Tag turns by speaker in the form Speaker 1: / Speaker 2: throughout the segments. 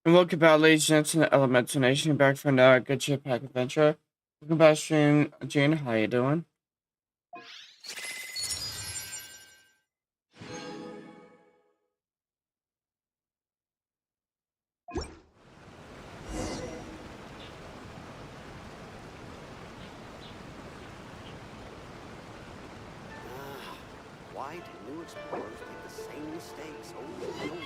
Speaker 1: And welcome back, ladies and gentlemen, to Elemental Nation, back for another good ship pack adventure. Welcome back, stream. Jane, how you doing?
Speaker 2: Why do new explorers make the same mistakes over and over?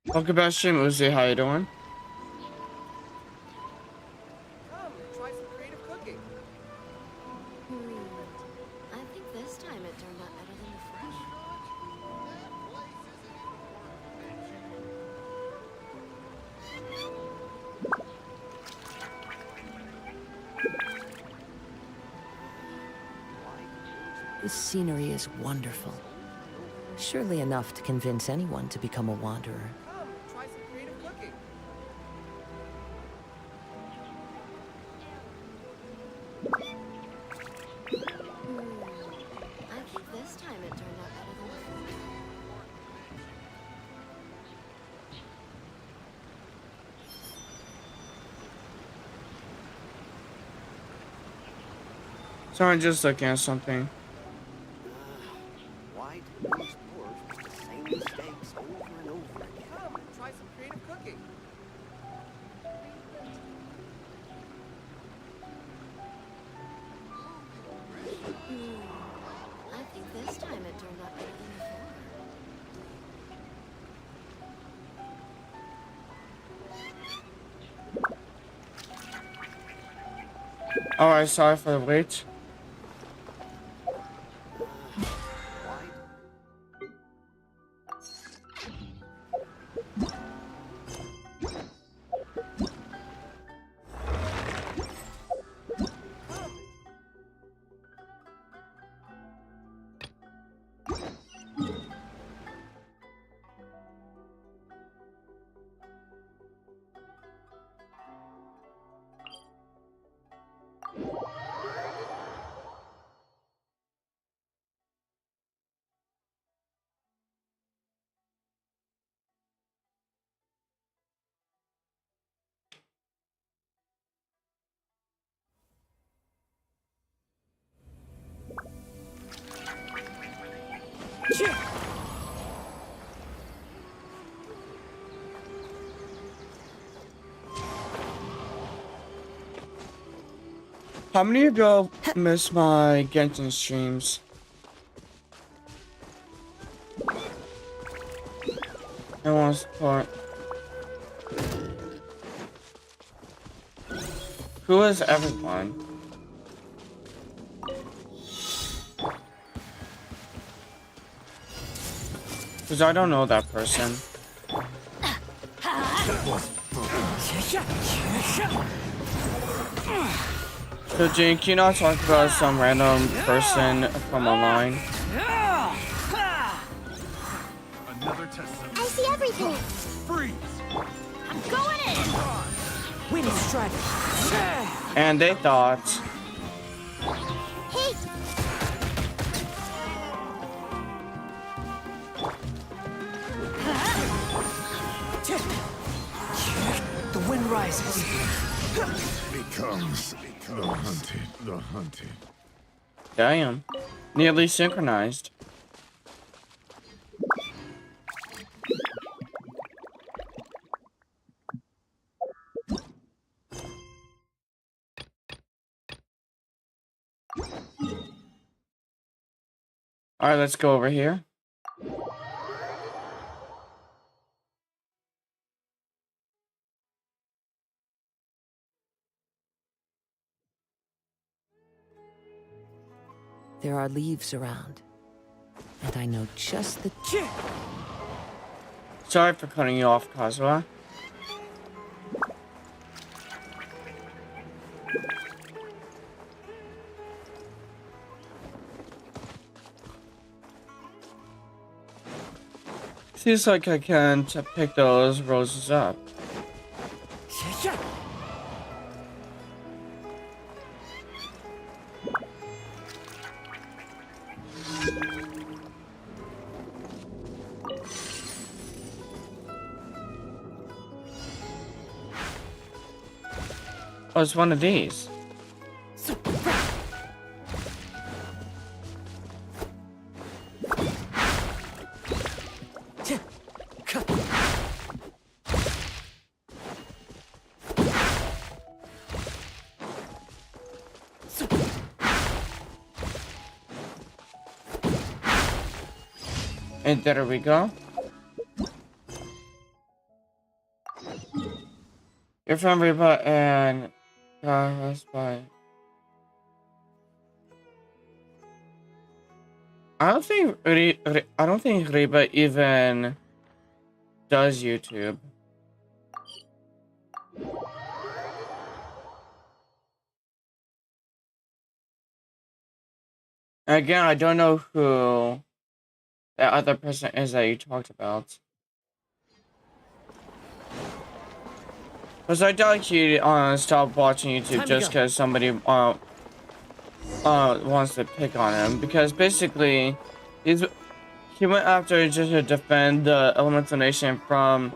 Speaker 1: Welcome back, stream. Uzi, how you doing?
Speaker 2: Come, try some creative cooking.
Speaker 3: I think this time it turned out better than before.
Speaker 4: This scenery is wonderful. Surely enough to convince anyone to become a wanderer.
Speaker 2: Come, try some creative cooking.
Speaker 3: I think this time it turned out better than before.
Speaker 1: Sorry, I'm just looking at something.
Speaker 2: Why do new explorers make the same mistakes over and over again? Come, try some creative cooking.
Speaker 3: I think this time it turned out better than before.
Speaker 1: Alright, sorry for the wait. How many of y'all miss my Genshin streams? I want to support. Who is everyone? Because I don't know that person. So, Jane, can you not talk about some random person from online?
Speaker 5: Another test.
Speaker 3: I see everything!
Speaker 5: Freeze!
Speaker 3: I'm going in!
Speaker 4: Wind strike.
Speaker 1: And they thought...
Speaker 3: Hey!
Speaker 4: The wind rises.
Speaker 5: Becomes the hunted.
Speaker 1: Damn. Nearly synchronized. Alright, let's go over here.
Speaker 4: There are leaves around. And I know just the...
Speaker 1: Sorry for cutting you off, Kazuha. Seems like I can't pick those roses up. Oh, it's one of these. And there we go. Your friend Reba and by. I don't think Reba even does YouTube. Again, I don't know who that other person is that you talked about. Because I doubt he stopped watching YouTube just because somebody wants to pick on him. Because basically, he went after just to defend the Elemental Nation from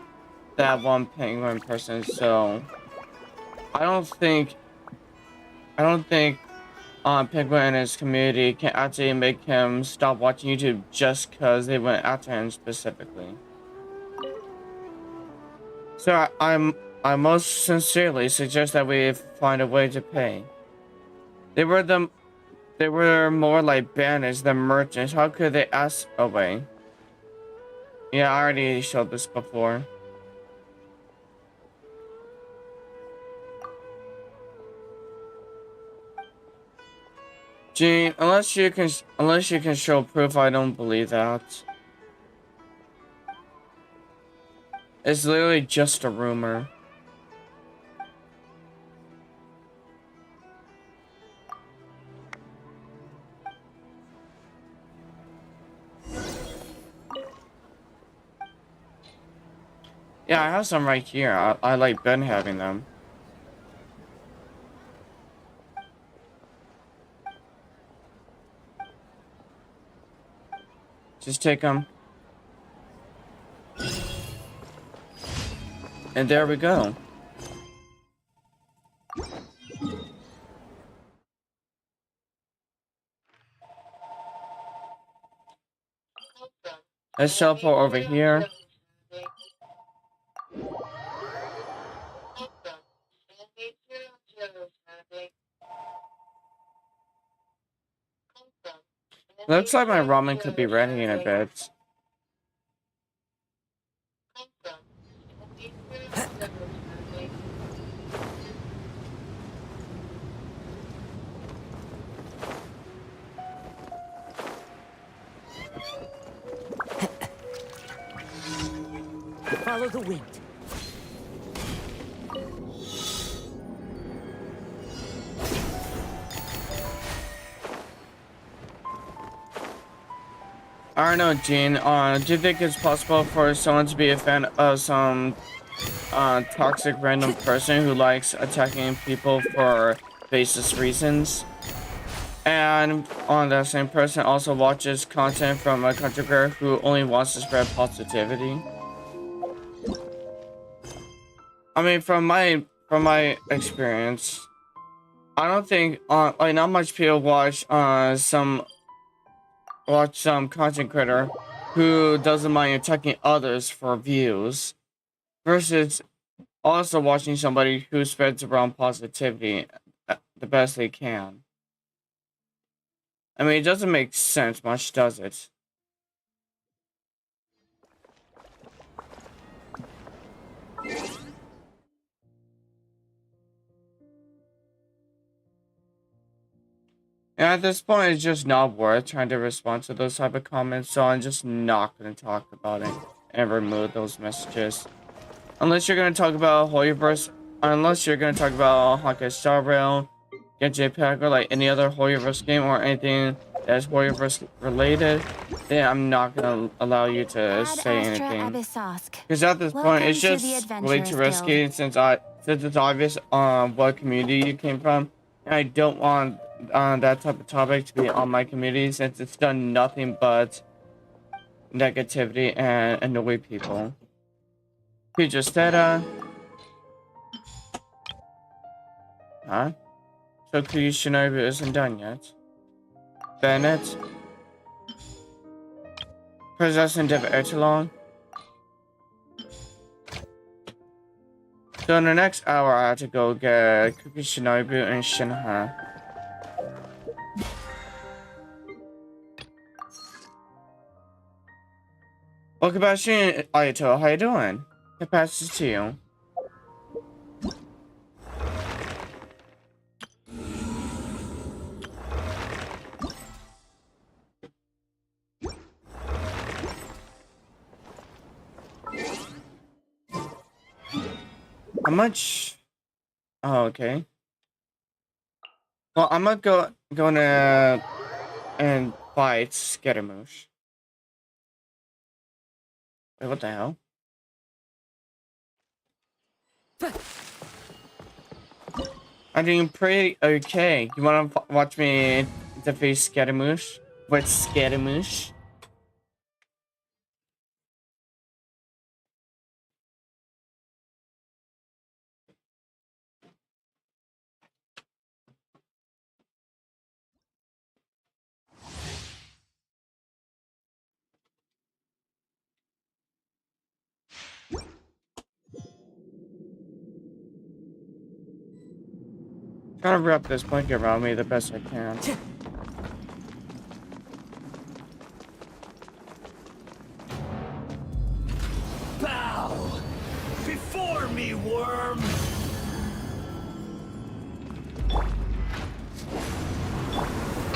Speaker 1: that one penguin person. So I don't think Penguin and his community can actually make him stop watching YouTube just because they went after him specifically. So I most sincerely suggest that we find a way to pay. They were more like bandits than merchants. How could they ask? Oh wait. Yeah, I already showed this before. Gene, unless you can show proof, I don't believe that. It's literally just a rumor. Yeah, I have some right here. I like been having them. Just take them. And there we go. Let's teleport over here. Looks like my ramen could be ready in a bit.
Speaker 4: Follow the wind.
Speaker 1: I don't know, Gene. Do you think it's possible for someone to be a fan of some toxic random person who likes attacking people for baseless reasons? And that same person also watches content from a country girl who only wants to spread positivity. I mean, from my experience, I don't think like not much people watch some content creator who doesn't mind attacking others for views, versus also watching somebody who spreads around positivity the best they can. I mean, it doesn't make sense much, does it? And at this point, it's just not worth trying to respond to those type of comments, so I'm just not going to talk about it and remove those messages. Unless you're going to talk about Hoyoverse, unless you're going to talk about Honkai Star Rail, Genshin Impact, or like any other Hoyoverse game or anything that's Hoyoverse related, then I'm not going to allow you to say anything. Because at this point, it's just way too risky since it's obvious what community you came from, and I don't want that type of topic to be on my community since it's done nothing but negativity and annoy people. Just that Huh? So Shinobu isn't done yet. Bennett? Possessing Div Etalon? So in the next hour, I have to go get Cookie Shinobu and Shinha. Welcome back, Ayato. How you doing? I pass it to you. How much? Oh, okay. Well, I'm gonna and fight Scaramouche. Wait, what the hell? I'm doing pretty okay. You wanna watch me defeat Scaramouche? With Scaramouche? Trying to wrap this blanket around me the best I can.
Speaker 6: Bow before me, worm.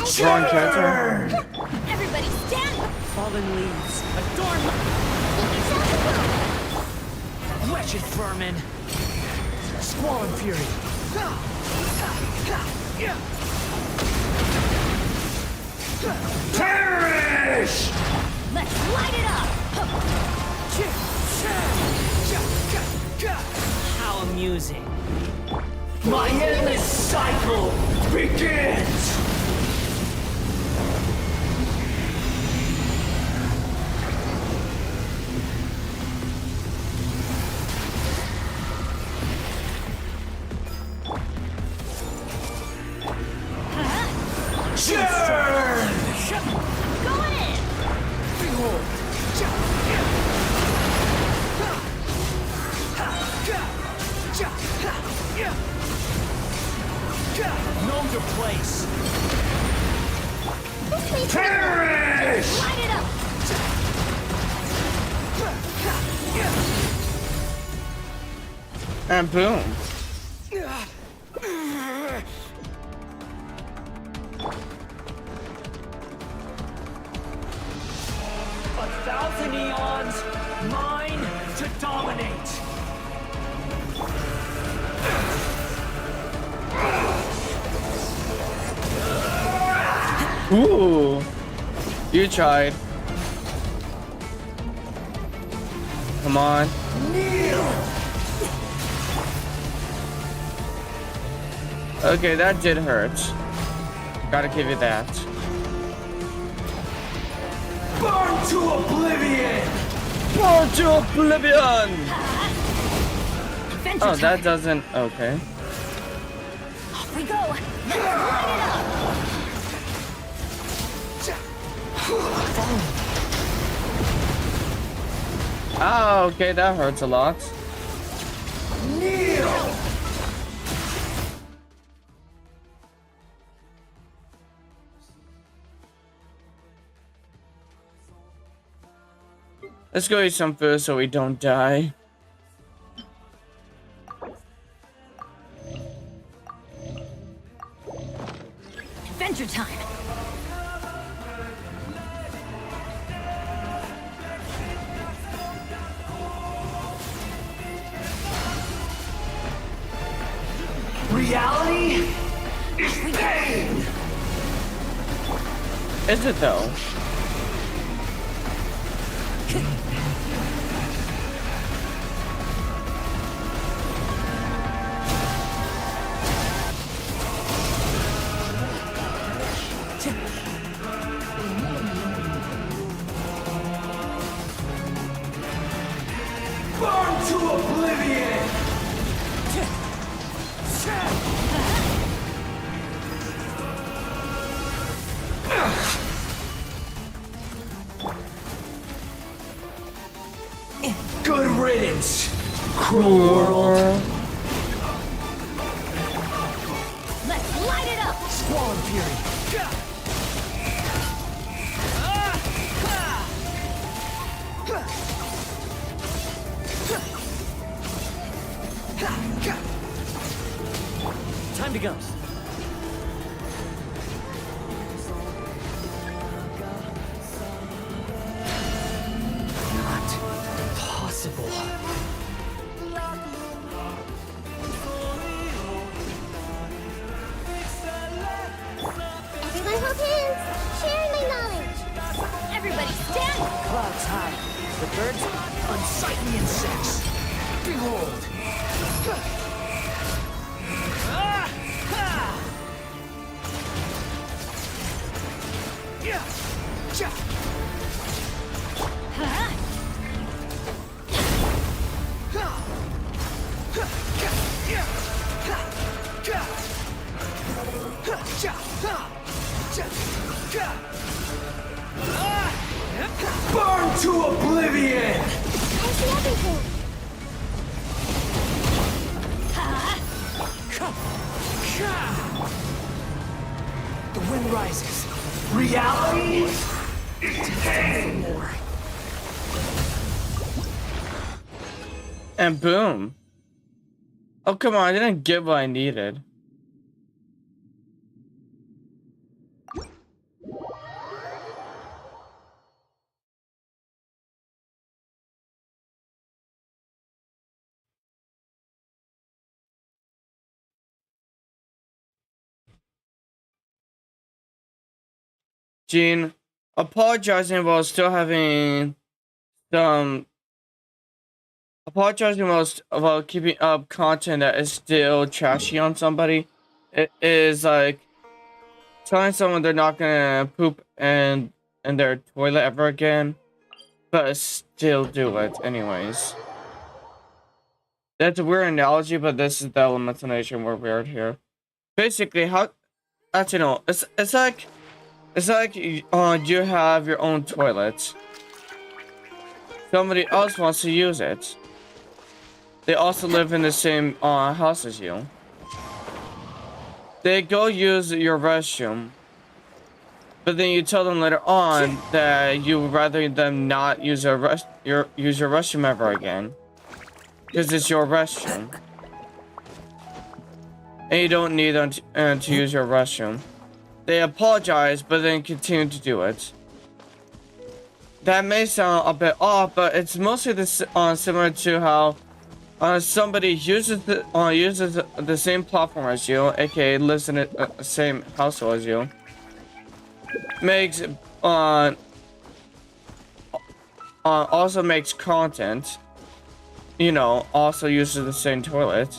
Speaker 1: Strong character.
Speaker 3: Everybody stand!
Speaker 6: Fallen leaves, adorn wretched vermin. Squall and fury. Perish!
Speaker 3: Let's light it up!
Speaker 6: How amusing. My endless cycle begins! Churn!
Speaker 3: Going in!
Speaker 6: Behold! Know your place. Perish!
Speaker 3: Light it up!
Speaker 1: And boom.
Speaker 6: A thousand eons, mine to dominate.
Speaker 1: Ooh. You tried. Come on. Okay, that did hurt. Gotta give you that.
Speaker 6: Burn to oblivion!
Speaker 1: Burn to oblivion!
Speaker 3: Adventure
Speaker 1: Oh, that
Speaker 3: time.
Speaker 1: doesn't. Okay.
Speaker 3: Off we go! Let's light it up!
Speaker 1: Oh, okay, that hurts a lot.
Speaker 6: Kneel!
Speaker 1: Let's go eat some food so we don't die.
Speaker 3: Adventure time!
Speaker 6: Reality is pain!
Speaker 1: Is it though?
Speaker 6: Burn to oblivion! vengeance, cruel world.
Speaker 3: Let's light it up!
Speaker 6: Squall and fury. Time to go. Not possible.
Speaker 3: Everyone hold hands! Sharing my knowledge! Everybody stand!
Speaker 6: Clouds high. The birds, unsightly insects. Behold. Burn to oblivion!
Speaker 3: I see everything!
Speaker 6: The wind rises. Reality is more.
Speaker 1: And boom. Oh, come on, I didn't get what I needed. Gene, apologizing while still having some apologizing while keeping up content that is still trashy on somebody. It is like telling someone they're not gonna poop in their toilet ever again, but still do it anyways. That's a weird analogy, but this is the elements of nature we're weird here. Basically, how actually no, it's like you have your own toilet. Somebody else wants to use it. They also live in the same house as you. They go use your restroom, but then you tell them later on that you would rather them not use your restroom ever again, because it's your restroom, and you don't need them to use your restroom. They apologize, but then continue to do it. That may sound a bit off, but it's mostly this similar to how somebody uses the same platform as you, aka lives in the same household as you, makes also makes content, you know, also uses the same toilet,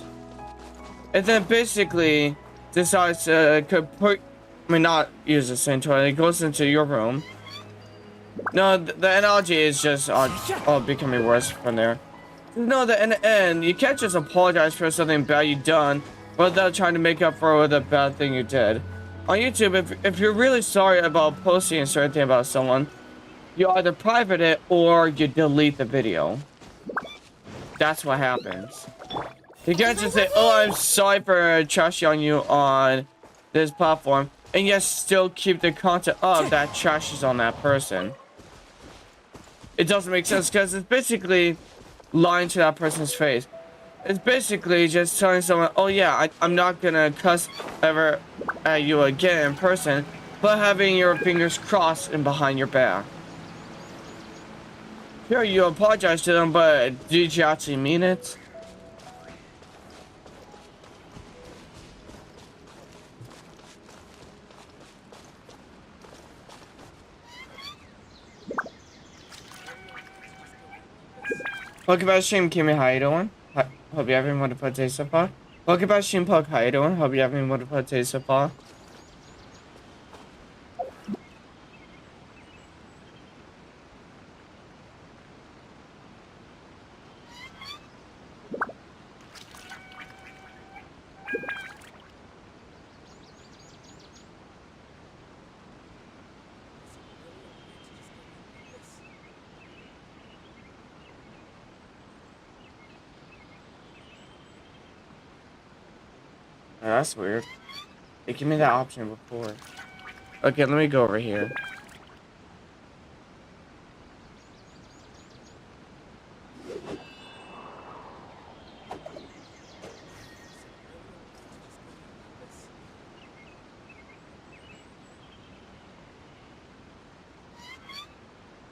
Speaker 1: and then basically decides to not use the same toilet. It goes into your room. No, the analogy is just becoming worse from there. No, that in the end, you can't just apologize for something bad you've done without trying to make up for the bad thing you did. On YouTube, if you're really sorry about posting a certain thing about someone, you either private it or you delete the video. That's what happens. You can't just say, oh, I'm sorry for trashing on you on this platform, and yet still keep the content up that trashes on that person. It doesn't make sense because it's basically lying to that person's face. It's basically just telling someone, oh yeah, I'm not gonna cuss ever at you again in person, but having your fingers crossed and behind your back. Sure, you apologize to them, but did you actually mean it? Welcome back to Stream Kimmy, how you doing? Hope you're having a wonderful day so far. Welcome back to Stream Pug, how you doing? Hope you're having a wonderful day so far. Oh, that's weird. They gave me that option before. Okay, let me go over here.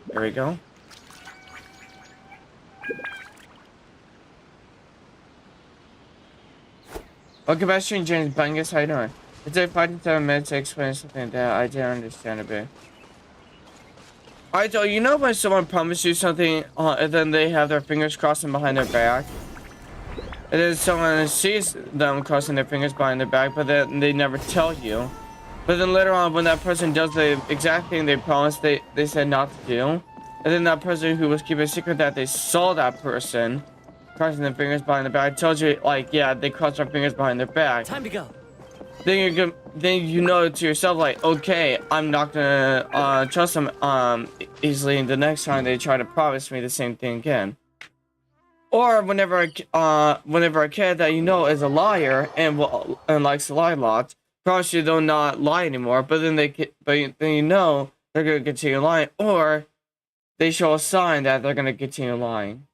Speaker 1: There we go. Welcome back, Stream James Bungus. How you doing? It took 5 to 7 minutes to explain something that I didn't understand a bit. Alright, so you know when someone promises you something and then they have their fingers crossing behind their back? And then someone sees them crossing their fingers behind their back, but then they never tell you. But then later on, when that person does the exact thing they promised they said not to do, and then that person who was keeping a secret that they saw that person crossing their fingers behind their back tells you, like, yeah, they crossed their fingers behind their back.
Speaker 6: Time to go.
Speaker 1: Then you know to yourself, like, okay, I'm not gonna trust them easily the next time they try to promise me the same thing again. Or whenever a kid that you know is a liar and likes to lie a lot, promise you they'll not lie anymore, but then then you know they're gonna continue lying, or they show a sign that they're gonna continue lying.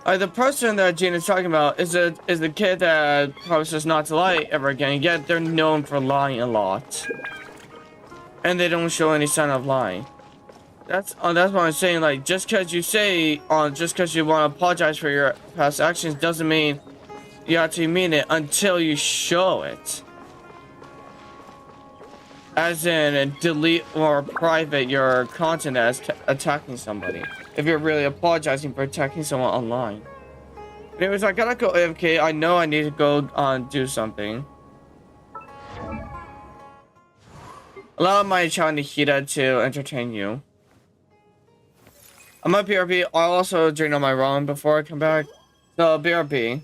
Speaker 1: The person that Gene is talking about is the kid that promises not to lie ever again, yet they're known for lying a lot. And they don't show any sign of lying. That's what I'm saying, like, just because you say, just because you want to apologize for your past actions doesn't mean you actually mean it until you show it. As in, delete or private your content as attacking somebody. If you're really apologizing for attacking someone online. Anyways, I gotta go AFK. I know I need to go do something. Allow my child Nikita to entertain you. I'm at BRB. I'll also drink on my rum before I come back. So, BRB.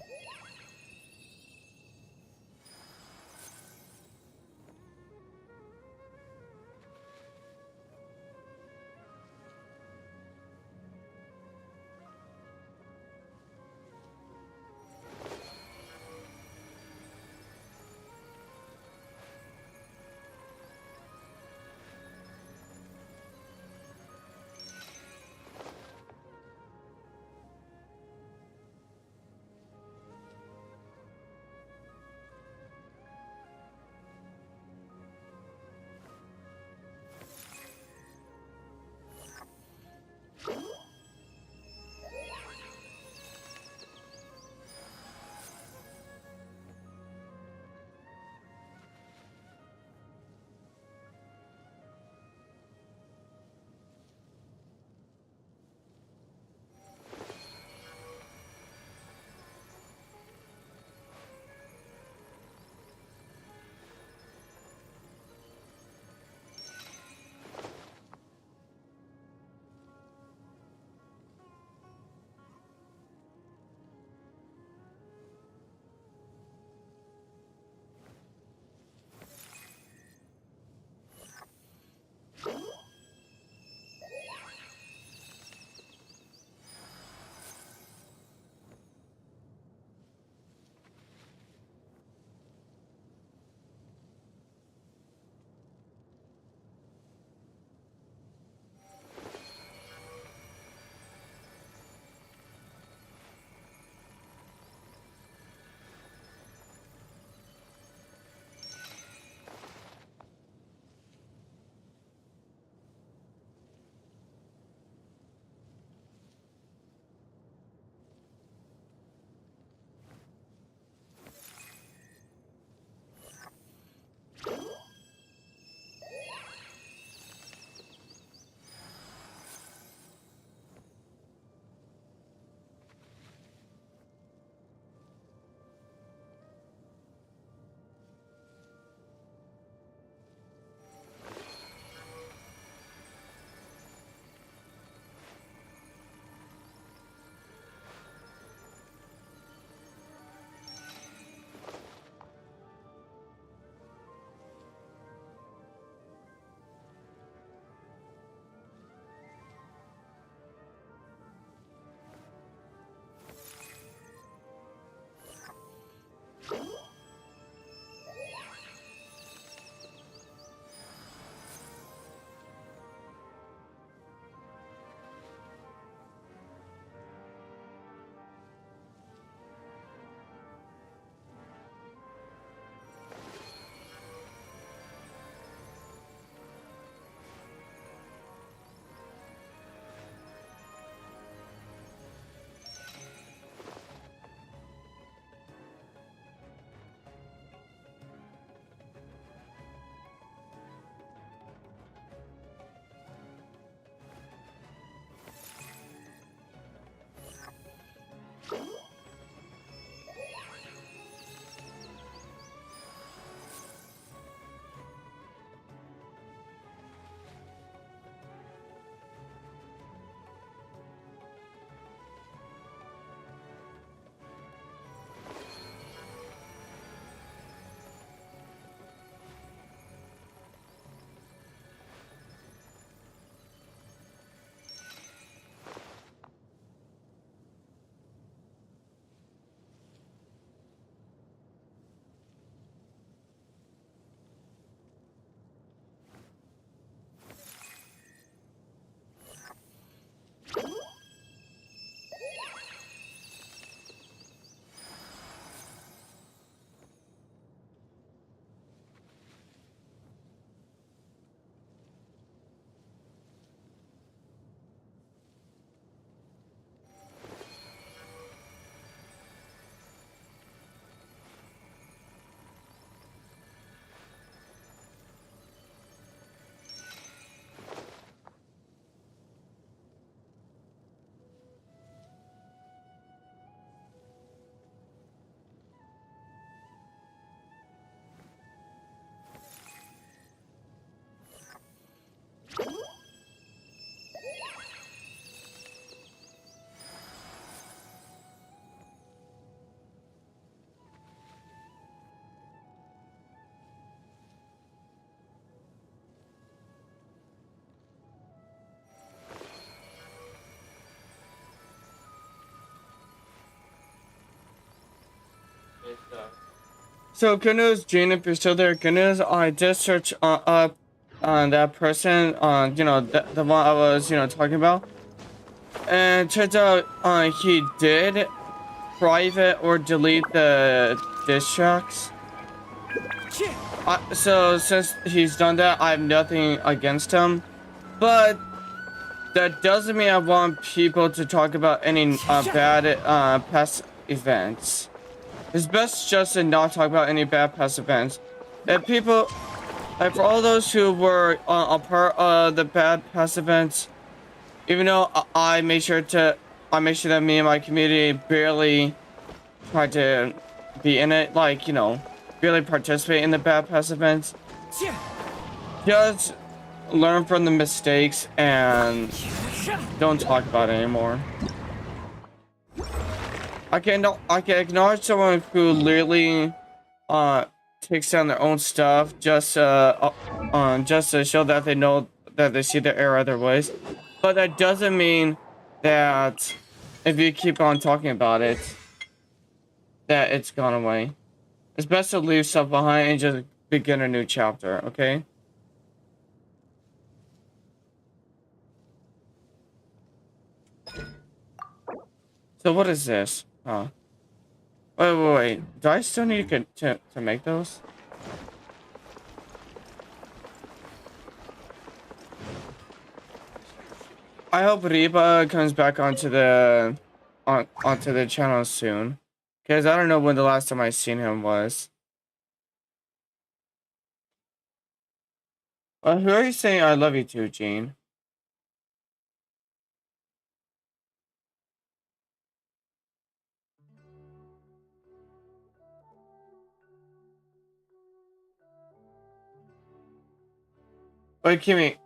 Speaker 1: So good news, Gene, if you're still there, good news. I did search up on that person, you know, the one I was, you know, talking about, and it turns out he did private or delete the diss tracks. So since he's done that, I have nothing against him, but that doesn't mean I want people to talk about any bad past events. It's best just to not talk about any bad past events. If people, like for all those who were a part of the bad past events, even though I made sure that me and my community barely tried to be in it, like, you know, barely participate in the bad past events. Just learn from the mistakes and don't talk about it anymore. I can acknowledge someone who literally takes down their own stuff just to show that they know that they see the error other ways, but that doesn't mean that if you keep on talking about it that it's gone away. It's best to leave stuff behind and just begin a new chapter, okay? So what is this? Huh. Wait. Do I still need to make those? I hope Reba comes back onto the channel soon. Cause I don't know when the last time I seen him was. Who are you saying I love you to, Gene? Wait, Kimmy.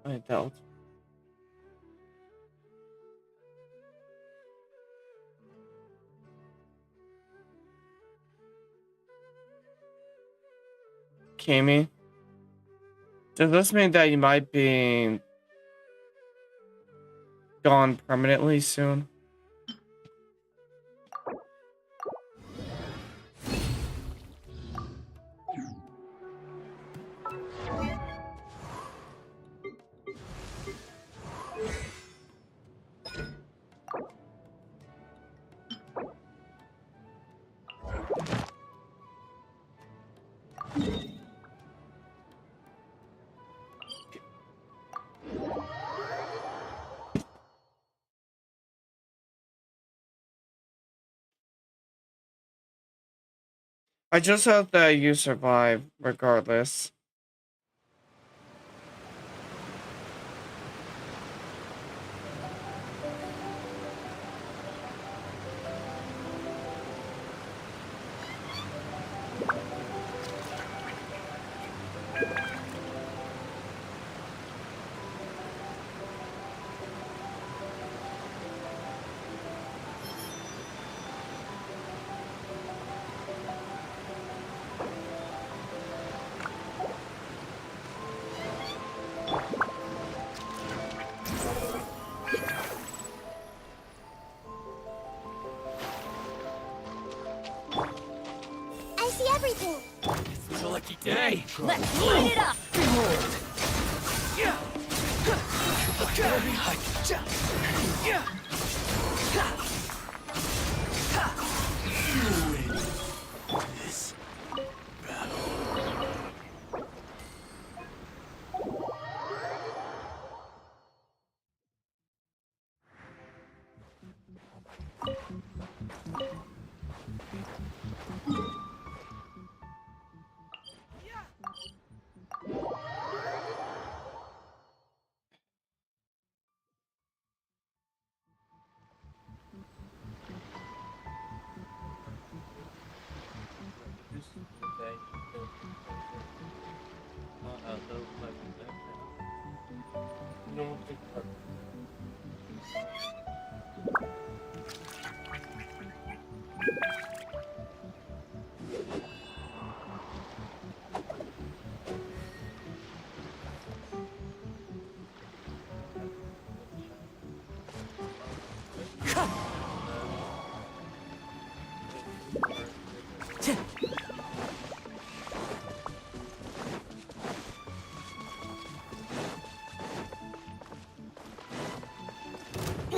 Speaker 1: Wait, that was... Kimmy? Does this mean that you might be gone permanently soon? I just hope that you survive regardless.
Speaker 3: I see everything.
Speaker 6: It's a lucky day.
Speaker 3: Let's light it up.
Speaker 6: Yeah. Yeah. This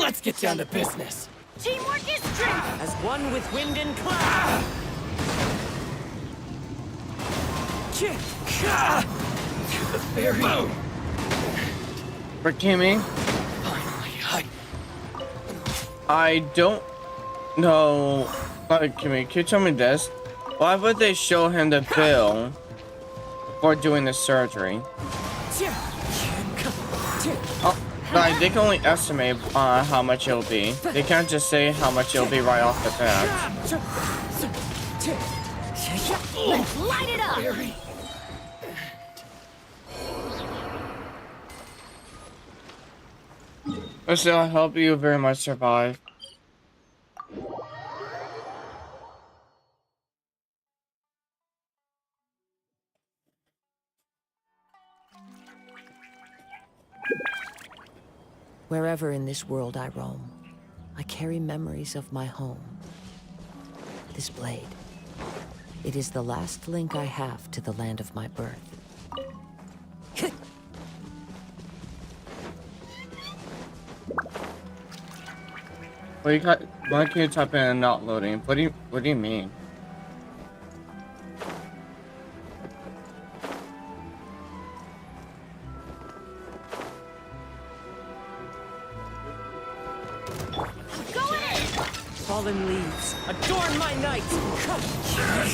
Speaker 6: Let's get down to business.
Speaker 3: Teamwork is strength.
Speaker 6: As one with wind and cloud. To the very moon.
Speaker 1: For Kimmy,
Speaker 6: Finally,
Speaker 1: I don't know. Kimmy, can you tell me this? Why would they show him the bill for doing the surgery? Like, they can only estimate how much it'll be. They can't just say how much it'll be right off the bat.
Speaker 3: Let's light it up.
Speaker 1: So I hope you very much survive.
Speaker 4: Wherever in this world I roam, I carry memories of my home. This blade, it is the last link I have to the land of my birth.
Speaker 1: Why can't you type in and not loading? What do you mean?
Speaker 6: fallen leaves adorn my night.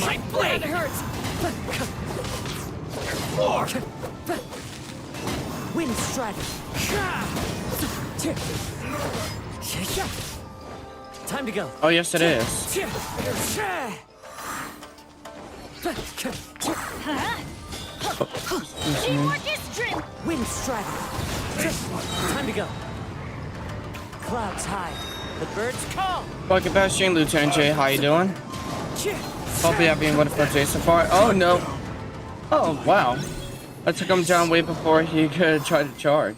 Speaker 6: My blade hurts. More. Wind strike. Time to go.
Speaker 1: Oh yes, it is.
Speaker 3: Teamwork is strength.
Speaker 6: Wind strike. Time to go. Clouds high. The birds call.
Speaker 1: Welcome back, Lieutenant J. How you doing? Hope you're having a wonderful day so far. Oh no. Oh wow. I took him down way before he could try to charge.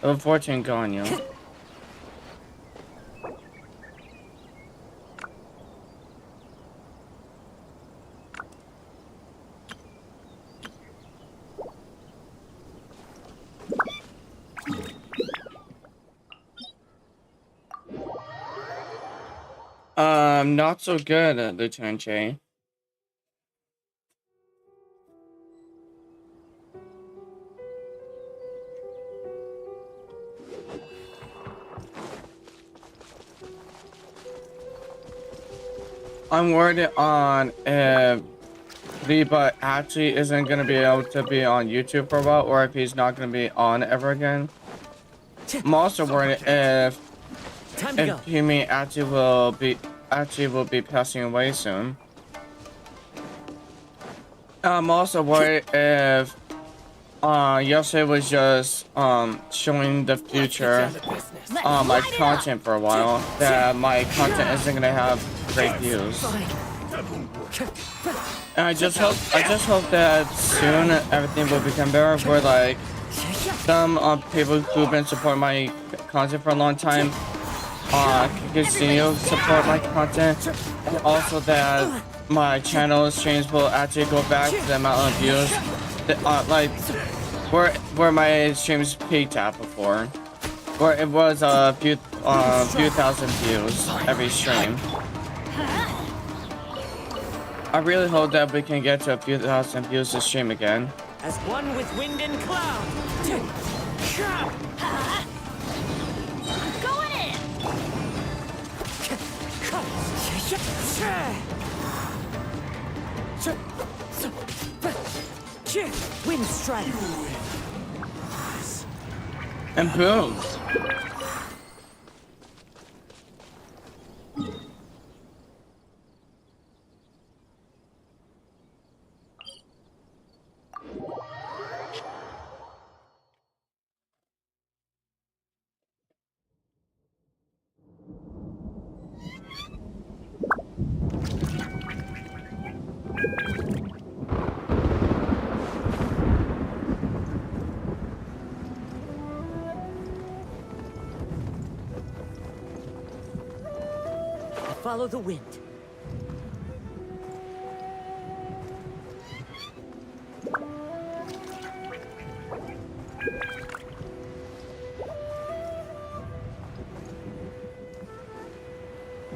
Speaker 1: Level 14 gone, yo. Not so good, Lieutenant J. I'm worried on if Reba actually isn't going to be able to be on YouTube for a while, or if he's not going to be on ever again. I'm also worried if Kimi actually will be passing away soon. I'm also worried if yesterday was just showing the future my content for a while, that my content isn't gonna have great views. And I just hope that soon everything will become better, where like some people who've been supporting my content for a long time can continue to support my content, and also that my channel streams will actually go back to the amount of views that, like where my streams peaked at before, where it was a few thousand views every stream. I really hope that we can get to a few thousand views this stream again.
Speaker 6: As one with wind and cloud.
Speaker 3: Going in.
Speaker 6: Wind strike.
Speaker 1: And boom.
Speaker 6: Follow the wind.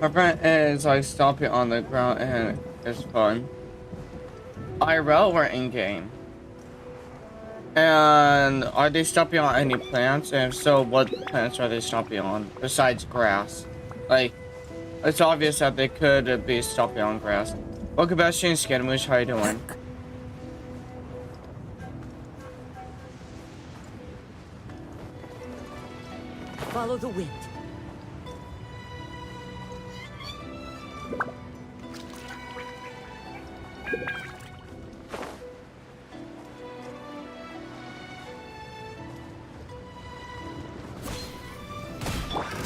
Speaker 1: My friend is like stomping on the ground and it's fun. IRL or in game? And are they stomping on any plants? And if so, what plants are they stomping on besides grass? Like, it's obvious that they could be stomping on grass. Welcome back, Shane Scaramouche. How you doing?
Speaker 6: Follow the wind.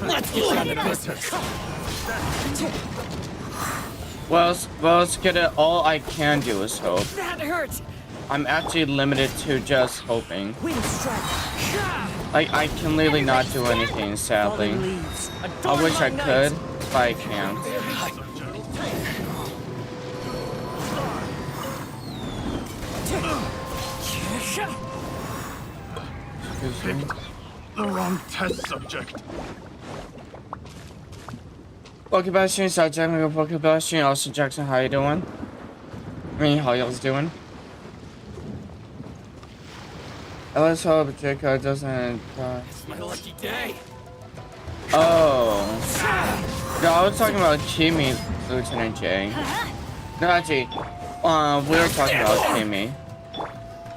Speaker 5: Let's get down to business.
Speaker 1: Well, let's get it. All I can do is hope.
Speaker 6: That hurt.
Speaker 1: I'm actually limited to just hoping.
Speaker 6: Wind strike.
Speaker 1: Like, I can literally not do anything, sadly.
Speaker 6: Falling leaves.
Speaker 1: I wish I
Speaker 6: Adorn my
Speaker 1: could,
Speaker 6: night.
Speaker 1: but I can't. Excuse me.
Speaker 5: The wrong test subject.
Speaker 1: Welcome back, Shane. Welcome back, Shane. Austin Jackson, how you doing? I mean, how y'all's doing? Let's hope Jacob doesn't die.
Speaker 2: It's my lucky day.
Speaker 1: Oh. No, I was talking about Kimi, Lieutenant J. No, actually, we were talking about Kimi.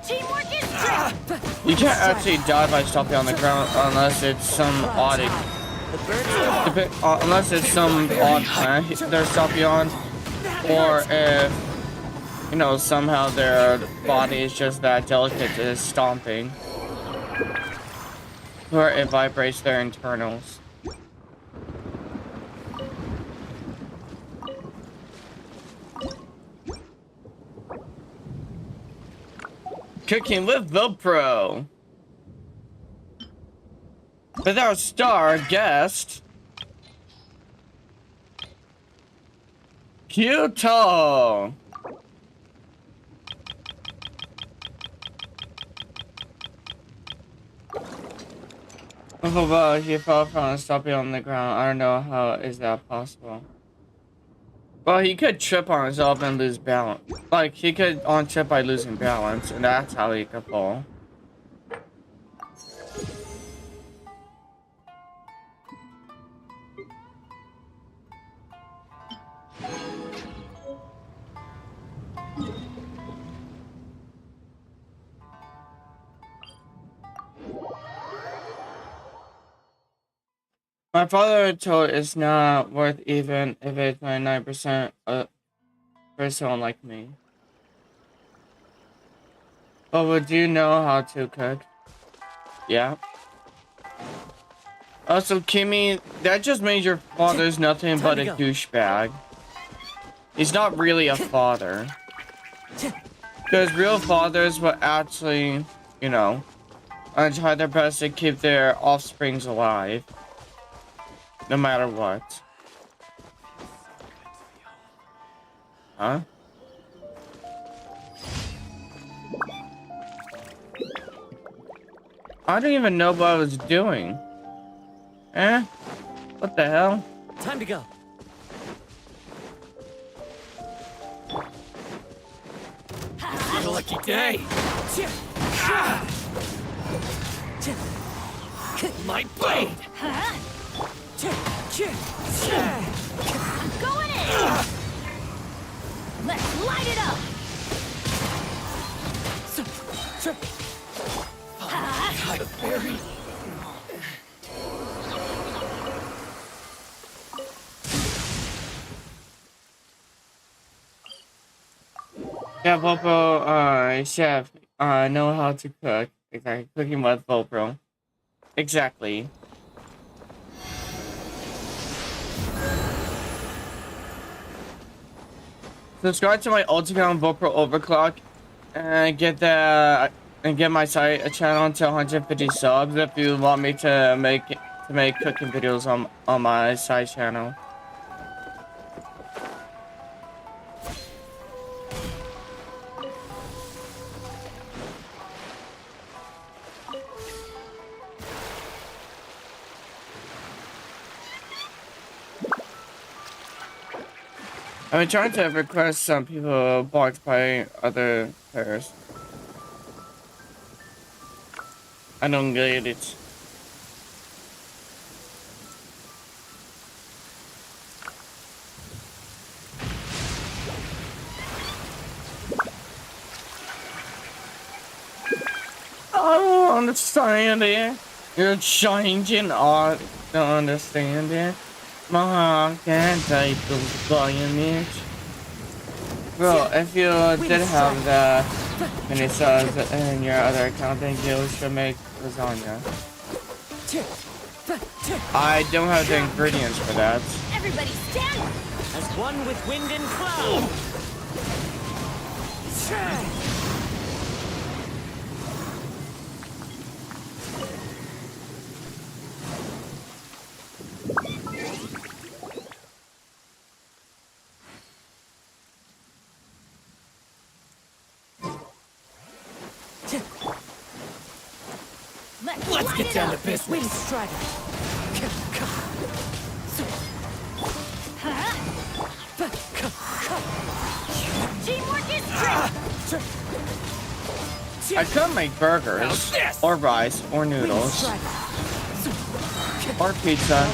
Speaker 3: Teamwork is strength.
Speaker 1: You can't actually die by stomping on the ground unless it's some odd, unless it's some odd plant they're stomping on, or if, you know, somehow their body is just that delicate to stomping, or it vibrates their internals. Cooking with Vopro. With our star guest, Kyoto. Oh, well, he fell from stomping on the ground. I don't know how is that possible. Well, he could trip on himself and lose balance. Like, he could on trip by losing balance, and that's how he could fall. My father told it's not worth even if it's 99% for someone like me. But would you know how to cook? Yeah. Also, Kimmy, that just means your father's nothing but a douchebag. He's not really a father. Because real fathers will actually, you know, try their best to keep their offsprings alive. No matter what. Huh? I don't even know what I was doing. Eh? What the hell?
Speaker 6: Time to go.
Speaker 2: It's my lucky day. My blade.
Speaker 3: I'm going in. Let's light it up.
Speaker 2: I'm very...
Speaker 1: Yeah, Vopro, chef, know how to cook. Exactly. Cooking with Vopro. Exactly. Subscribe to my ult account, Vopro Overclock, and get my site channel to 150 subs if you want me to make cooking videos on my side channel. I've been trying to request some people blocked by other players. I don't get it. I don't understand it. You're changing art. Don't understand it. My heart can't take those bayonets. Bro, if you did have the mini subs in your other account, then you should make lasagna. I don't have the ingredients for that.
Speaker 3: Everybody stand!
Speaker 6: As one with wind and cloud.
Speaker 3: Let's get down to business.
Speaker 6: Wind strider.
Speaker 3: Teamwork is strength.
Speaker 1: I could make burgers, or rice, or noodles, or pizza,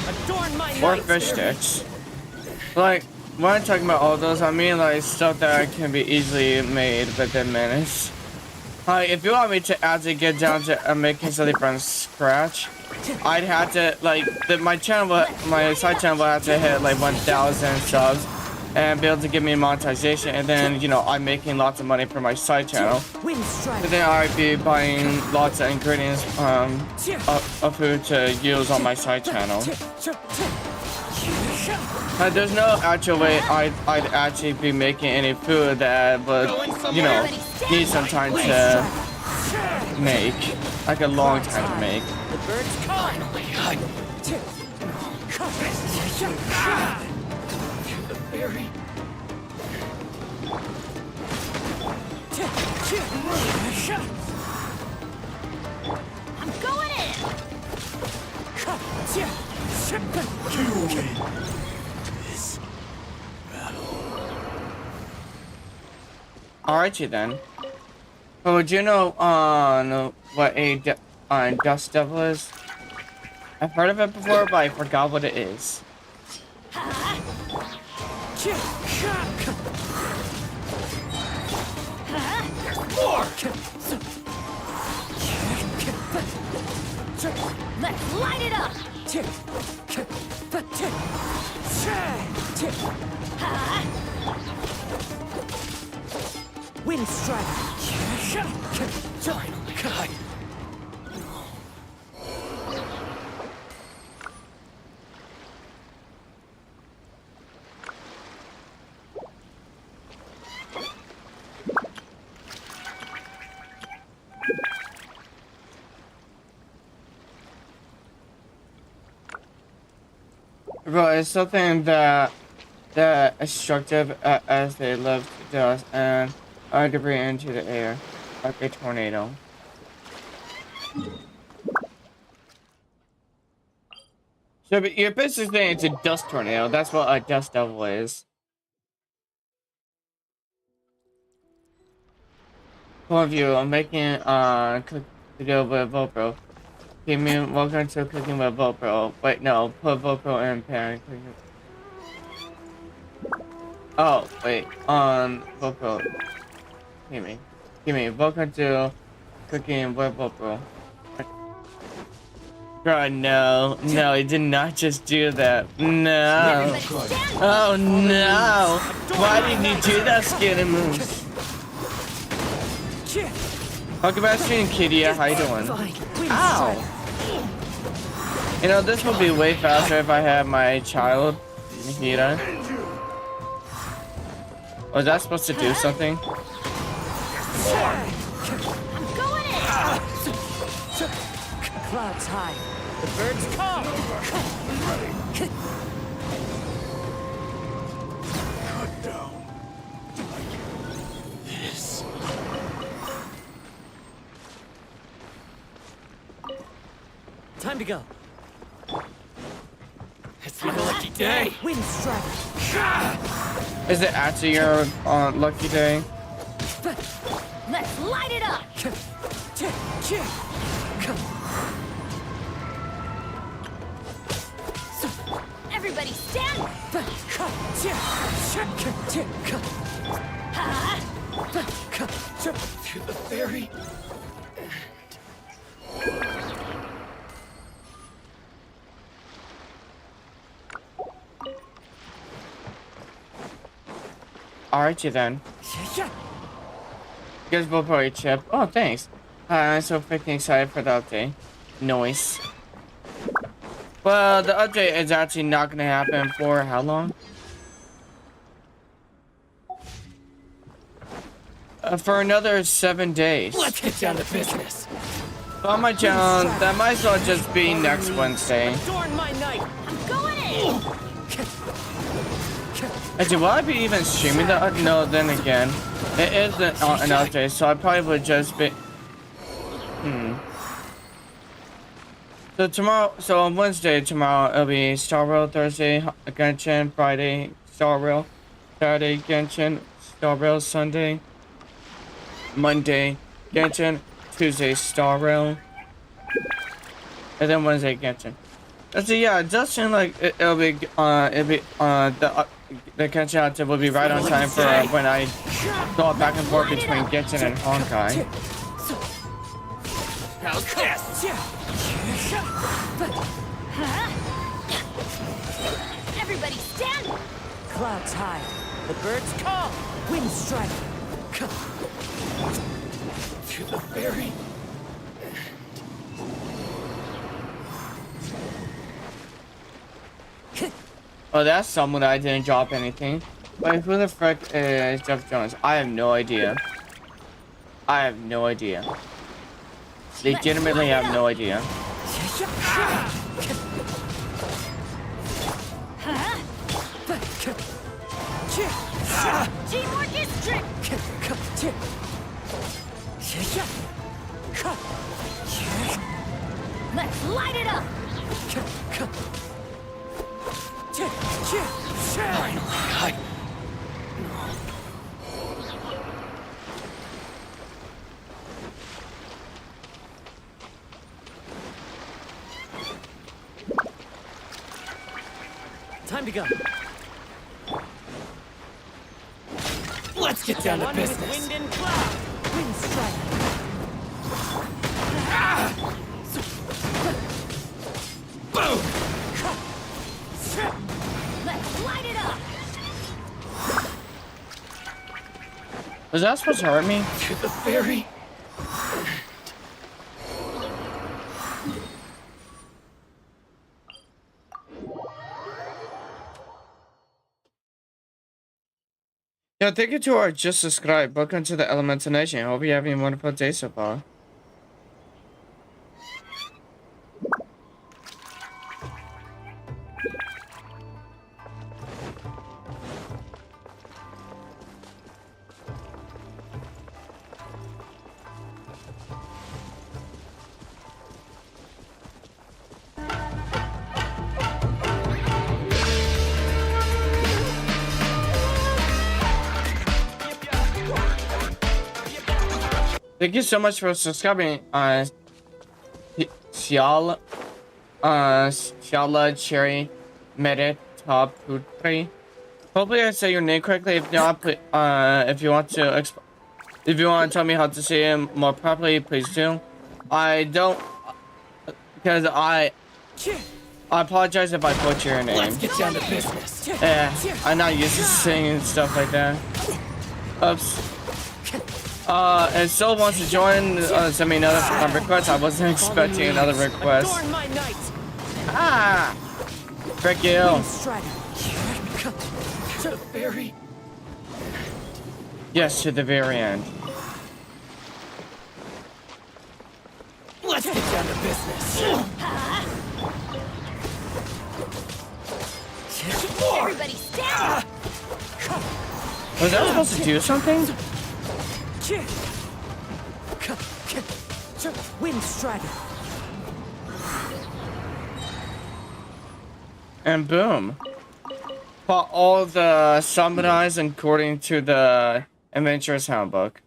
Speaker 6: Adorn my
Speaker 1: or
Speaker 6: night.
Speaker 1: fish sticks. Like, when I'm talking about all those, I mean like stuff that can be easily made within minutes. Like, if you want me to actually get down to making something from scratch, I'd have to, like, my side channel will have to hit like 1,000 subs and be able to give me monetization, and then, you know, I'm making lots of money for my side channel.
Speaker 6: Wind strider.
Speaker 1: But then I'd be buying lots of ingredients of food to use on my side channel. There's no actual way I'd actually be making any food that would, you know, need some time to make. Like a long time to make.
Speaker 6: The bird's calling.
Speaker 3: I'm going in.
Speaker 1: Alrighty then. But would you know what a dust devil is? I've heard of it before, but I forgot what it is.
Speaker 3: Let's light it up.
Speaker 6: Wind strider.
Speaker 1: Bro, it's something that destructive as they live dust and debris into the air, like a tornado. So, but you're basically saying it's a dust tornado. That's what a dust devil is. One of you, I'm making cook video with Vopro. Give me welcome to cooking with Vopro. Wait, no, put Vopro in pan. Oh, wait, Vopro. Give me, welcome to cooking with Vopro. Bro, no, he did not just do that. No. Oh no! Why did you do that, Skinny Moose? Talk about stream, Kitty. How you doing? Ow! You know, this would be way faster if I had my child, Nikita. Was that supposed to do something?
Speaker 3: I'm going in.
Speaker 6: Clouds high. The birds come.
Speaker 5: Cut down. This.
Speaker 6: Time to go.
Speaker 5: It's like
Speaker 2: lucky day.
Speaker 6: Wind strider.
Speaker 1: Is it actually your lucky day?
Speaker 3: Let's light it up! Everybody stand!
Speaker 2: To the very
Speaker 1: Alrighty then. You guys both probably chip. Oh, thanks. I'm so freaking excited for the update. Nice. Well, the update is actually not going to happen for how long? For another 7 days.
Speaker 2: Let's get down to business.
Speaker 1: So on my channel, that might as well just be next Wednesday.
Speaker 6: Adorn my night.
Speaker 3: I'm going in!
Speaker 1: Actually, will I be even streaming that? No, then again. It is an update, so I probably would just be... So tomorrow, so on Wednesday, tomorrow, it'll be Star Rail, Thursday, Genshin, Friday, Star Rail, Saturday, Genshin, Star Rail, Sunday, Monday, Genshin, Tuesday, Star Rail, and then Wednesday, Genshin. So yeah, it does seem like it'll be the Genshin outfit will be right on time for when I go back and forth between Genshin and Honkai.
Speaker 2: How's this?
Speaker 3: Everybody stand!
Speaker 6: Clouds high. The birds call. Wind strider.
Speaker 2: To the very
Speaker 1: Oh, that's someone I didn't drop anything. But who the frick is Jeff Jones? I have no idea. I have no idea. Legitimately have no idea.
Speaker 3: Teamwork is strict! Let's light it up!
Speaker 2: finally.
Speaker 6: Time to go.
Speaker 2: Let's get down to
Speaker 6: One with
Speaker 2: business.
Speaker 6: wind and cloud. Wind strider.
Speaker 2: Boom!
Speaker 3: Let's light it up!
Speaker 1: Was that supposed to hurt me?
Speaker 2: To the very
Speaker 1: Yo, thank you to our just subscribed. Welcome to the Elemental Nation. Hope you're having a wonderful day so far. Thank you so much for subscribing, Shala Cherry Medit Top 3. Hopefully I say your name correctly. If not, if you want to tell me how to say it more properly, please do. I don't, because I apologize if I butcher your name.
Speaker 2: let's get down to business.
Speaker 1: Yeah, I'm not used to singing stuff like that. Oops. If Soul wants to join, send me another request. I wasn't expecting another request.
Speaker 6: Adorn my night.
Speaker 1: Ah! Frick you.
Speaker 6: Wind strider.
Speaker 2: To the very
Speaker 1: Yes, to the very end.
Speaker 2: let's get down to business.
Speaker 3: Everybody stand!
Speaker 1: Was that supposed to do something?
Speaker 6: Wind strider.
Speaker 1: And boom. Fought all the samurais according to the Adventurer's Handbook.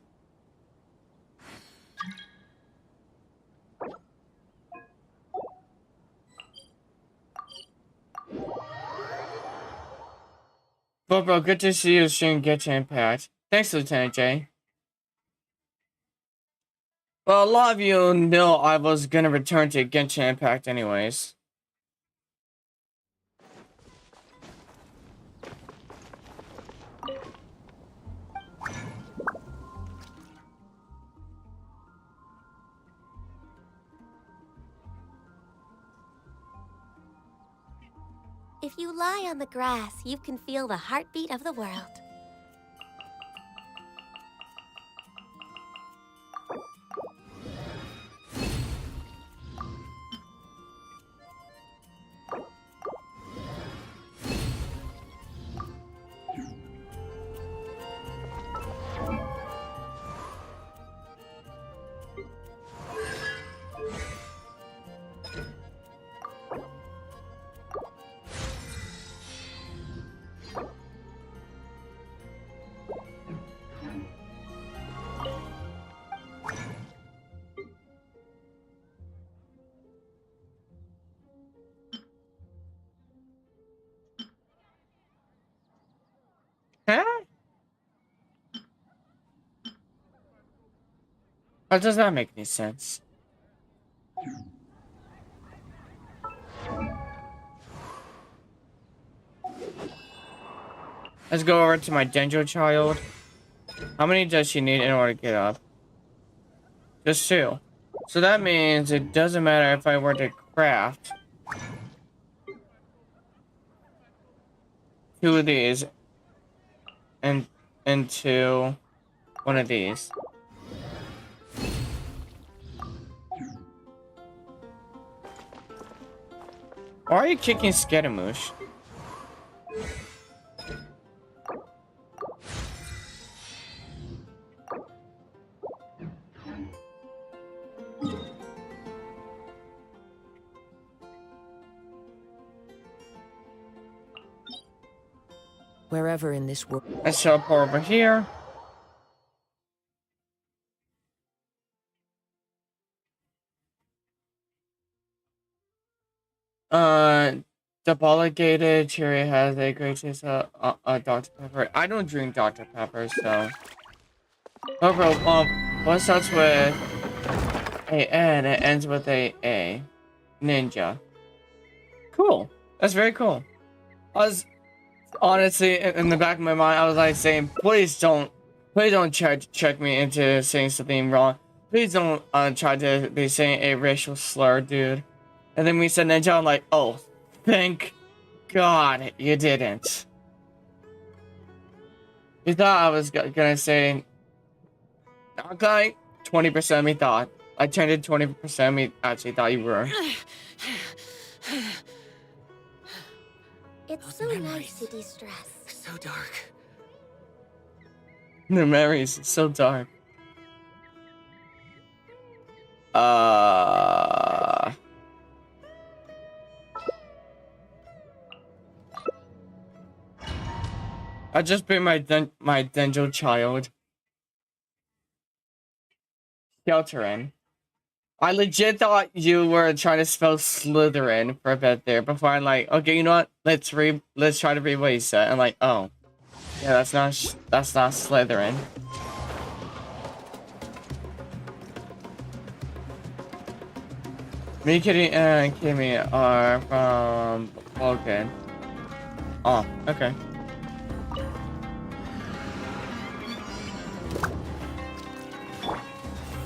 Speaker 1: Vopro, good to see you stream Genshin Impact. Thanks, Lieutenant J. Well, a lot of you know I was gonna return to Genshin Impact anyways.
Speaker 3: If you lie on the grass, you can feel the heartbeat of the world.
Speaker 1: Huh? How does that make any sense? Let's go over to my Denjo child. How many does she need in order to get up? Just 2. So that means it doesn't matter if I were to craft 2 of these and into 1 of these. Why are you kicking Scaramouche?
Speaker 4: Wherever in this world.
Speaker 1: Let's teleport over here. Diabolicate cherry has a great taste of Dr. Pepper. I don't drink Dr. Pepper, so. Oh, bro, what starts with a N and it ends with a ninja. Cool. That's very cool. I was honestly in the back of my mind, I was like saying, please don't check me into saying something wrong. Please don't try to be saying a racial slur, dude. And then we said ninja, I'm like, oh, thank God you didn't. You thought I was gonna say, okay, 20% of me thought. I turned it 20% of me actually thought you were.
Speaker 3: It's so nice to de-stress.
Speaker 2: So dark.
Speaker 1: The memories, so dark. I just bring my Denjo child. Shelterin. I legit thought you were trying to spell Slytherin for a bit there before I'm like, okay, you know what? Let's try to read what he said. I'm like, oh, yeah, that's not Slytherin. Me, Kitty, and Kimmy are from Vulcan. Oh, okay.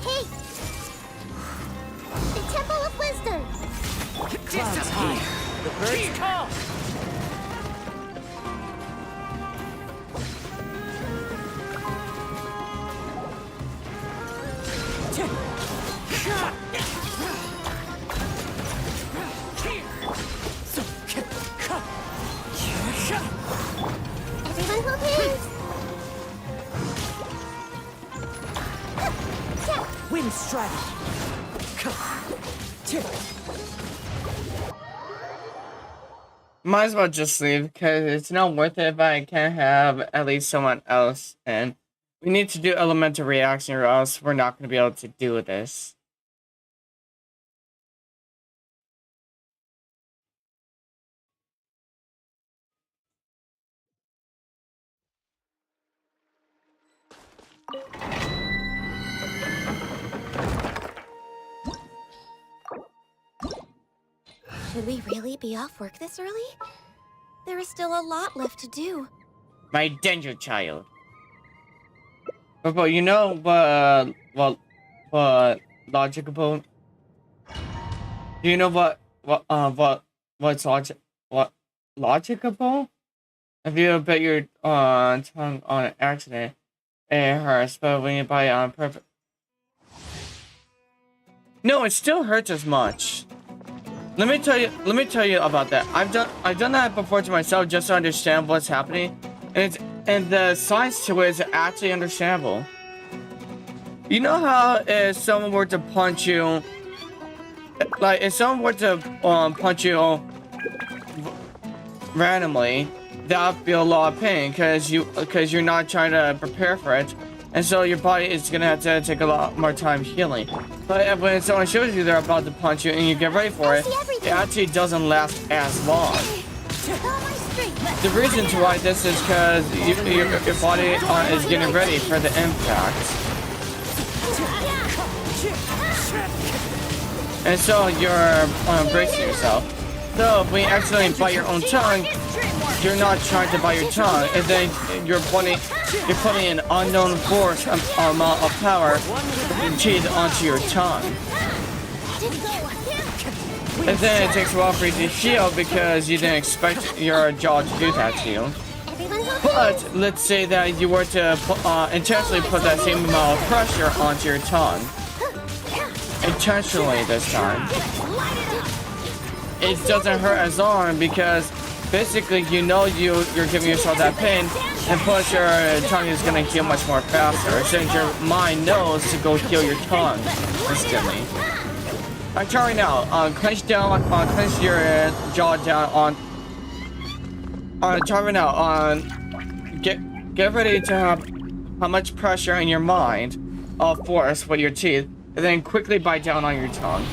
Speaker 3: Hey! The Temple of Wisdom!
Speaker 6: Clouds high. The birds call.
Speaker 3: Everyone hold hands!
Speaker 6: Wind strike.
Speaker 1: Might as well just leave because it's not worth it if I can't have at least someone else. And we need to do elemental reaction or else we're not going to be able to do this.
Speaker 3: Should we really be off work this early? There is still a lot left to do.
Speaker 1: My danger child. But you know what logical? Do you know what's logical? If you put your tongue on an accident, it hurts, but when you bite it on purpose, no, it still hurts as much. Let me tell you about that. I've done that before to myself just to understand what's happening, and the science to it is actually understandable. You know how if someone were to punch you, like if someone were to punch you randomly, that would feel a lot of pain because you're not trying to prepare for it, and so your body is gonna have to take a lot more time healing. But when someone shows you they're about to punch you and you get ready for it, it actually doesn't last as long. The reason to why this is because your body is getting ready for the impact. And so you're bracing yourself. So when you accidentally bite your own tongue, you're not trying to bite your tongue, and then you're putting an unknown force amount of power and cheese onto your tongue. And then it takes a while for you to heal because you didn't expect your jaw to do that to you. But let's say that you were to intentionally put that same amount of pressure onto your tongue. Intentionally this time. It doesn't hurt as long because basically you know you're giving yourself that pain, and plus your tongue is gonna heal much more faster since your mind knows to go heal your tongue instantly. I'm trying now. Clench down. Clench your jaw down. Try right now. Get ready to have how much pressure in your mind of force with your teeth, and then quickly bite down on your tongue.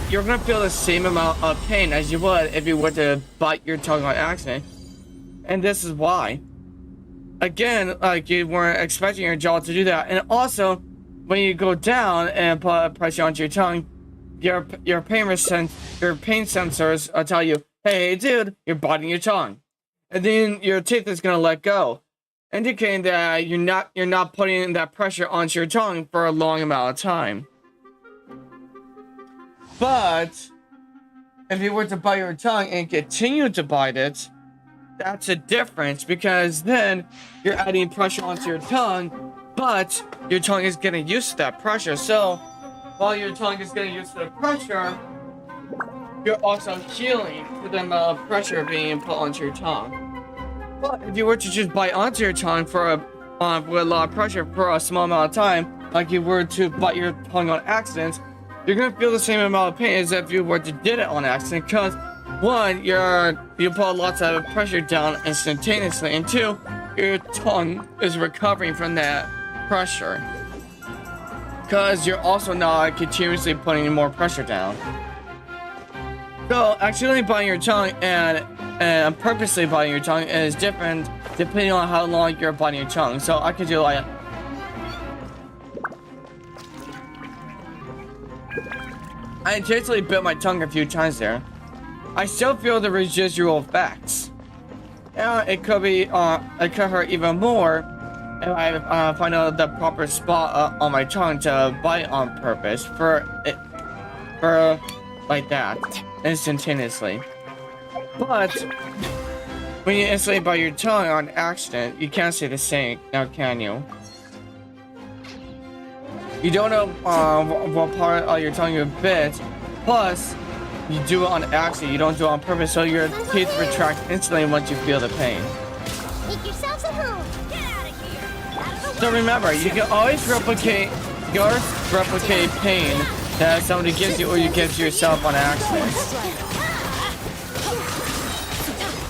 Speaker 1: You're gonna feel the same amount of pain as you would if you were to bite your tongue on accident, and this is why. Again, like you weren't expecting your jaw to do that, and also when you go down and put pressure onto your tongue, your pain sensors will tell you, "Hey, dude, you're biting your tongue," and then your teeth is gonna let go, indicating that you're not putting that pressure onto your tongue for a long amount of time. But if you were to bite your tongue and continue to bite it, that's a difference because then you're adding pressure onto your tongue, but your tongue is getting used to that pressure. So while your tongue is getting used to the pressure, you're also healing to the amount of pressure being put onto your tongue. But if you were to just bite onto your tongue with a lot of pressure for a small amount of time, like you were to bite your tongue on accident, you're gonna feel the same amount of pain as if you were to did it on accident, because one, you put lots of pressure down instantaneously, and two, your tongue is recovering from that pressure, because you're also not continuously putting more pressure down. So accidentally biting your tongue and purposely biting your tongue is different depending on how long you're biting your tongue. So I could do like I intentionally bit my tongue a few times there. I still feel the residual effects. And it could hurt even more if I find out the proper spot on my tongue to bite on purpose for like that instantaneously. But when you instantly bite your tongue on accident, you can't say the same now, can you? You don't know what part of your tongue you bit, plus you do it on accident, you don't do it on purpose, so your teeth retract instantly once you feel the pain.
Speaker 3: Make yourselves at home. Get out of here.
Speaker 1: So remember, you can always replicate pain that somebody gives you or you give to yourself on accident.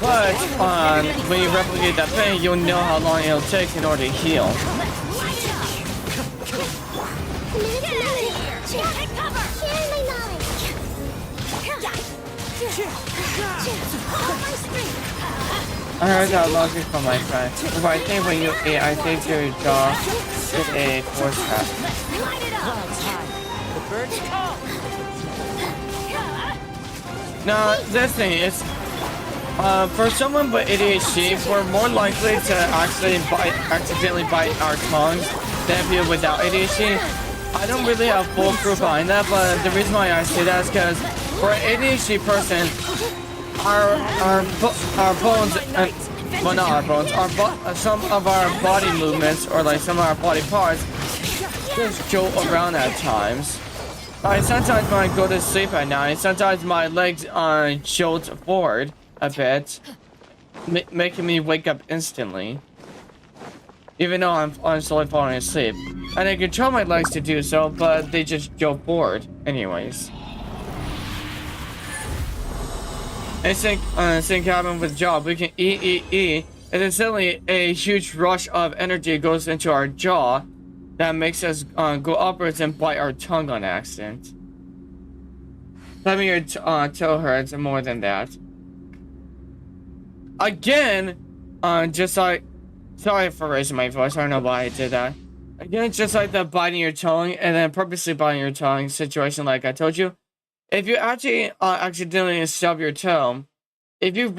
Speaker 1: But when you replicate that pain, you'll know how long it'll take in order to heal. I heard that logic from my friend. But I think when you eat, I think your jaw is a force trap.
Speaker 6: The birds call.
Speaker 1: Now, this thing is, for someone with ADHD, we're more likely to accidentally bite our tongues than people without ADHD. I don't really have full proof behind that, but the reason why I say that is because for an ADHD person, our bones, well not our bones, some of our body movements or like some of our body parts just jolt around at times. Like sometimes when I go to sleep at night, sometimes my legs jolt forward a bit, making me wake up instantly, even though I'm slowly falling asleep. And I control my legs to do so, but they just jolt forward anyways. And same happened with jaw. We can eat, and then suddenly a huge rush of energy goes into our jaw that makes us go upwards and bite our tongue on accident. Having your toe hurts and more than that. Again, just like, sorry for raising my voice, I don't know why I did that. Again, just like the biting your tongue and then purposely biting your tongue situation like I told you. If you actually accidentally stub your toe, if you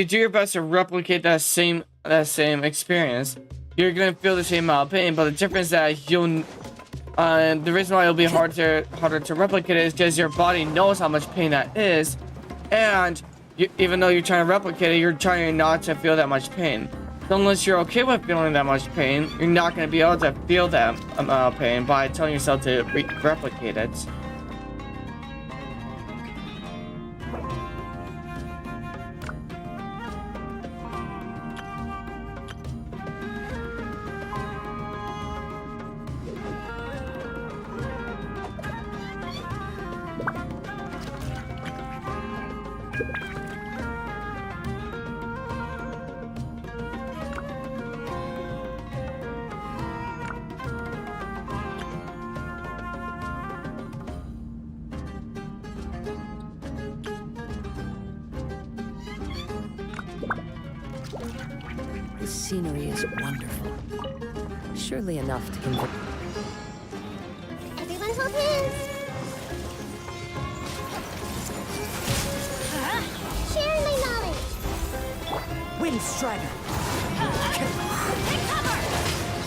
Speaker 1: do your best to replicate that same experience, you're gonna feel the same amount of pain. But the difference is that the reason why it'll be harder to replicate it is because your body knows how much pain that is, and even though you're trying to replicate it, you're trying not to feel that much pain. So unless you're okay with feeling that much pain, you're not gonna be able to feel that amount of pain by telling yourself to replicate it.
Speaker 4: This scenery is wonderful. Surely enough to convert.
Speaker 3: Everyone hold hands. Share my knowledge.
Speaker 6: Wind Strider.
Speaker 3: Take cover.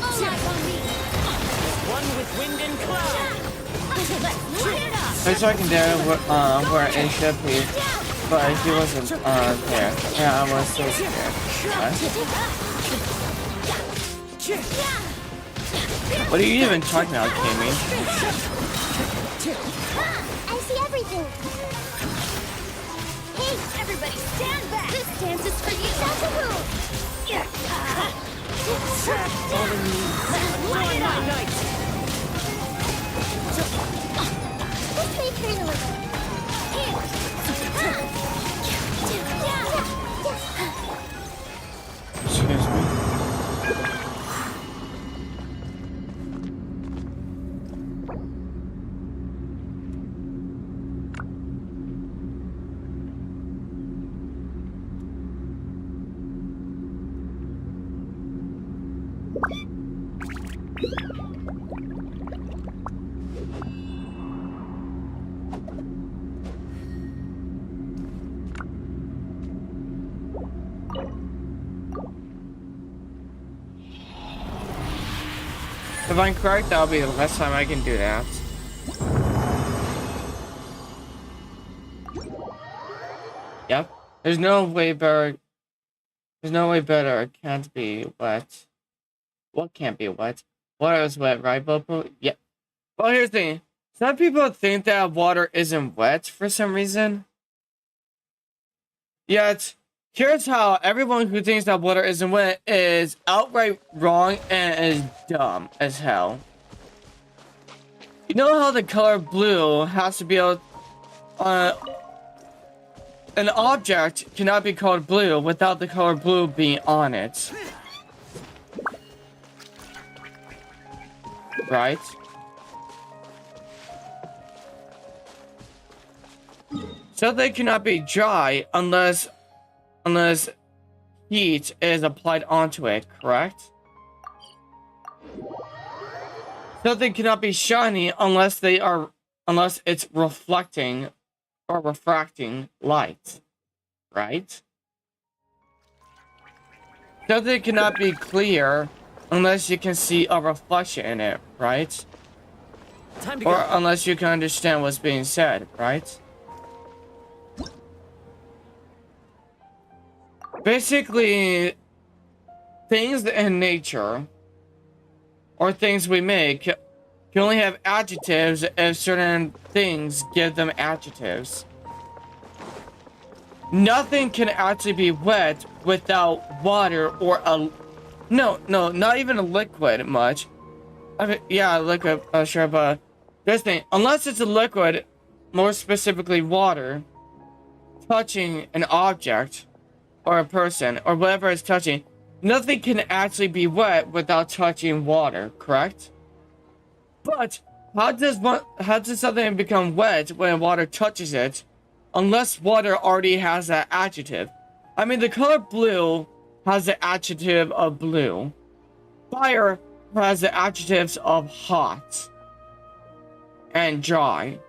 Speaker 3: All eyes on me.
Speaker 6: One with wind and cloud.
Speaker 3: Let's light it up.
Speaker 1: There's talking there where it should be, but he wasn't there. Yeah, I was so scared. What are you even talking about, Kimmy?
Speaker 3: I see everything. Hey, everybody, stand back. This dance is for you. That's a move.
Speaker 6: Light my night.
Speaker 3: Let's make her deliver.
Speaker 1: Excuse me. If I'm correct, that'll be the last time I can do that. Yep. There's no way better. There's no way better. It can't be wet. What can't be wet? Water is wet, right, Bopo? Yep. Well, here's the thing. Some people think that water isn't wet for some reason. Yet, here's how everyone who thinks that water isn't wet is outright wrong and is dumb as hell. You know how the color blue has to be able, an object cannot be called blue without the color blue being on it. Right? Something cannot be dry unless heat is applied onto it, correct? Something cannot be shiny unless it's reflecting or refracting light, right? Something cannot be clear unless you can see a reflection in it, right?
Speaker 6: Time to
Speaker 1: Or
Speaker 6: go.
Speaker 1: unless you can understand what's being said, right? Basically, things in nature or things we make can only have adjectives if certain things give them adjectives. Nothing can actually be wet without water or not even a liquid much. I mean, yeah, liquid, sure, but this thing, unless it's a liquid, more specifically water, touching an object or a person or whatever it's touching, nothing can actually be wet without touching water, correct? But how does something become wet when water touches it unless water already has that adjective? I mean, the color blue has the adjective of blue. Fire has the adjectives of hot and dry.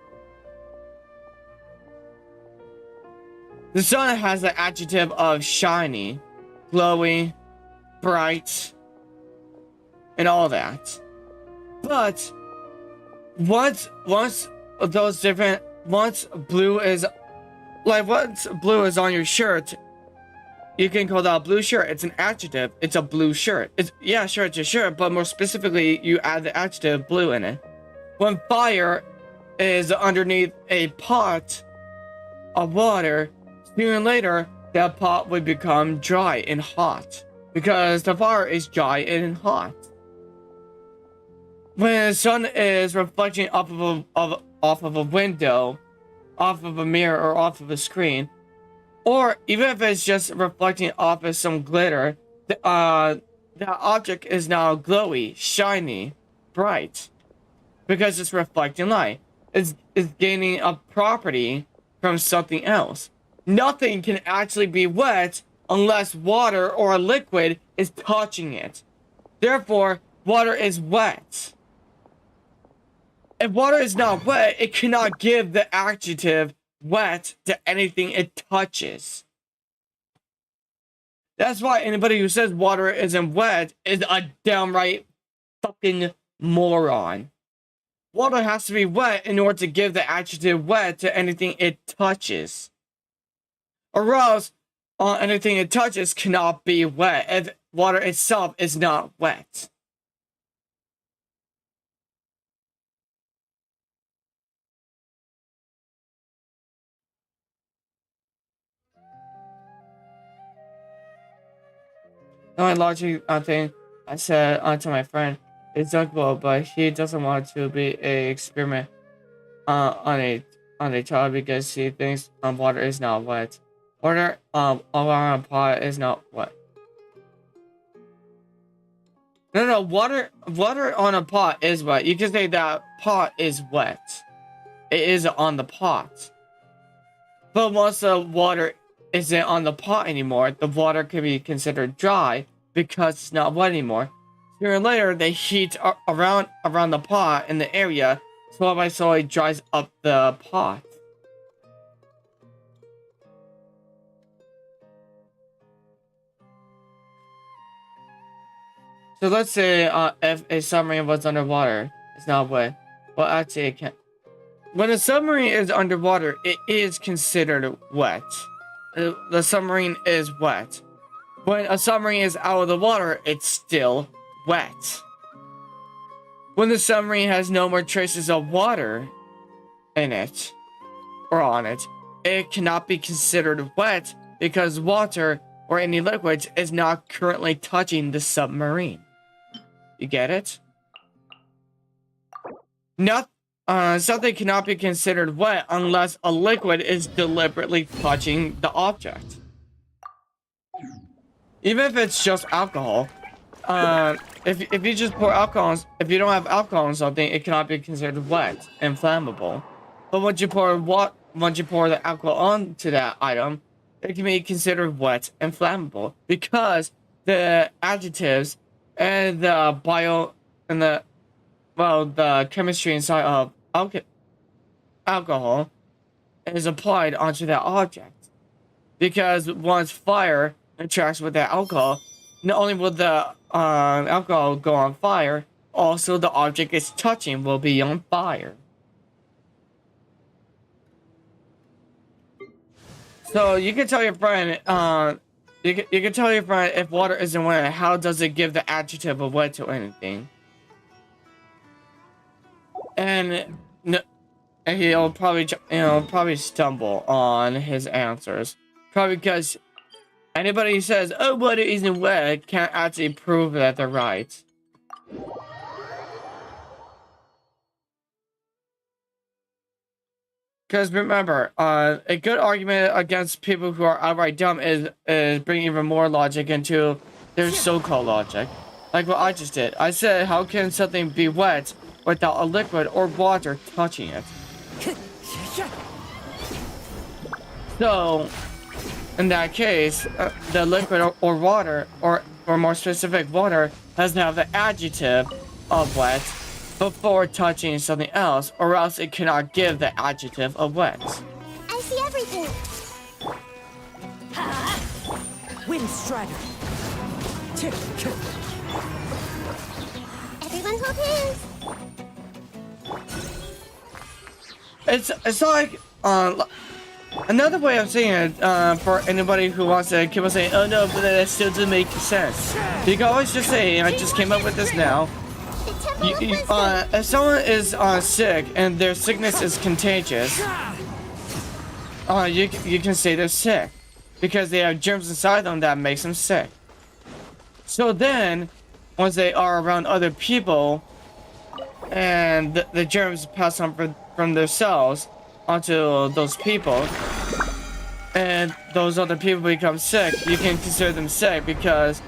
Speaker 1: The sun has the adjective of shiny, glowy, bright, and all that. But once blue is on your shirt, you can call that a blue shirt. It's an adjective. It's a blue shirt. It's a shirt, but more specifically, you add the adjective blue in it. When fire is underneath a pot of water, sooner or later, that pot would become dry and hot because the fire is dry and hot. When the sun is reflecting off of a window, off of a mirror, or off of a screen, or even if it's just reflecting off of some glitter, that object is now glowy, shiny, bright, because it's reflecting light. It's gaining a property from something else. Nothing can actually be wet unless water or a liquid is touching it. Therefore, water is wet. If water is not wet, it cannot give the adjective wet to anything it touches. That's why anybody who says water isn't wet is a downright fucking moron. Water has to be wet in order to give the adjective wet to anything it touches. Or else, anything it touches cannot be wet if water itself is not wet. The only logic thing I said to my friend is dunkable, but he doesn't want to be a experiment on a child because he thinks water is not wet. Water all around a pot is not wet. No, water on a pot is wet. You can say that pot is wet. It is on the pot. But once the water isn't on the pot anymore, the water can be considered dry because it's not wet anymore. Sooner or later, the heat around the pot in the area slowly by slowly dries up the pot. So let's say if a submarine was underwater, it's not wet. Well, actually, it can't. When a submarine is underwater, it is considered wet. The submarine is wet. When a submarine is out of the water, it's still wet. When the submarine has no more traces of water in it, or on it, it cannot be considered wet because water or any liquids is not currently touching the submarine. You get it? something cannot be considered wet unless a liquid is deliberately touching the object. Even if it's just alcohol, if you just pour alcohol, if you don't have alcohol in something, it cannot be considered wet and flammable. But once you pour the alcohol onto that item, it can be considered wet and flammable because the adjectives and the the chemistry inside of alcohol is applied onto that object. Because once fire interacts with that alcohol, not only will the alcohol go on fire, also the object it's touching will be on fire. So you can tell your friend, you can tell your friend if water isn't wet, how does it give the adjective of wet to anything? And he'll probably stumble on his answers, probably because anybody who says, "Oh, water isn't wet," can't actually prove that they're right. Because remember, a good argument against people who are outright dumb is bringing even more logic into their so-called logic. Like what I just did. I said, how can something be wet without a liquid or water touching it? So, in that case, the liquid or water, or more specific, water, has to have the adjective of wet before touching something else, or else it cannot give the adjective of wet.
Speaker 3: I see everything.
Speaker 6: Wind Strider.
Speaker 3: Everyone hold hands.
Speaker 1: It's like another way of saying it for anybody who wants to keep on saying, "Oh no, but that still doesn't make sense." You can always just say, "I just came up with this now." If someone is sick and their sickness is contagious, you can say they're sick because they have germs inside them that makes them sick. So then, once they are around other people, and the germs pass on from their cells onto those people, and those other people become sick, you can consider them sick because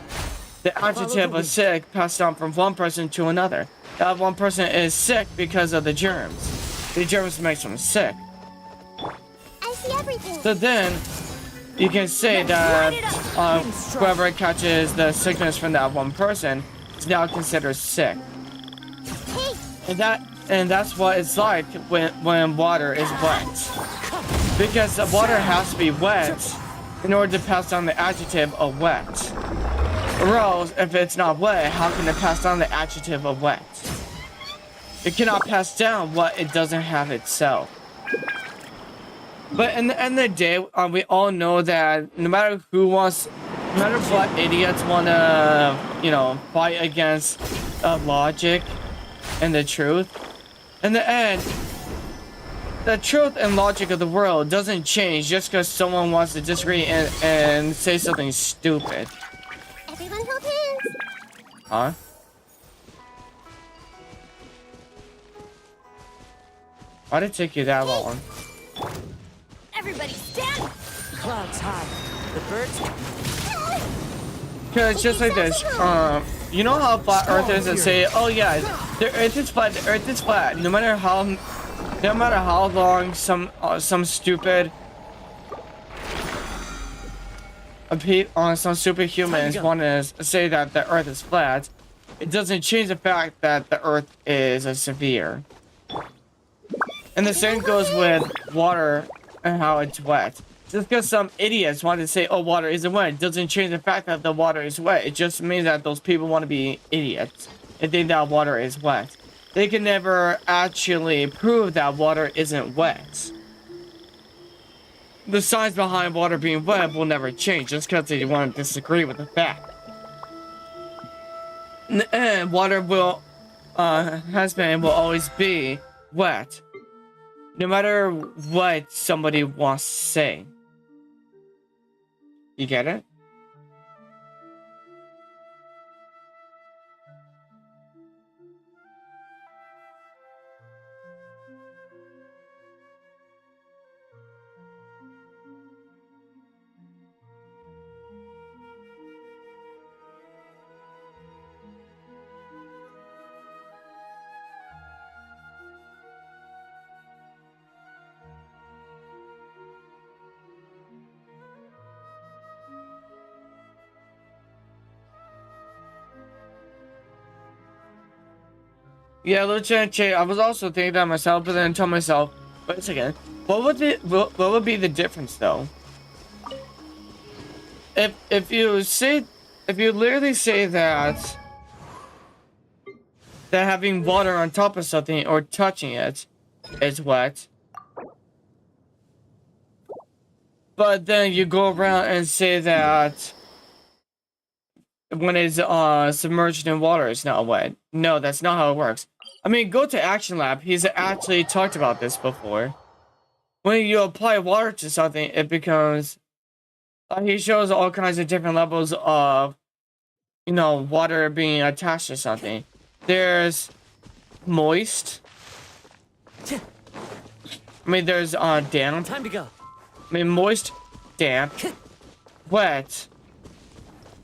Speaker 1: the adjective of sick passed on from one person to another. That one person is sick because of the germs. The germs makes them sick.
Speaker 3: I see everything.
Speaker 1: So then, you can say that whoever catches the sickness from that one person is now considered sick.
Speaker 3: Hey.
Speaker 1: And that's what it's like when water is wet. Because the water has to be wet in order to pass on the adjective of wet. Or else, if it's not wet, how can it pass on the adjective of wet? It cannot pass down what it doesn't have itself. But in the end of the day, we all know that no matter what idiots want to, fight against logic and the truth, in the end, the truth and logic of the world doesn't change just because someone wants to disagree and say something stupid.
Speaker 3: Everyone hold hands.
Speaker 1: Huh? Why did it take you that long?
Speaker 3: Everybody stand.
Speaker 6: Clouds high. The birds.
Speaker 1: Cause it's just like this. You know how flat Earth is, and say, "Oh yeah, the Earth is flat. The Earth is flat." No matter how long some stupid humans want to say that the Earth is flat, it doesn't change the fact that the Earth is a sphere. And the same goes with water and how it's wet. Just because some idiots want to say, "Oh, water isn't wet," it doesn't change the fact that the water is wet. It just means that those people want to be idiots and think that water is wet. They can never actually prove that water isn't wet. The science behind water being wet will never change just because they want to disagree with the fact. And water has been and will always be wet, no matter what somebody wants to say. You get it? Yeah, Lieutenant Che, I was also thinking that myself, but then I told myself, wait a second, what would be the difference though? If you literally say that having water on top of something or touching it is wet, but then you go around and say that when it's submerged in water, it's not wet. No, that's not how it works. I mean, go to Action Lab. He's actually talked about this before. When you apply water to something, it becomes. He shows all kinds of different levels of, you know, water being attached to something. There's moist. I mean, there's damp.
Speaker 6: Time to go.
Speaker 1: I mean, moist, damp, wet,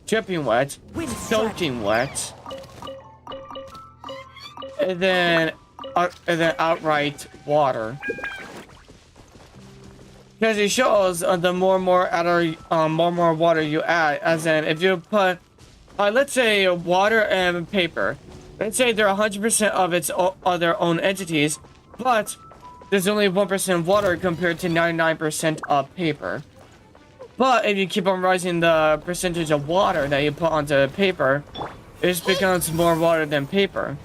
Speaker 1: dripping wet, soaking wet, and then outright water. Because it shows the more and more water you add, as in if you put, let's say water and paper. Let's say they're 100% of their own entities, but there's only 1% water compared to 99% of paper. But if you keep on rising the percentage of water that you put onto paper, it just becomes more water than paper.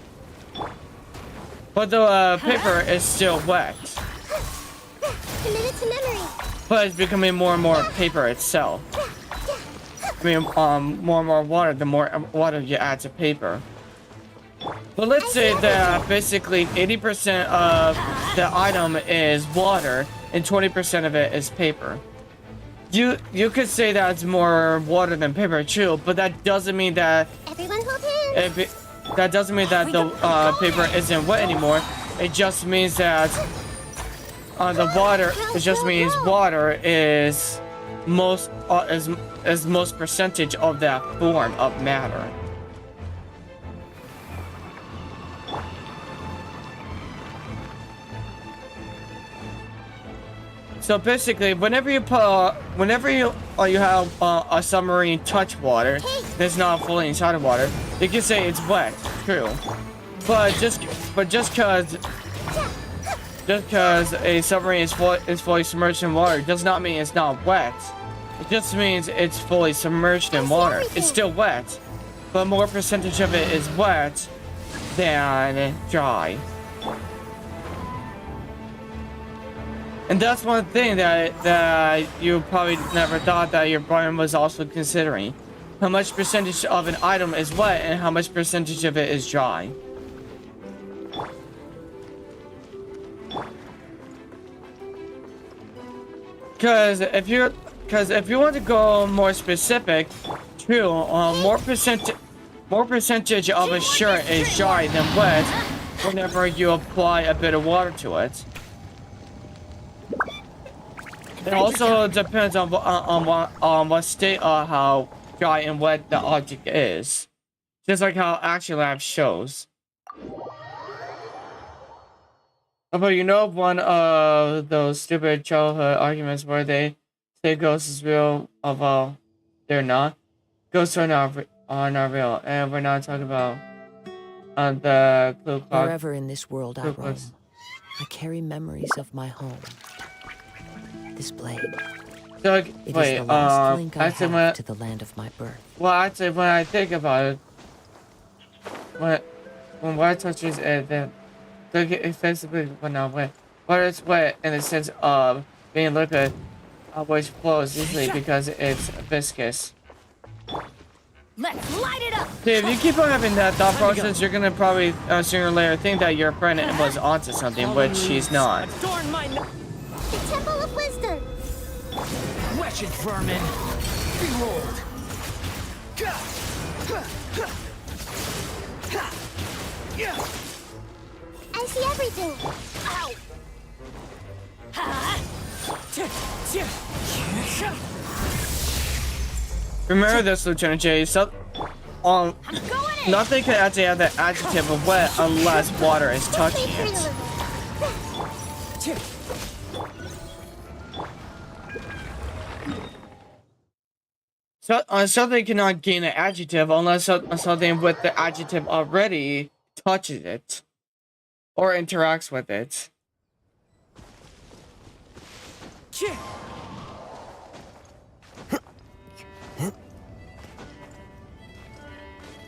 Speaker 1: But the paper is still wet.
Speaker 3: Committed to memory.
Speaker 1: But it's becoming more and more paper itself. I mean, more and more water, the more water you add to paper. But let's say that basically 80% of the item is water and 20% of it is paper. You could say that it's more water than paper, true, but that doesn't mean that
Speaker 3: Everyone hold hands.
Speaker 1: that doesn't mean that the paper isn't wet anymore. It just means that the water. It just means water is most percentage of that form of matter. So basically, whenever you have a submarine touch water that's not fully inside of water, you can say it's wet. True, but just because a submarine is fully submerged in water does not mean it's not wet. It just means it's fully submerged in water. It's still wet, but more percentage of it is wet than dry. And that's one thing that you probably never thought that your brain was also considering. How much percentage of an item is wet and how much percentage of it is dry. Because if you want to go more specific, true, more percentage of a shirt is dry than wet whenever you apply a bit of water to it. It also depends on what state how dry and wet the object is. Just like how Action Lab shows. But you know one of those stupid childhood arguments where they say ghosts is real, although they're not. Ghosts are not real, and we're not talking about the Ku Klux.
Speaker 4: Wherever in this world I roam, I carry memories of my home. This blade.
Speaker 1: So,
Speaker 4: It is the last link I
Speaker 1: actually,
Speaker 4: have to the land of my birth.
Speaker 1: well, actually, when I think about it, when water touches it, then it's basically not wet. Water is wet in the sense of being liquid, which flows easily because it's viscous.
Speaker 6: Let's light it up.
Speaker 1: See, if you keep on having that thought process, you're gonna probably sooner or later think that your friend was onto something, which she's not.
Speaker 6: Adorn my
Speaker 3: The Temple of Wisdom.
Speaker 6: wretched vermin. Behold.
Speaker 3: I see everything.
Speaker 1: Remember this, Lieutenant J. So, nothing can actually have the adjective of wet unless water is touching it. So, something cannot gain an adjective unless something with the adjective already touches it. or interacts with it.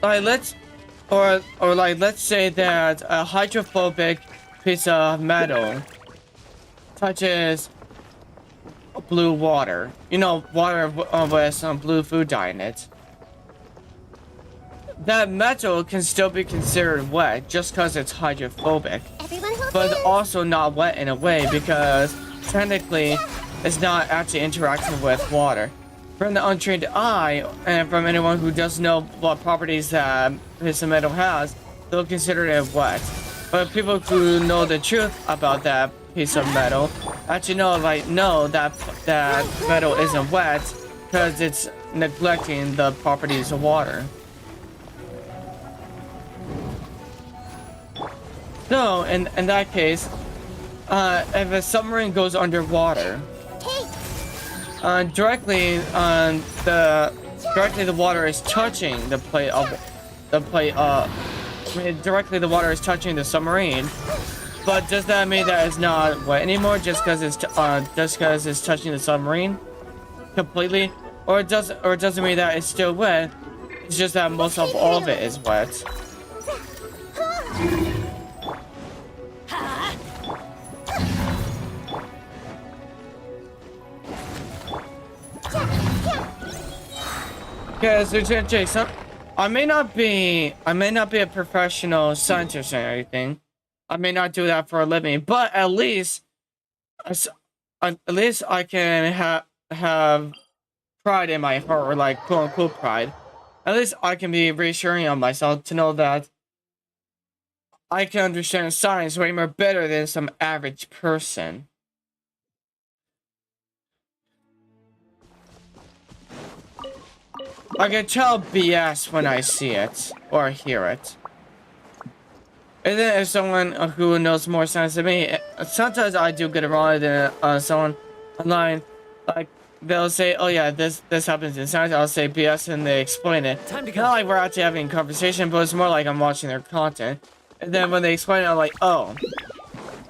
Speaker 1: Like let's say that a hydrophobic piece of metal touches blue water. You know, water with some blue food dye in it. That metal can still be considered wet just because it's hydrophobic,
Speaker 3: Everyone hold
Speaker 1: but
Speaker 3: hands.
Speaker 1: also not wet in a way because technically it's not actually interacting with water. From the untrained eye, and from anyone who doesn't know what properties that piece of metal has, they'll consider it wet. But people who know the truth about that piece of metal actually know that metal isn't wet because it's neglecting the properties of water. So, in that case, if a submarine goes underwater, directly the water is touching directly the water is touching the submarine. But does that mean that it's not wet anymore just because it's touching the submarine completely, or does it mean that it's still wet? It's just that most of all of it is wet. Because Jason, I may not be a professional scientist or anything. I may not do that for a living, but at least I can have pride in my heart, or like quote unquote pride. At least I can be reassuring on myself to know that I can understand science way more better than some average person. I can tell BS when I see it or hear it. And then if someone who knows more science than me, sometimes I do get it wrong than someone online. Like, they'll say, oh yeah, this happens in science. I'll say BS and they explain it.
Speaker 6: Time to go.
Speaker 1: Not like we're actually having a conversation, but it's more like I'm watching their content. And then when they explain it, I'm like, oh,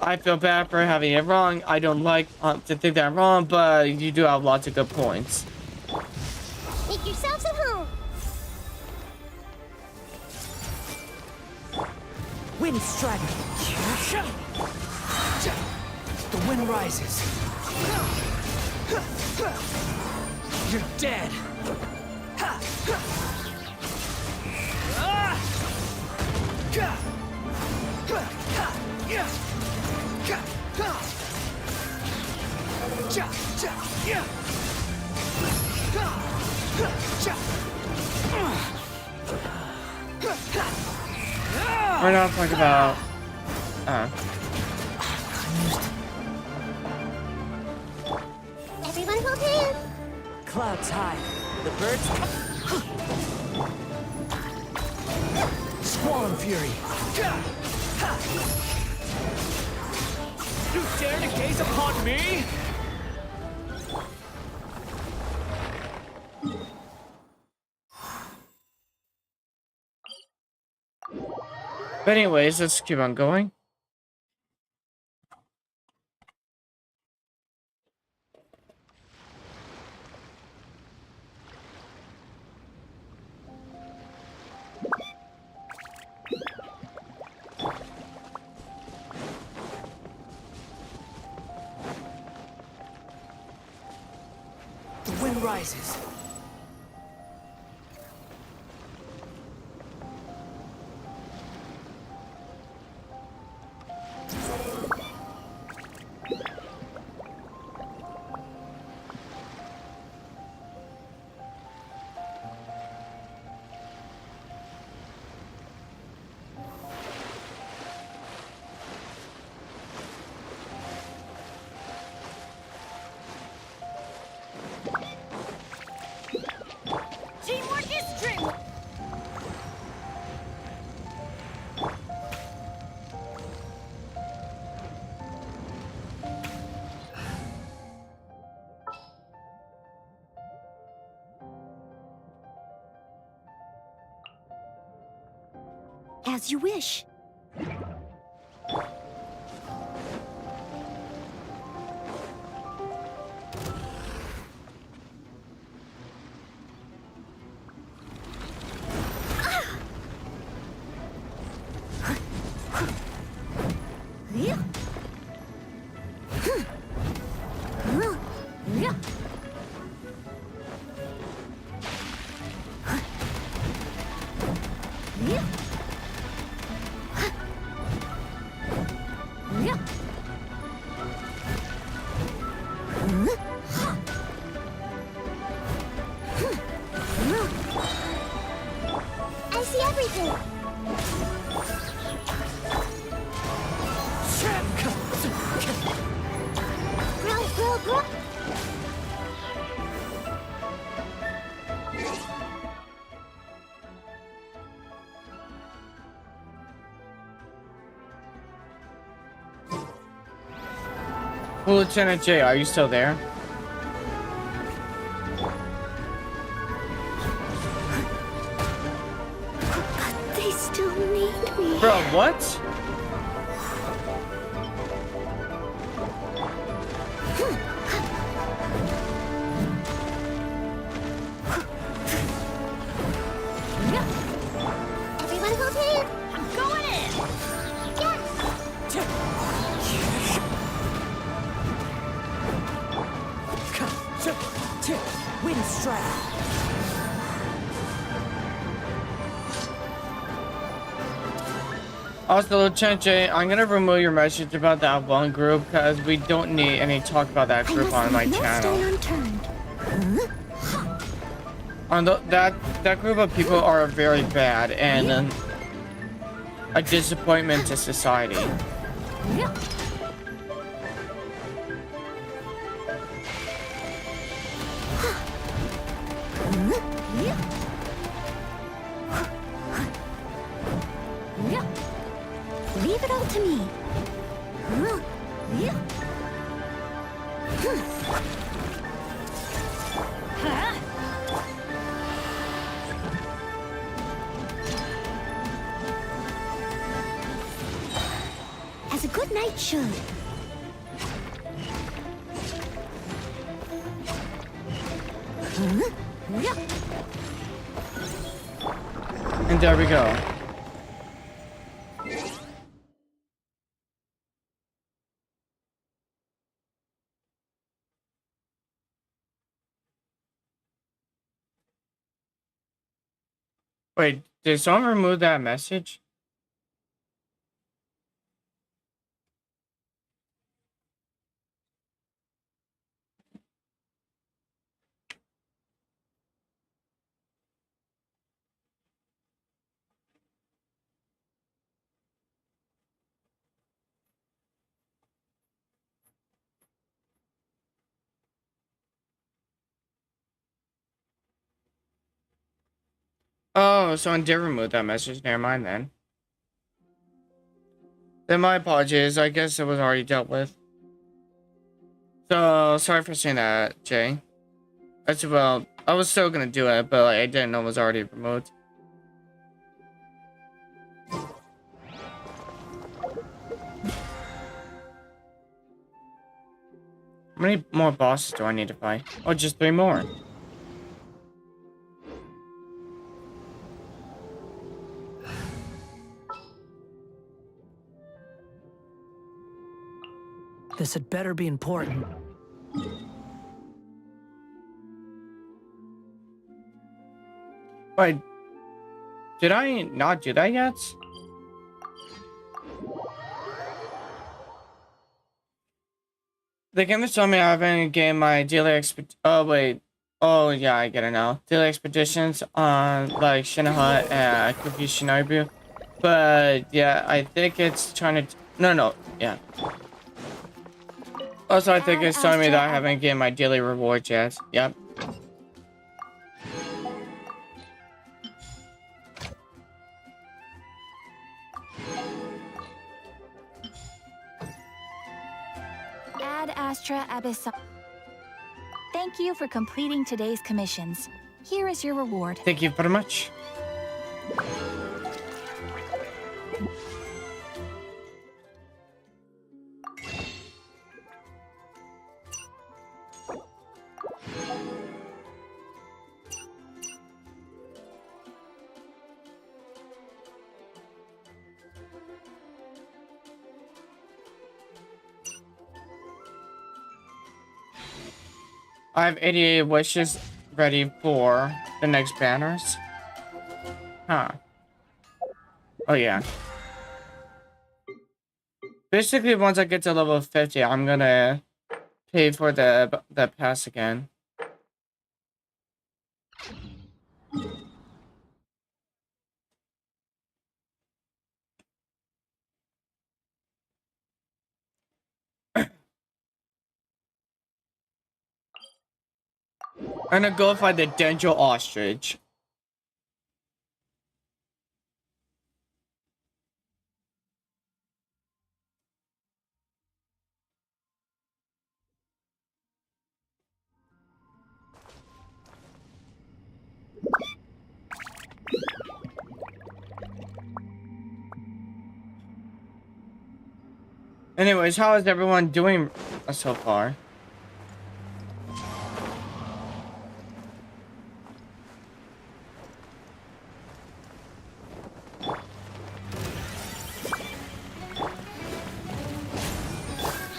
Speaker 1: I feel bad for having it wrong. I don't like to think that I'm wrong, but you do have lots of good points.
Speaker 3: Make yourselves at home.
Speaker 6: Wind strider. The wind rises. You're dead.
Speaker 1: We're not talking about.
Speaker 3: Everyone hold hands.
Speaker 6: Clouds high. The birds. Squall and fury. You dare to gaze upon me?
Speaker 1: But anyways, let's keep on going.
Speaker 6: The wind rises.
Speaker 3: Teamwork is strength. As you wish. I see everything. Grow.
Speaker 1: Well, Lieutenant J, are you still there?
Speaker 3: They still need me.
Speaker 1: Bro, what?
Speaker 3: Everyone hold hands. I'm going in. Yes.
Speaker 4: Wind strike.
Speaker 1: Also, Lieutenant J, I'm gonna remove your message about that one group because we don't need any talk about that group on my channel. That group of people are very bad and a disappointment to society.
Speaker 3: Leave it all to me. As a good knight should.
Speaker 1: And there we go. Wait, did someone remove that message? Oh, someone did remove that message. Never mind then. Then my apologies. I guess it was already dealt with. So, sorry for saying that, Jay. Well, I was still gonna do it, but like, I didn't know it was already removed. How many more bosses do I need to fight? Oh, just 3 more.
Speaker 6: This had better be important.
Speaker 1: Wait, did I not do that yet? The game is telling me I haven't gained my daily oh wait. Oh yeah, I get it now. Daily expeditions on like Shinohut and Cookie Shinobu. But yeah, I think it's trying to yeah. Also, I think it's telling me that I haven't gained my daily rewards yet. Yep.
Speaker 7: Ad Astra Abyssal. Thank you for completing today's commissions. Here is your reward.
Speaker 1: Thank you very much. I have 88 wishes ready for the next banners. Huh. Oh yeah. Basically, once I get to level 50, I'm gonna pay for the pass again. I'm gonna go find the Dendro Ostrich. Anyways, how is everyone doing so far?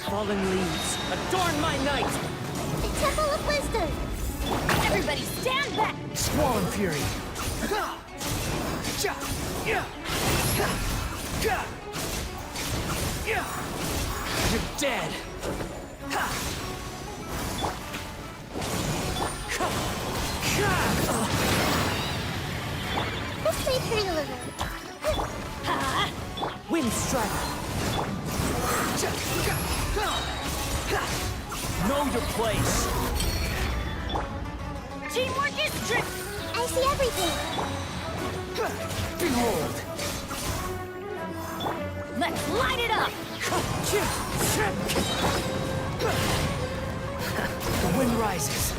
Speaker 6: Fallen leaves, adorn my night!
Speaker 3: The Temple of Wisdom!
Speaker 7: Everybody stand back!
Speaker 6: Swollen fury! You're dead!
Speaker 3: This may hurt a little.
Speaker 6: Wind strike! Know your place!
Speaker 7: Teamwork is strict!
Speaker 3: I see everything.
Speaker 6: Behold!
Speaker 7: Let's light it up!
Speaker 6: The wind rises.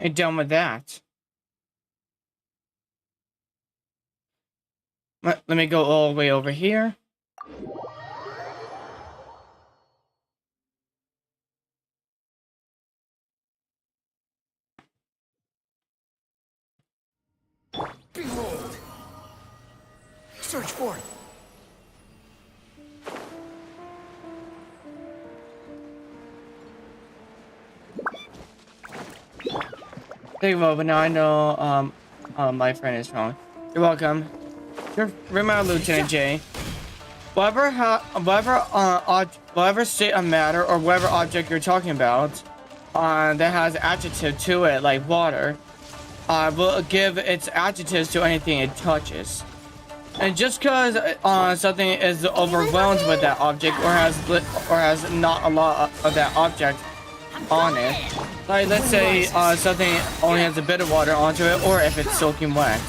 Speaker 1: Ain't done with that. Let me go all the way over here.
Speaker 6: Behold! Search for it.
Speaker 1: Thank you, but now I know my friend is wrong. You're welcome. Remember, Lieutenant J. Whatever state of matter or whatever object you're talking about that has adjective to it, like water, will give its adjectives to anything it touches. And just because something is overwhelmed with that object or has not a lot of that object on it, like let's say something only has a bit of water onto it, or if it's soaking wet.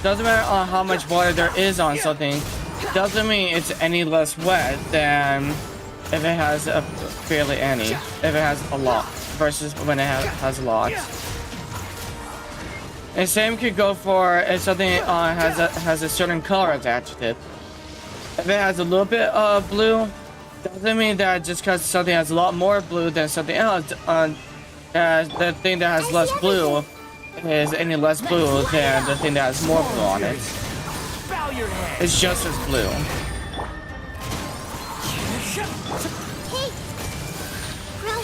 Speaker 1: Doesn't matter how much water there is on something, doesn't mean it's any less wet than if it has barely any, if it has a lot, versus when it has a lot. And same could go for if something has a certain color as adjective. If it has a little bit of blue, doesn't mean that just because something has a lot more blue than something else, the thing that has less blue is any less blue than the thing that has more blue on it. It's just as blue.
Speaker 3: Hey! Grow.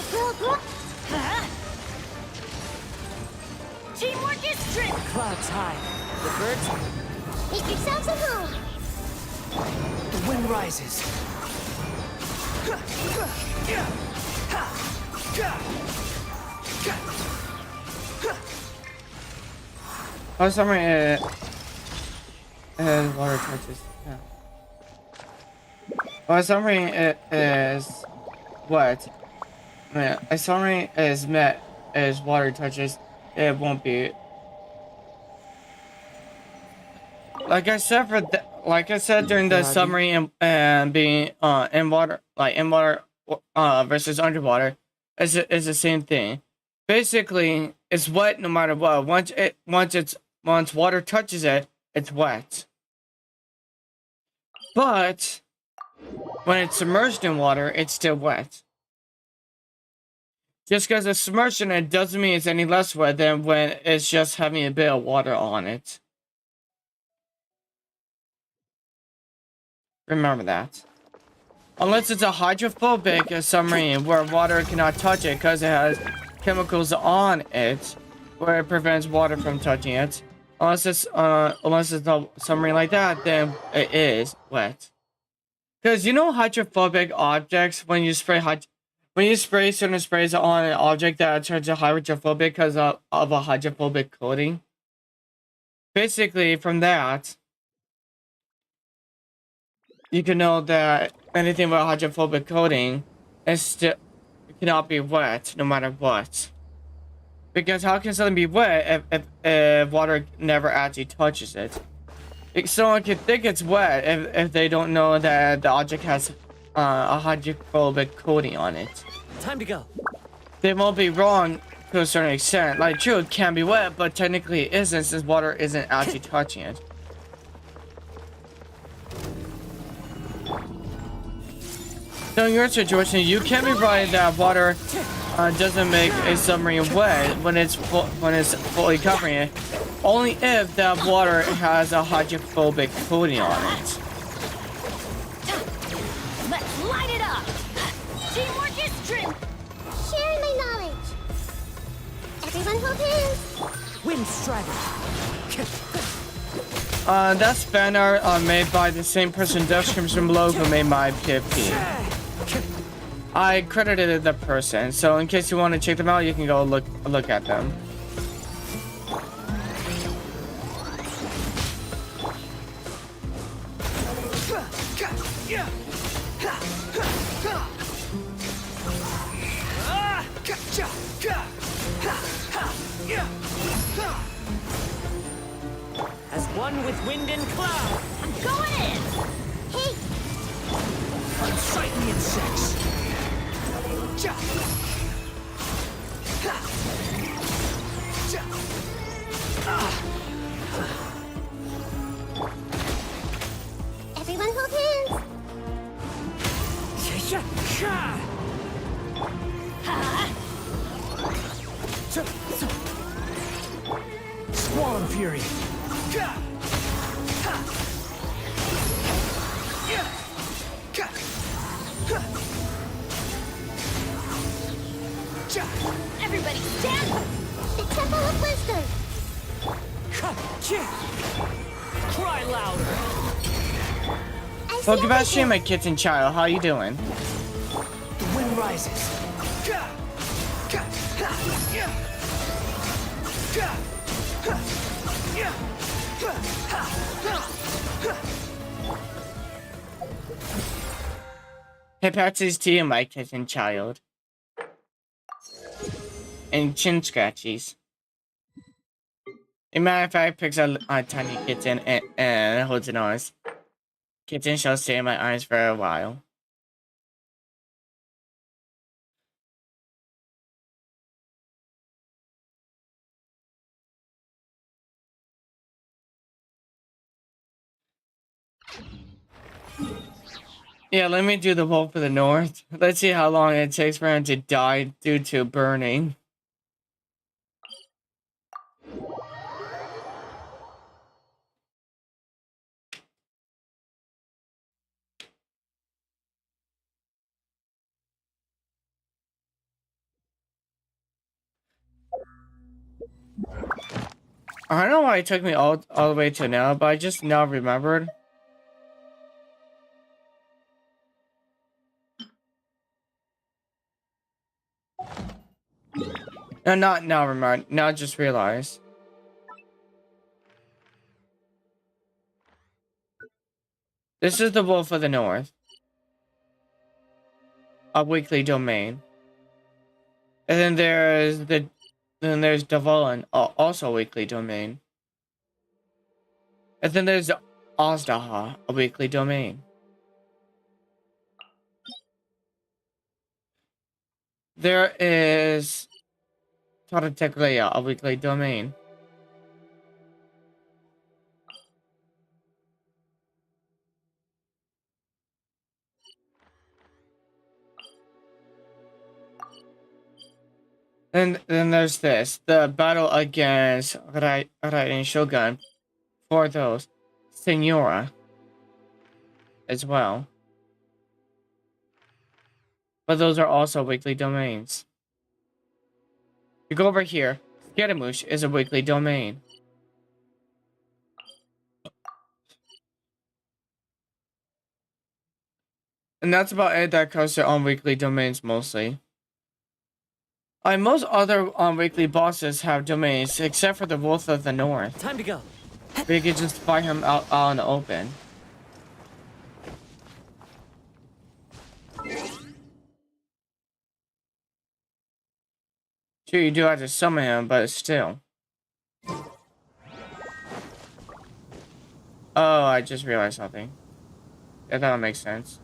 Speaker 7: Teamwork is strict!
Speaker 6: Clouds high. The birds.
Speaker 3: Make yourselves at home.
Speaker 6: The wind rises.
Speaker 1: Oh, sorry, water touches. Yeah. Well, summary is what? A summary is met as water touches. It won't be. Like I said during the summary and being in water, like in water versus underwater, is the same thing. Basically, it's wet no matter what. Once water touches it, it's wet. But when it's submerged in water, it's still wet. Just because it's submerged in it doesn't mean it's any less wet than when it's just having a bit of water on it. Remember that. Unless it's a hydrophobic submarine where water cannot touch it because it has chemicals on it where it prevents water from touching it. Unless it's a submarine like that, then it is wet. Because you know hydrophobic objects, when you spray certain sprays on an object that turns to hydrophobic because of a hydrophobic coating. Basically, from that, you can know that anything with a hydrophobic coating is still cannot be wet no matter what. Because how can something be wet if water never actually touches it? Someone could think it's wet if they don't know that the object has a hydrophobic coating on it.
Speaker 6: Time to go.
Speaker 1: They won't be wrong to a certain extent. Like, true, it can be wet, but technically it isn't since water isn't actually touching it. So in your situation, you can be right that water doesn't make a submarine wet when it's fully covering it, only if that water has a hydrophobic coating on it.
Speaker 7: Let's light it up! Teamwork is strength!
Speaker 3: Share my knowledge. Everyone hold hands.
Speaker 6: Wind strider.
Speaker 1: That's fan art made by the same person Deathstreams from logo made my PFP. I credited the person, so in case you want to check them out, you can go look at them.
Speaker 6: As one with wind and cloud.
Speaker 7: I'm going in!
Speaker 3: Hey,
Speaker 6: Unsightly insects.
Speaker 3: everyone hold hands.
Speaker 6: Squall Fury.
Speaker 7: Everybody stand!
Speaker 3: The Temple of Wisdom.
Speaker 6: Cry louder.
Speaker 3: I see
Speaker 1: Welcome back,
Speaker 3: everything.
Speaker 1: my kitten child. How you doing?
Speaker 6: The wind rises.
Speaker 1: Hey, Patsy's to you, my kitten child. And chin scratchies. A matter of fact, picks a tiny kitten and holds it on his. Kitten shall stay in my eyes for a while. Yeah, let me do the Wolf for the North. Let's see how long it takes for him to die due to burning. I don't know why it took me all the way to now, but I just now remembered. No, not now remember. Now just realized. This is the Wolf of the North. A weekly domain. And then there's Devolan, also a weekly domain. And then there's Ozdaha, a weekly domain. There is Taratekleya, a weekly domain. And then there's this, the battle against Raiden Shogun for those, Senora. as well. But those are also weekly domains. You go over here. Scaramouche is a weekly domain. And that's about it that comes to weekly domains mostly. Most other weekly bosses have domains, except for the Wolf of the North.
Speaker 6: Time to go.
Speaker 1: But you can just fight him out in the open. Sure, you do have to summon him, but still. Oh, I just realized something. Yeah, that makes sense.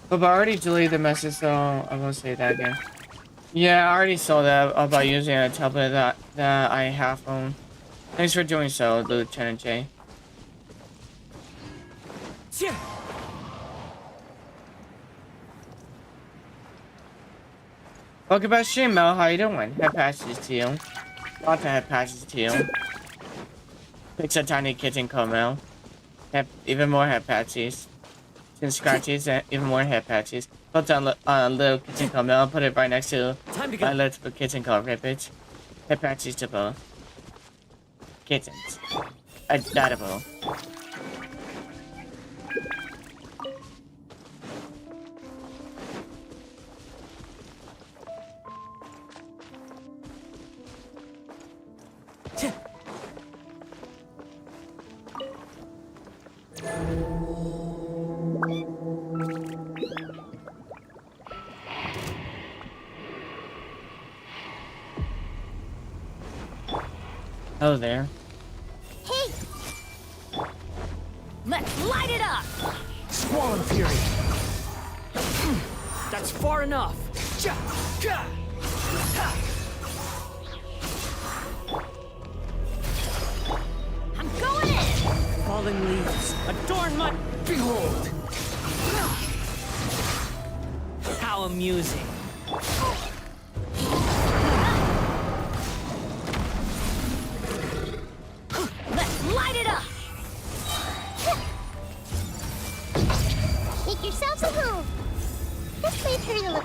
Speaker 1: But I already deleted the message, so I won't say that again. Yeah, I already saw that about using a tablet that I have on. Thanks for doing so, Lieutenant J.
Speaker 6: Yeah.
Speaker 1: Welcome back, stream, Mel. How you doing? Head patches to you. Lots of head patches to you. Picks a tiny kitten called Mel. Even more head patches. Some scratches and even more head patches. Put down a little kitten called Mel. Put it right next to
Speaker 6: Time to go.
Speaker 1: a little kitten called Ribbit. Head patches to both. Kittens. Adorable. Hello there.
Speaker 3: Hey!
Speaker 7: Let's light it up!
Speaker 6: Swollen Fury. That's far enough.
Speaker 7: I'm going in!
Speaker 6: Falling leaves adorn my... Behold! How amusing.
Speaker 7: Let's light it up!
Speaker 3: Make yourselves at home. This may turn a little.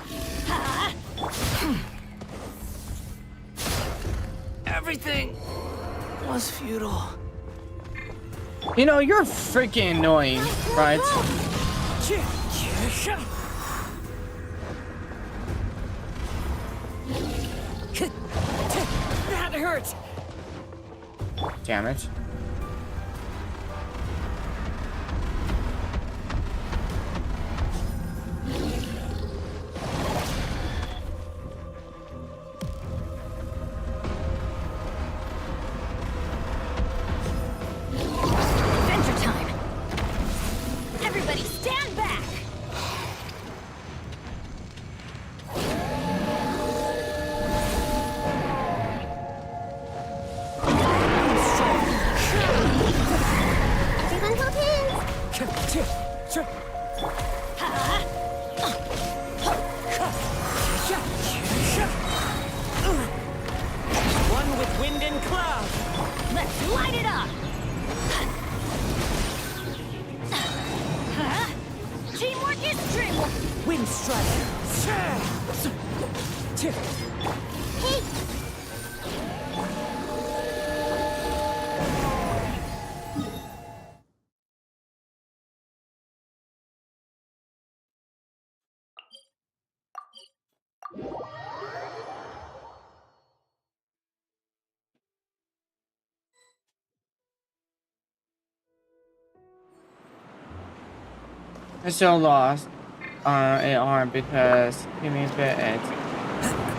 Speaker 6: Everything was futile.
Speaker 1: You know, you're freaking annoying, right?
Speaker 6: That hurts.
Speaker 1: Damn it.
Speaker 7: Adventure time! Everybody stand back!
Speaker 3: Everyone hold hands.
Speaker 6: One with wind and cloud.
Speaker 7: Let's light it up! Teamwork is dreamwork!
Speaker 6: Wind strike.
Speaker 3: Hey!
Speaker 1: I still lost an arm because give me a bit it.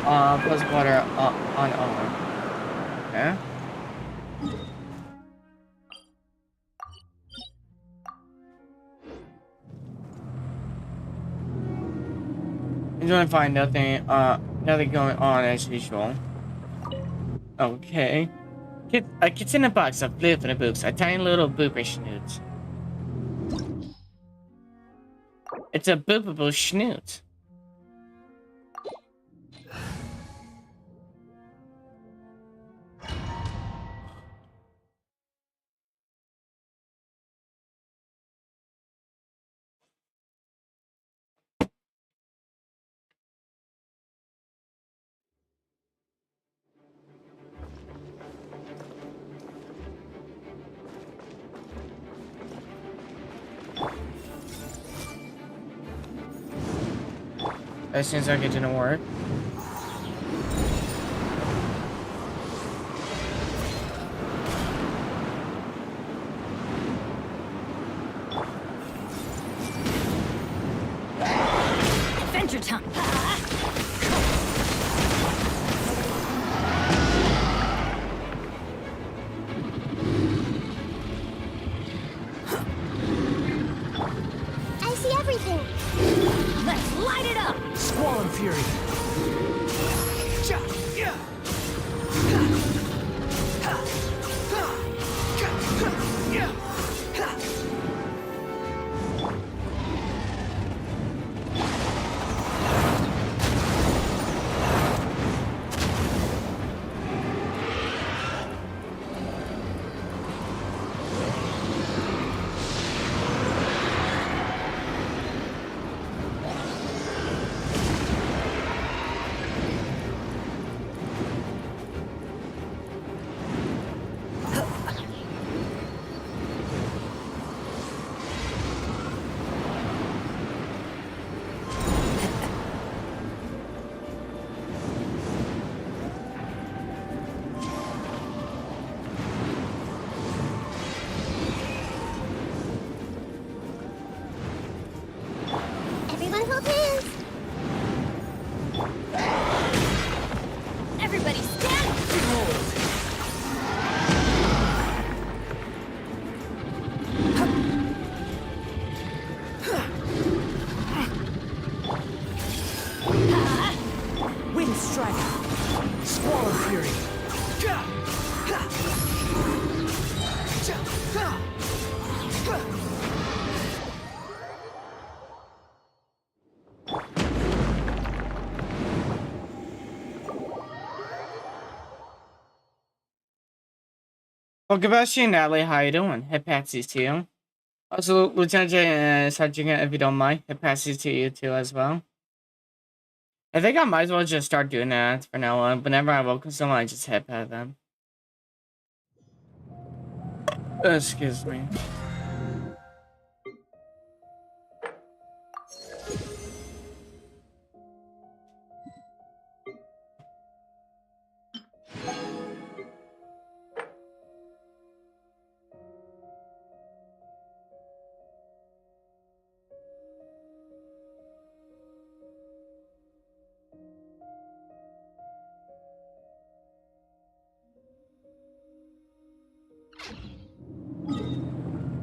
Speaker 1: Plus water on arm. Okay. I'm gonna find nothing going on as usual. Okay. A kitten in a box of blue for the books, a tiny little booper snoot. It's a boopable snoot. That seems like it didn't work.
Speaker 7: Adventure time.
Speaker 3: I see everything.
Speaker 7: Let's light it up.
Speaker 6: Squall and fury.
Speaker 3: Everyone hold hands.
Speaker 7: Everybody stand.
Speaker 6: Wind strike. Squall and fury.
Speaker 1: Well, Gabashi and Natalie, how you doing? Hip patsies to you. Also, Lieutenant J and Sergeant, if you don't mind, hip patsies to you too as well. I think I might as well just start doing that for now on. Whenever I welcome someone, I just hip pat them. Excuse me.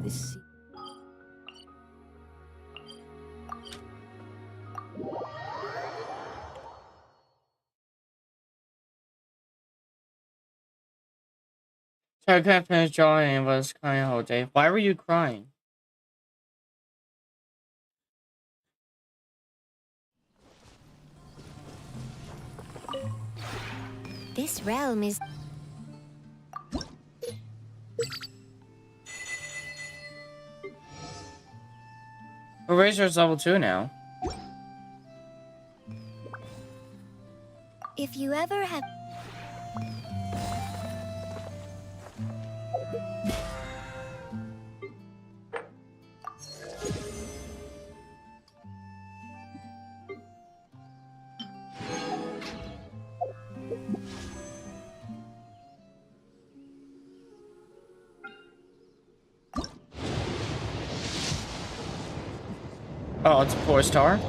Speaker 4: This
Speaker 1: So I couldn't finish drawing and was crying the whole day. Why were you crying?
Speaker 3: This realm is...
Speaker 1: Eraser's level 2 now.
Speaker 3: If you ever have...
Speaker 1: Oh, it's a 4-star.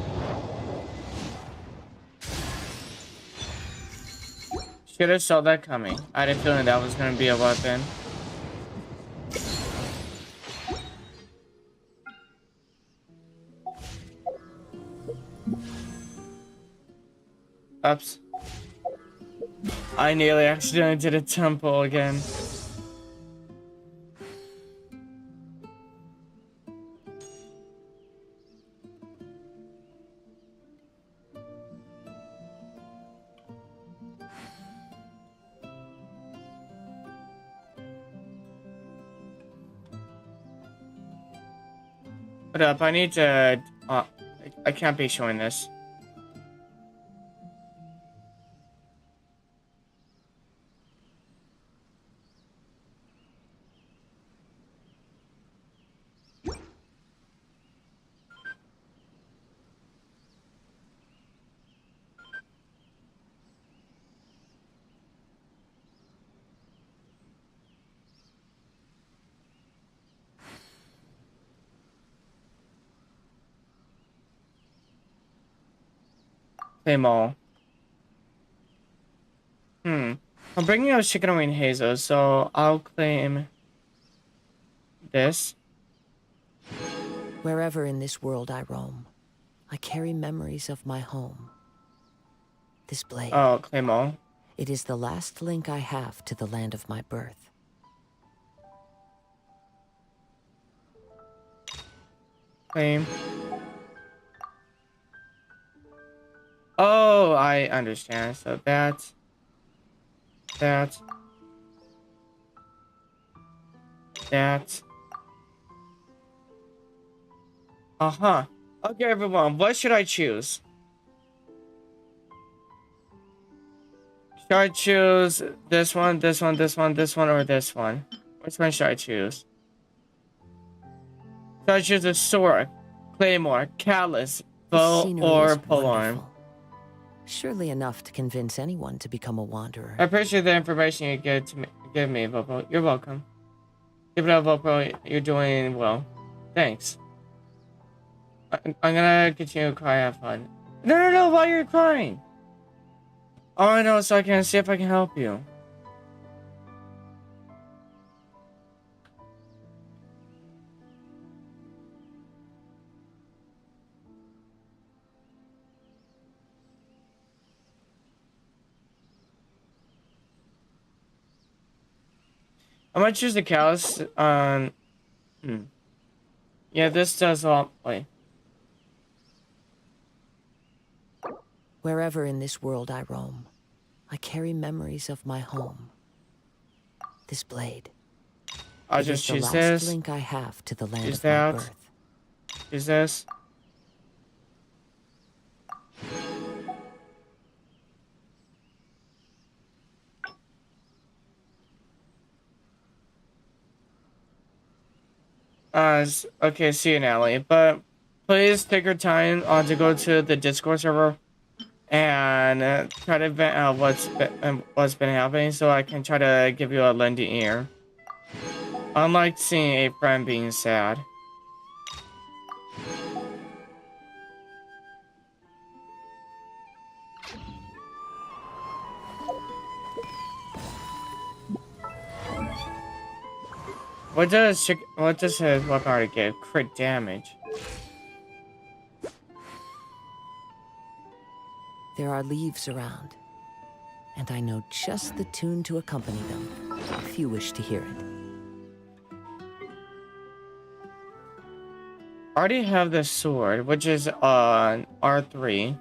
Speaker 1: Should have saw that coming. I had a feeling that was going to be a weapon. Oops. I nearly accidentally did a temple again. Hold up, I need to... I can't be showing this. Claim all. I'm bringing out chicken wing hazel, so I'll claim this.
Speaker 4: Wherever in this world I roam, I carry memories of my home. This blade.
Speaker 1: Oh, claim all.
Speaker 4: It is the last link I have to the land of my birth.
Speaker 1: Claim. Oh, I understand. So that. Uh-huh. Okay, everyone, what should I choose? Should I choose this one, this one, this one, this one, or this one? Which one should I choose? Should I choose a sword, claymore, callus,
Speaker 4: The
Speaker 1: bow,
Speaker 4: scenery
Speaker 1: or
Speaker 4: is
Speaker 1: polearm?
Speaker 4: wonderful. Surely enough to convince anyone to become a wanderer.
Speaker 1: I appreciate the information you give me, Vopro. You're welcome. Give it up, Vopro. You're doing well. Thanks. I'm gonna continue to cry. Have fun. No! Why are you crying? Oh, I know, so I can see if I can help you. I'm gonna choose the callus. Yeah, this does a lot. Wait.
Speaker 4: Wherever in this world I roam, I carry memories of my home. This blade.
Speaker 1: I'll
Speaker 4: It
Speaker 1: just
Speaker 4: is the
Speaker 1: choose
Speaker 4: last
Speaker 1: this.
Speaker 4: link I have to the land
Speaker 1: Choose
Speaker 4: of my
Speaker 1: that.
Speaker 4: birth.
Speaker 1: Choose this. Okay, see you, Natalie. But please take your time to go to the Discord server and try to vent out what's been happening, so I can try to give you a lending ear. Unlike seeing a friend being sad. What does his weapon already give? Crit damage.
Speaker 4: There are leaves around, and I know just the tune to accompany them, if you wish to hear it.
Speaker 1: I already have the sword, which is on R3.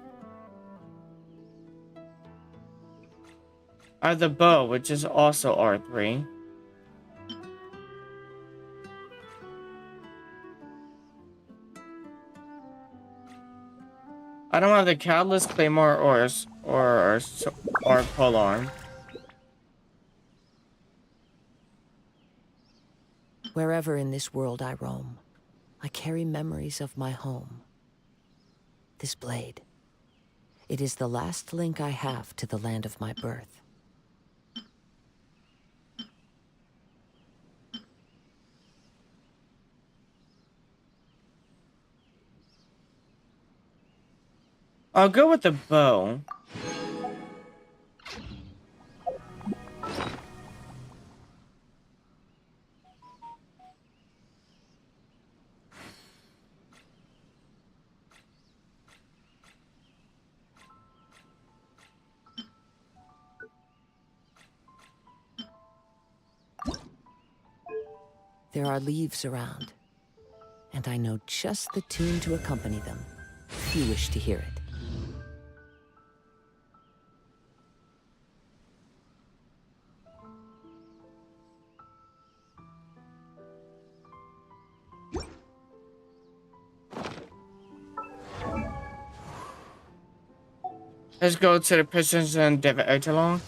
Speaker 1: I have the bow, which is also R3. I don't have the Catalyst, Claymore, or Polearm.
Speaker 4: Wherever in this world I roam, I carry memories of my home. This blade. It is the last link I have to the land of my birth.
Speaker 1: I'll go with the bow.
Speaker 4: There are leaves around, and I know just the tune to accompany them, if you wish to hear it.
Speaker 1: Let's go to the Pistons and Echelon.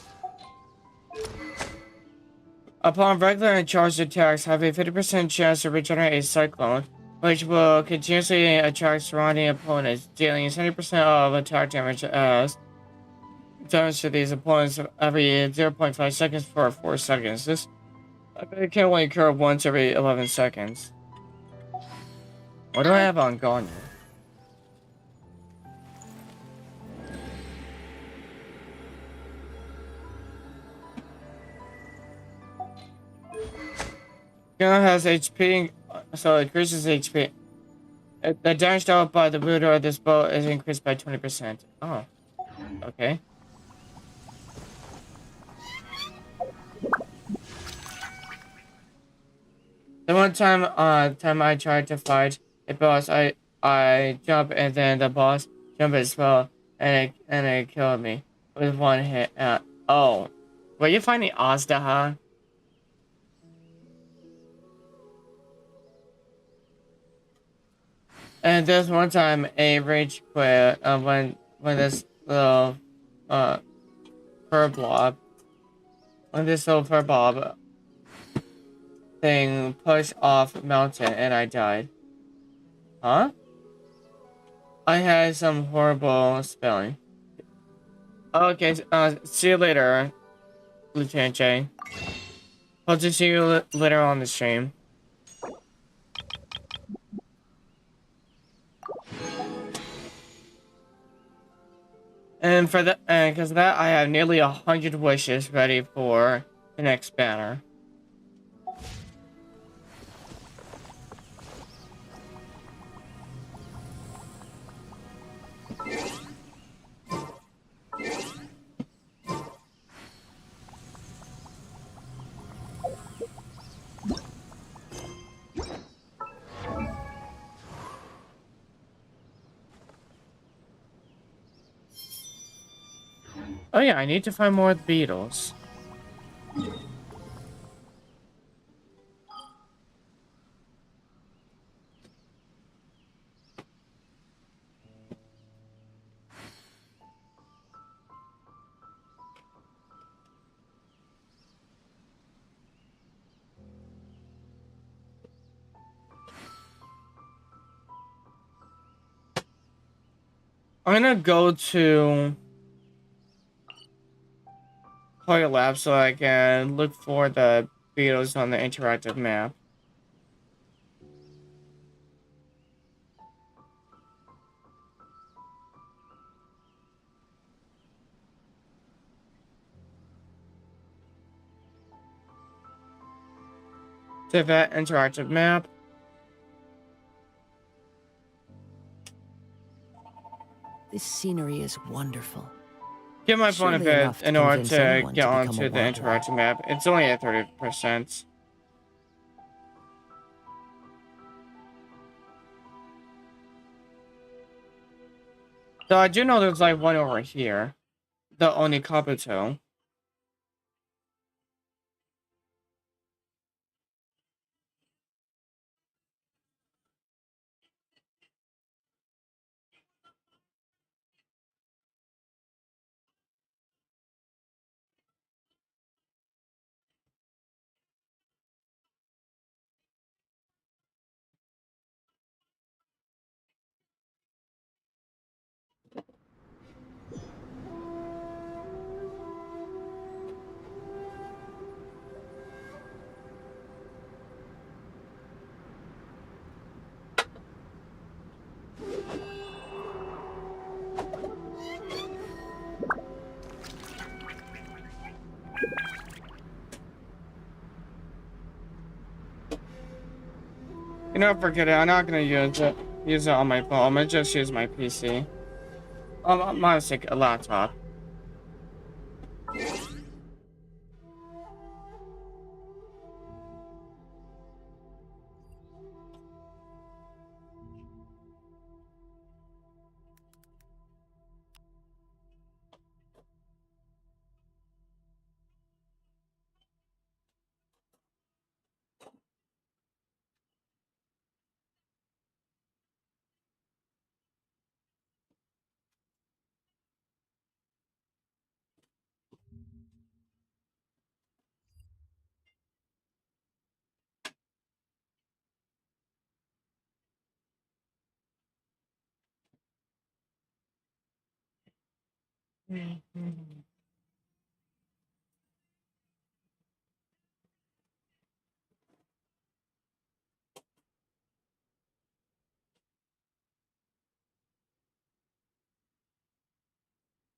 Speaker 1: Upon regular and charged attacks, have a 50% chance to regenerate a cyclone, which will continuously attract surrounding opponents, dealing 70% of attack damage as damage to these opponents every 0.5 seconds for 4 seconds. This ability can only occur once every 11 seconds. What do I have on Ganya? Gun has HP, so it increases HP. The damage dealt by the wielder of this bow is increased by 20%. Oh, okay. The one time I tried to fight a boss, I jump and then the boss jump as well, and it killed me with one hit. Oh, were you finding Azdaha? And there's one time a rage quit when this little uh fur blob when this little fur blob thing pushed off mountain and I died. Huh? I had some horrible spelling. Okay, see you later, Lieutenant J. Hope to see you later on the stream. And for that, and because of that, I have nearly 100 wishes ready for the next banner. Oh yeah, I need to find more beetles. I'm gonna go to Streamlabs so I can look for the beetles on the interactive map. To that interactive map.
Speaker 4: This scenery is wonderful.
Speaker 1: Get my phone a
Speaker 4: Surely
Speaker 1: bit
Speaker 4: enough to
Speaker 1: in order
Speaker 4: convince
Speaker 1: to
Speaker 4: anyone
Speaker 1: get
Speaker 4: to become
Speaker 1: onto
Speaker 4: a
Speaker 1: the
Speaker 4: wanderer.
Speaker 1: interactive map. It's only at 30%. So I do know there's like one over here. The Oni Kabuto. You know, forget it. I'm not gonna use it on my phone. I'm gonna just use my PC. I'm gonna take a laptop.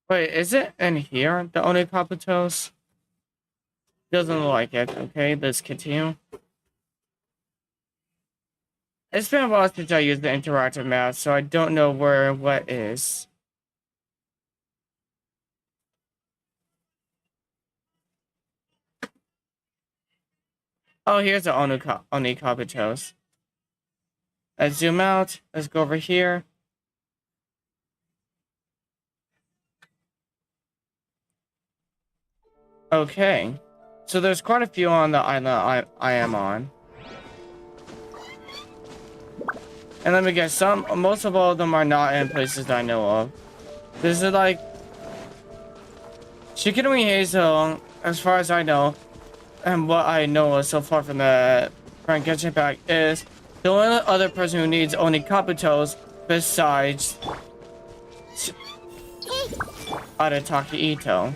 Speaker 1: Wait, is it in here? The Oni Kabutos? Doesn't look like it. Okay, let's continue. It's been a while since I used the interactive map, so I don't know where what is. Oh, here's the Onikabutos. Let's zoom out. Let's go over here. Okay. So there's quite a few on the island I am on. And let me guess, most of all of them are not in places that I know of. This is like Shikinui Hazel, as far as I know, and what I know so far from the Genshin pack is the only other person who needs only Kabutos besides Arataki Ito.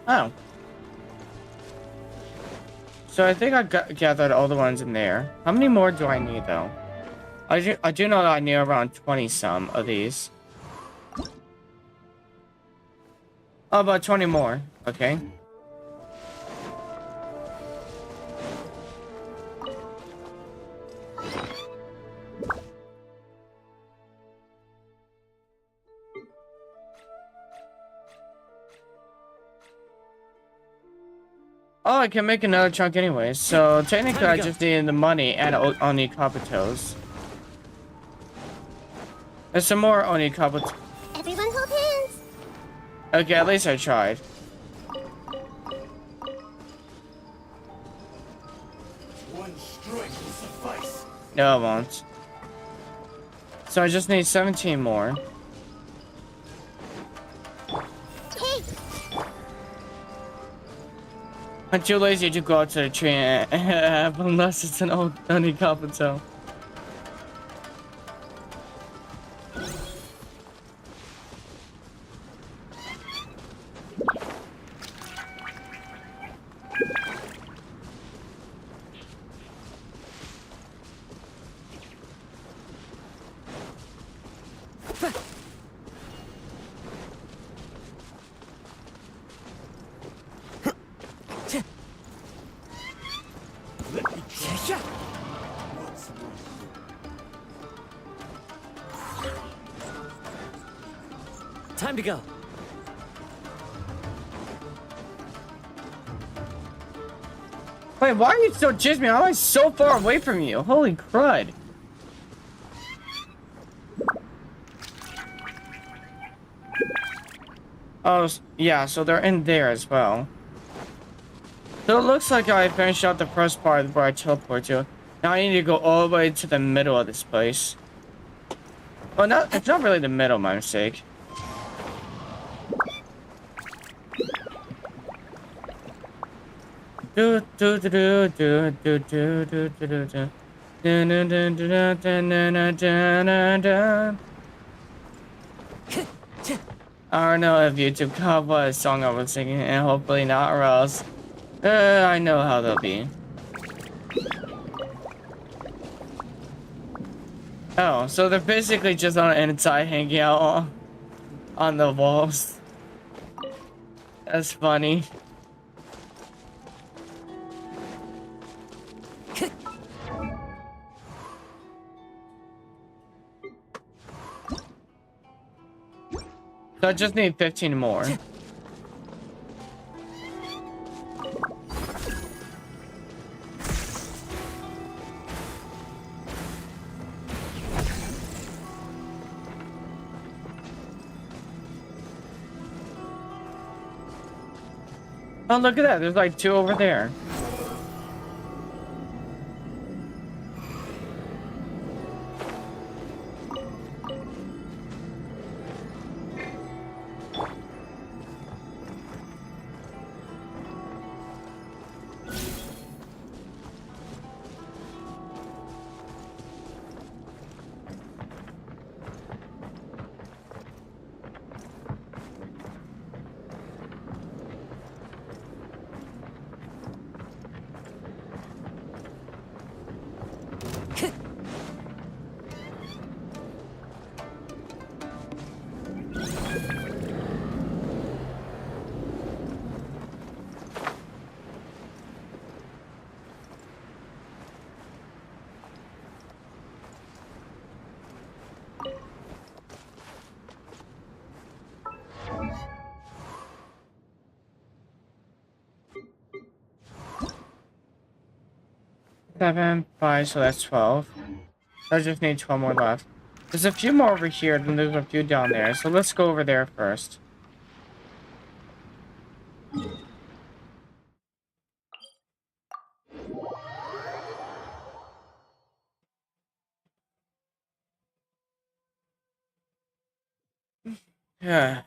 Speaker 1: Oh. So I think I gathered all the ones in there. How many more do I need, though? I do know that I need around 20-some of these. Oh, about 20 more. Okay. Oh, I can make another chunk anyway, so technically I just need the money and Oni Kabutos. There's some more Oni Kabutos.
Speaker 3: Everyone hold hands.
Speaker 1: Okay, at least I tried.
Speaker 5: One strike will suffice.
Speaker 1: No, it won't. So I just need 17 more.
Speaker 3: Hey,
Speaker 1: I'm too lazy to go out to the tree unless it's an old Oni Kabuto.
Speaker 5: Let me try. Once more.
Speaker 6: Time to go.
Speaker 1: Wait, why are you so chasing me? How am I so far away from you? Holy crud. Oh, yeah, so they're in there as well. So it looks like I finished out the first part where I teleport to. Now I need to go all the way to the middle of this place. Well, no, it's not really the middle, my mistake. Do do do do do do do do do do do. Dun, dun, dun, dun, dun, dun, dun, dun, dun. I don't know if YouTube caught what song I was singing, and hopefully not, or else I know how they'll be. Oh, so they're basically just on the inside hanging out on the walls. That's funny. So I just need 15 more. Oh, look at that. There's like 2 over there. 7, 5, so that's 12. I just need 12 more left. There's a few more over here, then there's a few down there. So let's go over there first. Yeah.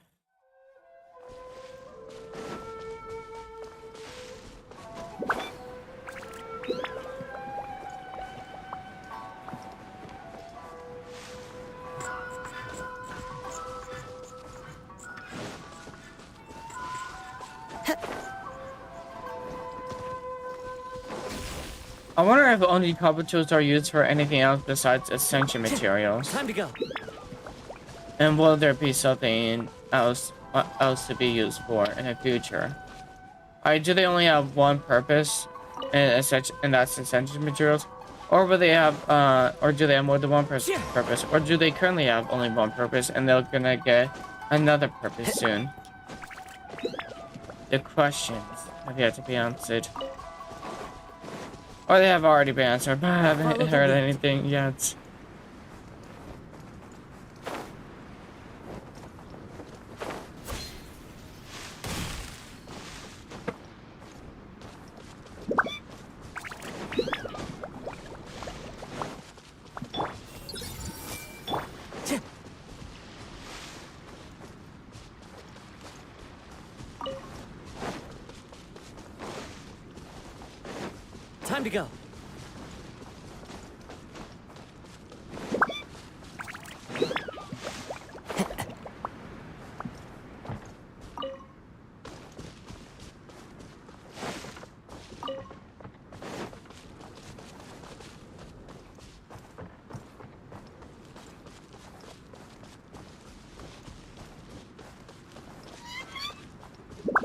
Speaker 1: I wonder if only copper tools are used for anything else besides ascension materials.
Speaker 6: Time to go.
Speaker 1: And will there be something else to be used for in the future? Do they only have one purpose, and that's ascension materials, or will they have or do they have more than one purpose, or do they currently have only one purpose and they're gonna get another purpose soon? The questions have yet to be answered. Or they have already been answered, but I haven't heard anything yet.
Speaker 6: Time to go.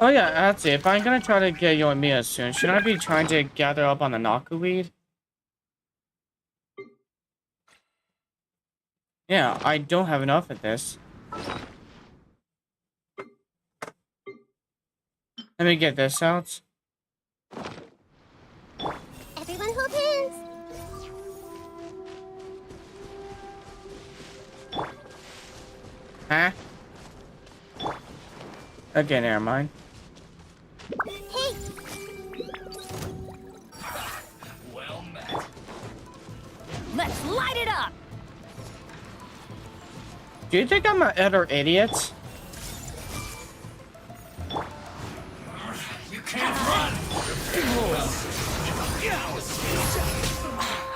Speaker 1: Oh yeah, that's it. If I'm gonna try to get Yoimiya soon, should I be trying to gather up on the knockerweed? Yeah, I don't have enough of this. Let me get this out.
Speaker 3: Everyone hold hands.
Speaker 1: Huh? Okay, never mind.
Speaker 3: Hey,
Speaker 5: Well met.
Speaker 7: Let's light it up!
Speaker 1: Do you think I'm an utter idiot?
Speaker 5: You can't run!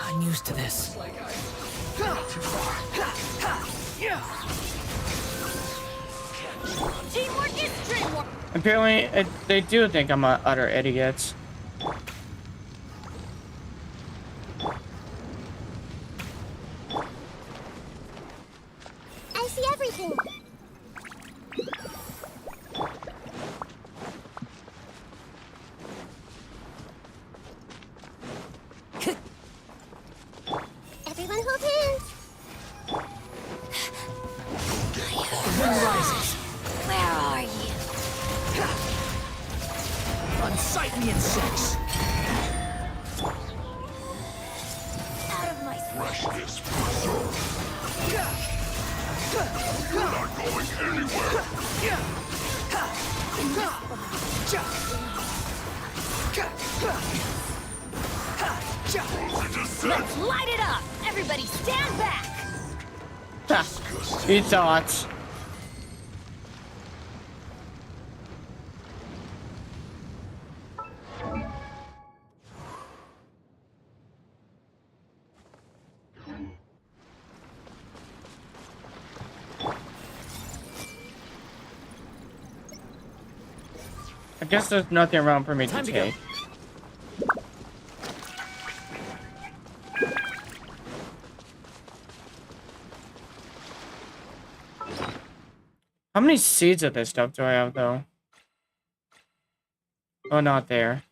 Speaker 6: I'm used to this.
Speaker 7: Teamwork is dreamwork!
Speaker 1: Apparently, they do think I'm an utter idiot.
Speaker 3: I see everything. Everyone hold hands. Where are you?
Speaker 6: Unsight me in 6.
Speaker 3: Out of my sight.
Speaker 5: Rush this puzzle. You're not going anywhere.
Speaker 7: Let's light it up! Everybody stand back!
Speaker 1: Ha! You thought. I guess there's nothing around for me to
Speaker 6: Time to go.
Speaker 1: take. How many seeds of this stuff do I have, though? Oh, not there.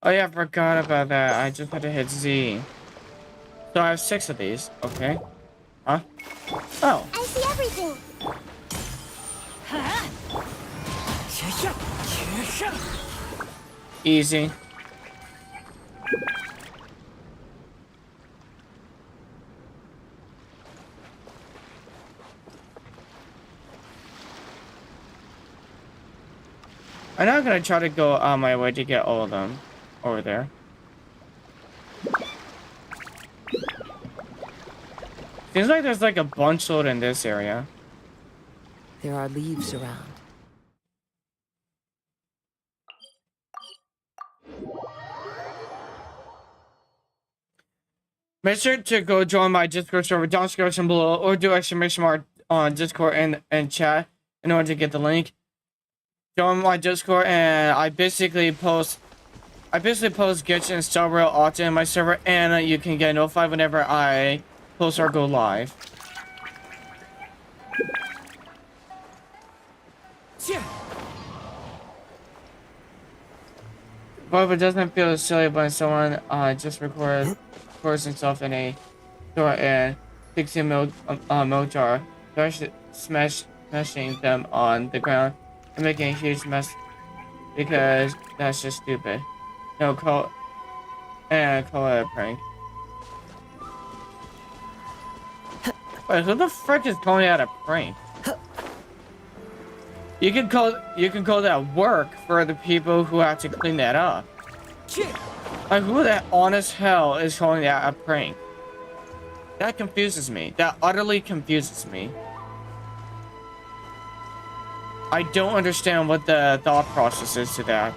Speaker 1: Oh yeah, I forgot about that. I just had to hit Z. So I have 6 of these. Okay. Huh? Oh.
Speaker 3: I see everything.
Speaker 1: Easy. I'm not gonna try to go on my way to get all of them over there. Seems like there's like a bunch load in this area.
Speaker 4: There are leaves around.
Speaker 1: Make sure to go join my Discord server down description below, or do exclamation mark on Discord and chat in order to get the link. Join my Discord, and I basically post Genshin stuff real often in my server, and you can get notified whenever I post or go live. But it doesn't feel silly when someone just records himself in a store and 16 milk jar, smashing them on the ground and making a huge mess because that's just stupid. No, call it a prank. Wait, who the frick is calling that a prank? You can call that work for the people who have to clean that up. Like, who the honest hell is calling that a prank? That confuses me. That utterly confuses me. I don't understand what the thought process is to that.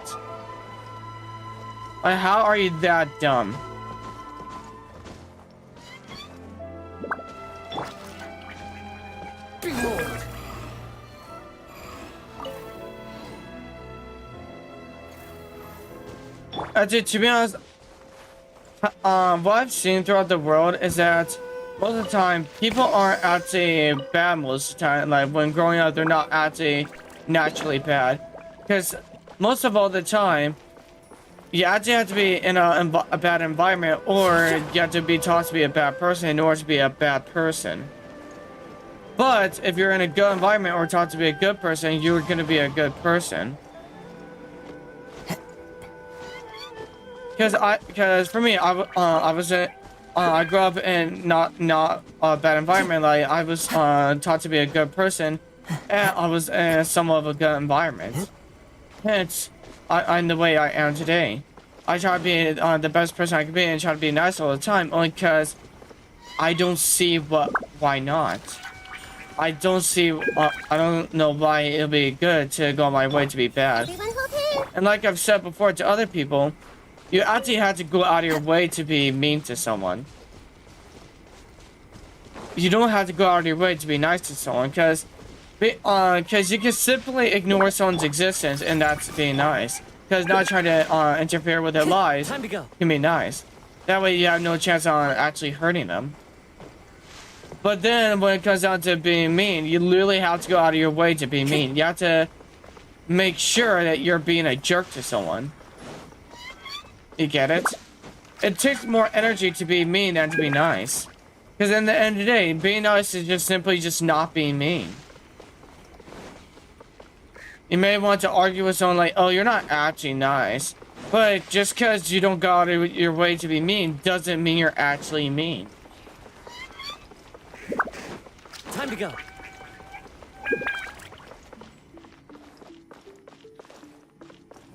Speaker 1: Like, how are you that dumb? To be honest, what I've seen throughout the world is that most of the time, people aren't actually bad most of the time. Like, when growing up, they're not actually naturally bad. Because most of all the time, you actually have to be in a bad environment, or you have to be taught to be a bad person in order to be a bad person. But if you're in a good environment or taught to be a good person, you're going to be a good person. Because for me, I grew up in not a bad environment. Like, I was taught to be a good person, and I was in somewhat of a good environment. Hence, I'm the way I am today. I try to be the best person I can be and try to be nice all the time, only because I don't see why not. I don't know why it'll be good to go on my way to be bad. And like I've said before to other people, you actually have to go out of your way to be mean to someone. You don't have to go out of your way to be nice to someone, because you can simply ignore someone's existence, and that's being nice. Because not trying to interfere with their lives
Speaker 6: Time to go.
Speaker 1: can be nice. That way you have no chance on actually hurting them. But then when it comes down to being mean, you literally have to go out of your way to be mean. You have to make sure that you're being a jerk to someone. You get it? It takes more energy to be mean than to be nice. Because in the end of the day, being nice is just simply just not being mean. You may want to argue with someone like, oh, you're not actually nice. But just because you don't go out of your way to be mean doesn't mean you're actually mean.
Speaker 6: Time to go.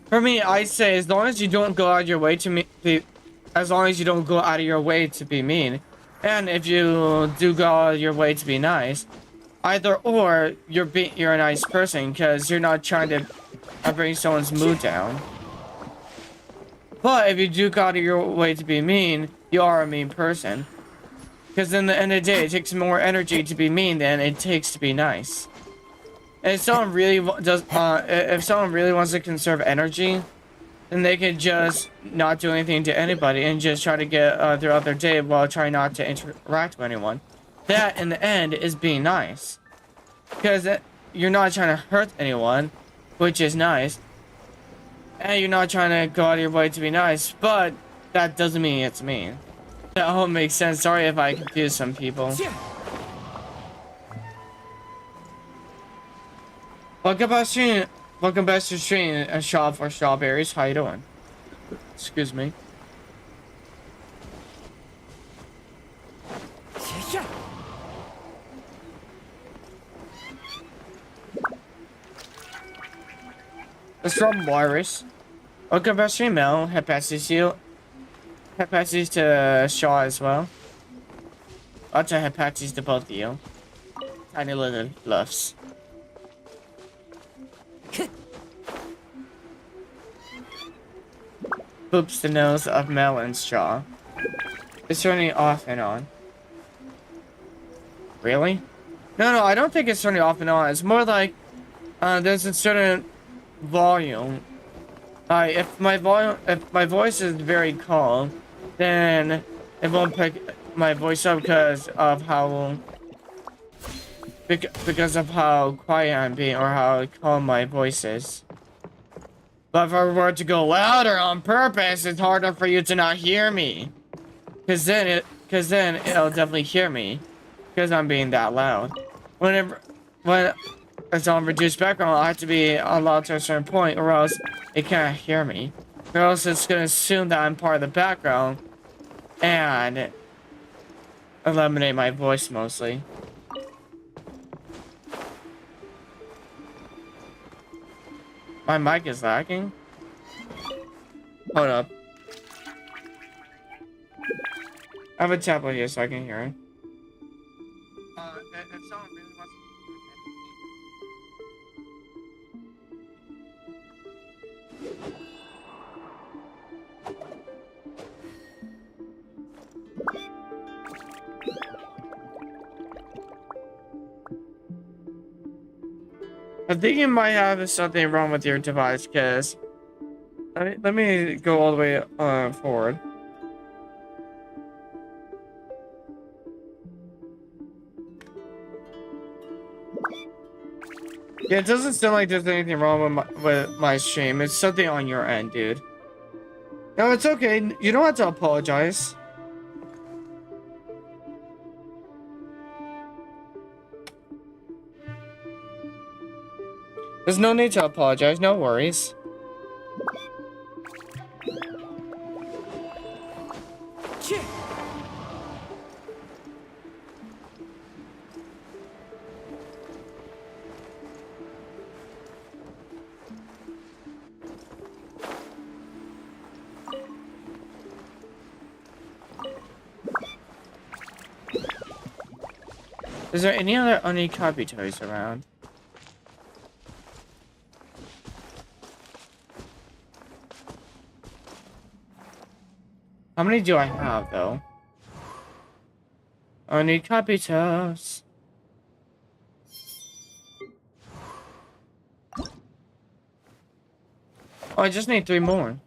Speaker 1: For me, I say as long as you don't go out of your way to be mean, and if you do go out of your way to be nice, either or you're a nice person because you're not trying to bring someone's mood down. But if you do go out of your way to be mean, you are a mean person. Because in the end of the day, it takes more energy to be mean than it takes to be nice. And if someone really wants to conserve energy, then they can just not do anything to anybody and just try to get throughout their day while trying not to interact with anyone. That, in the end, is being nice. Because you're not trying to hurt anyone, which is nice. And you're not trying to go out of your way to be nice, but that doesn't mean it's mean. That all makes sense. Sorry if I confuse some people. Well, goodbye, stream. Welcome back to the stream, a shop for strawberries. How you doing? Excuse me.
Speaker 6: Yeah.
Speaker 1: It's from Virus. Welcome back to stream, Mel. Head passes you. Head passes to Shaw as well. Also head passes to both of you. Tiny little bluffs. Boops the nose of Mel and Shaw. It's turning off and on. Really? No, I don't think it's turning off and on. It's more like there's a certain volume. If my voice is very calm, then it won't pick my voice up because of how quiet I'm being or how calm my voice is. But if I were to go louder on purpose, it's harder for you to not hear me. Cause then it'll definitely hear me. Because I'm being that loud. When it's on reduced background, I have to be loud to a certain point or else it can't hear me. Or else it's gonna assume that I'm part of the background and eliminate my voice mostly. My mic is lagging. Hold up. I have a tablet here so I can hear it. If someone really wants I think you might have something wrong with your device, because let me go all the way forward. Yeah, it doesn't sound like there's anything wrong with my stream. It's something on your end, dude. No, it's okay. You don't have to apologize. There's no need to apologize. No worries. Is there any other unicopy toys around? How many do I have, though? Unicopy toys. Oh, I just need 3 more.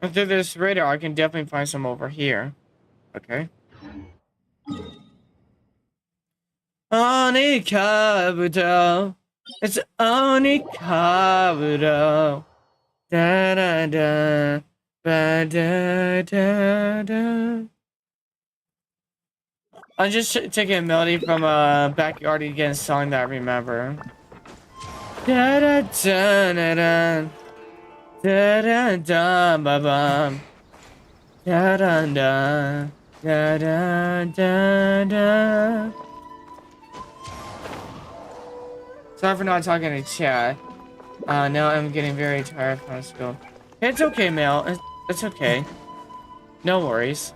Speaker 1: And through this radar, I can definitely find some over here. Okay. Onikabuto. It's Onikabuto. Da da da. Ba da da da. I'm just taking a melody from a Backyard Again song that I remember. Da da da da da. Da da da ba bum. Da da da. Da da da da. Sorry for not talking to chat. Now I'm getting very tired from school. It's okay, Mel. It's okay. No worries.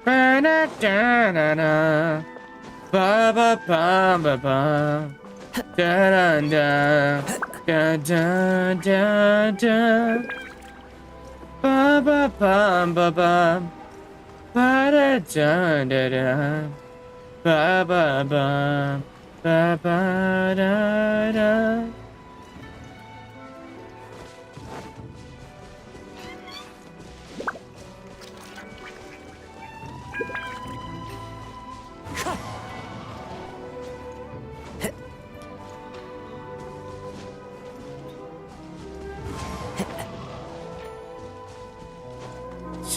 Speaker 1: Ba da da da da. Ba ba ba ba ba. Da da da. Da da da da. Ba ba ba ba ba. Ba da da da da. Ba ba ba. Ba ba da da.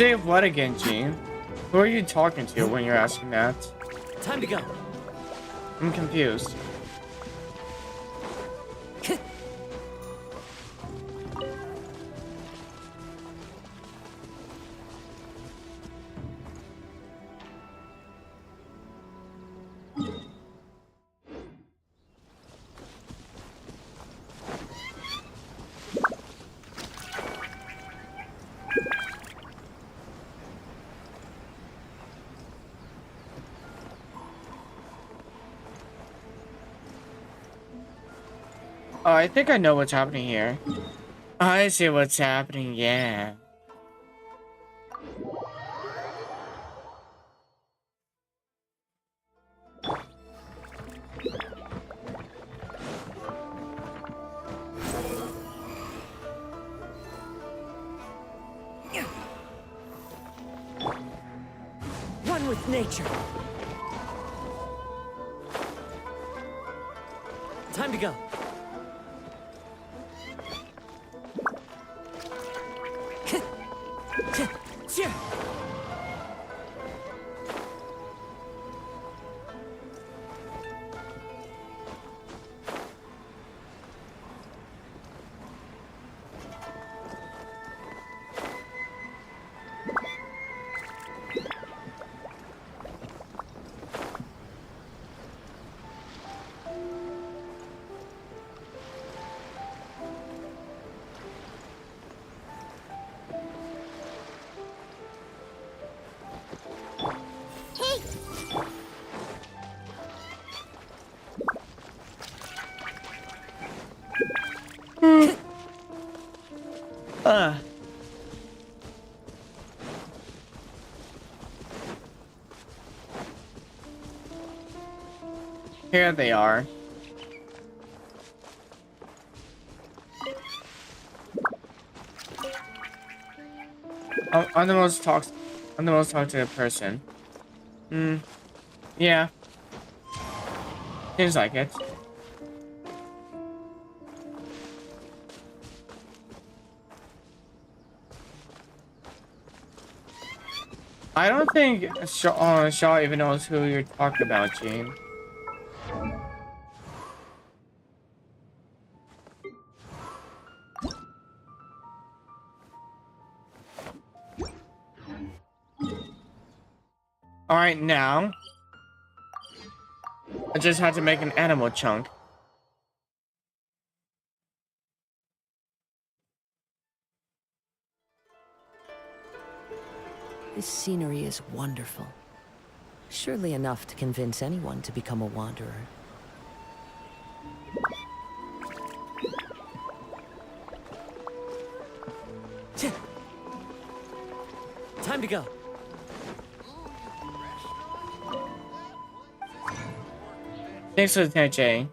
Speaker 1: Save what again, Gene? Who are you talking to when you're asking that?
Speaker 6: Time to go.
Speaker 1: I'm confused. Oh, I think I know what's happening here. I see what's happening, yeah.
Speaker 6: One with nature. Time to go. Here they are. I'm the most talkative person. Yeah. Seems like it. I don't think Shaw even knows who you're talking about, Gene. Alright, now I just had to make an animal chunk.
Speaker 4: This scenery is wonderful. Surely enough to convince anyone to become a wanderer.
Speaker 6: Time to go.
Speaker 1: Thanks for the 10, Jay.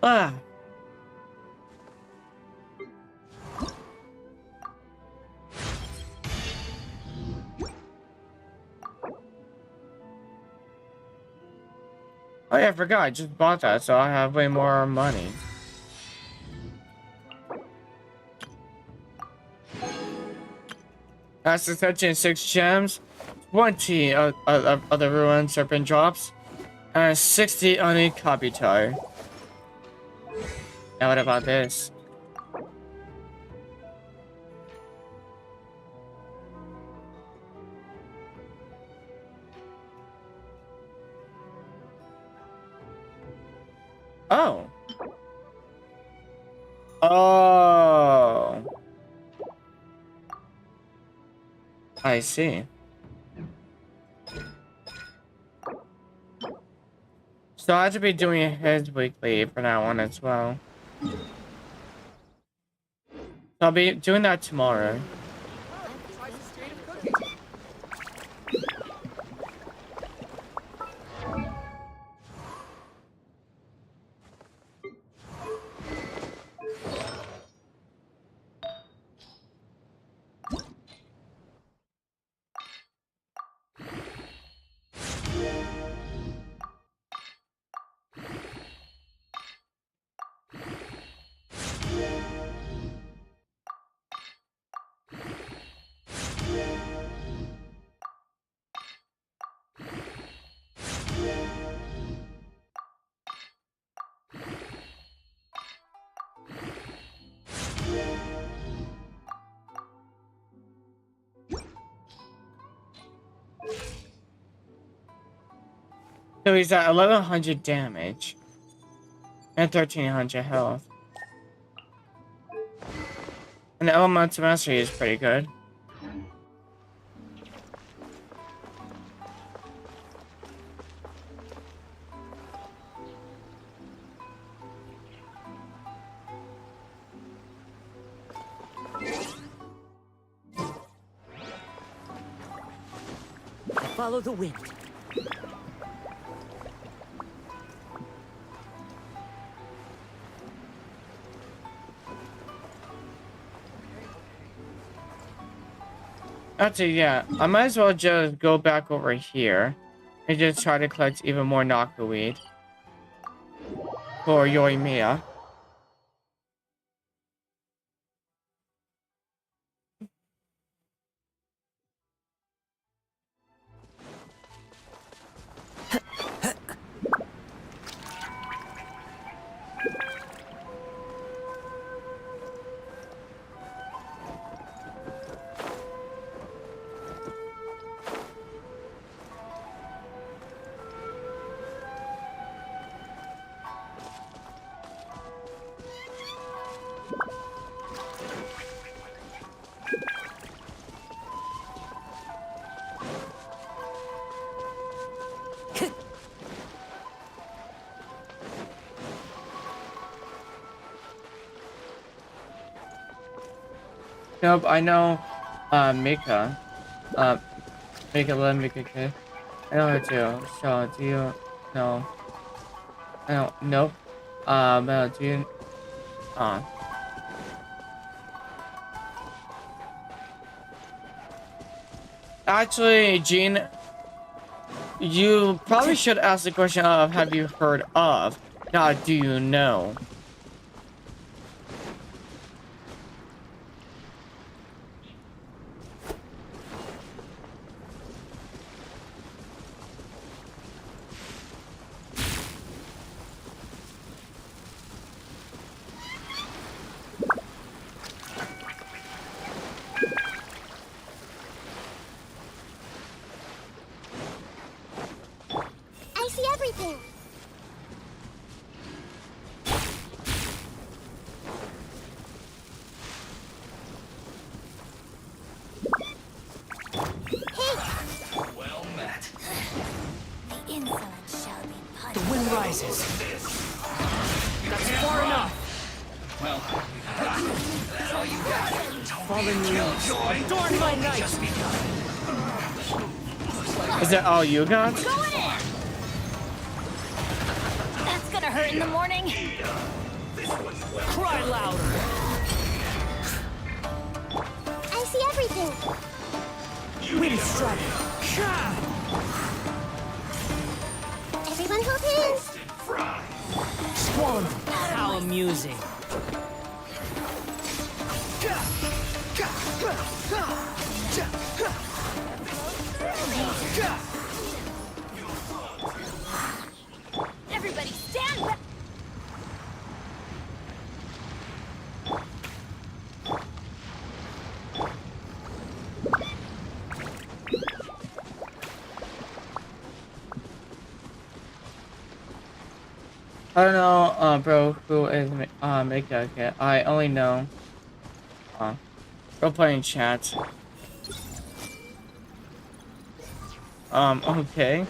Speaker 1: Ah. Oh yeah, I forgot. I just bought that, so I have way more money. That's the 36 gems, 20 of the ruined serpent drops, and 60 on a copy tar. Now what about this? Oh. Oh. I see. So I have to be doing his weekly for that one as well. So I'll be doing that tomorrow.
Speaker 2: Try some creative cooking.
Speaker 1: So he's at 1100 damage and 1300 health. And the elemental mastery is pretty good.
Speaker 6: Follow the wind.
Speaker 1: Actually, yeah, I might as well just go back over here and just try to collect even more knockerweed for Yoimiya. Nope, I know, Mika. Mika, let me get it. I know her too. So, do you know? I don't, nope. Do you, Actually, Jean, you probably should ask the question of, have you heard of? Not, do you know?
Speaker 3: I see everything.
Speaker 5: Well met.
Speaker 3: The insolent shall be
Speaker 6: The
Speaker 3: punished.
Speaker 6: wind rises. That's far enough.
Speaker 5: Well, that's all you got.
Speaker 6: Fallen leaves. Adorn my night.
Speaker 5: Just begun.
Speaker 1: Is that all you got?
Speaker 7: That's gonna hurt in the morning.
Speaker 6: Cry louder.
Speaker 3: I see everything.
Speaker 6: Wind strike.
Speaker 3: Everyone hold hands.
Speaker 6: Squall. How amusing.
Speaker 7: Everybody stand back.
Speaker 1: I don't know, bro, who is Mika yet. I only know, bro playing chat. Okay.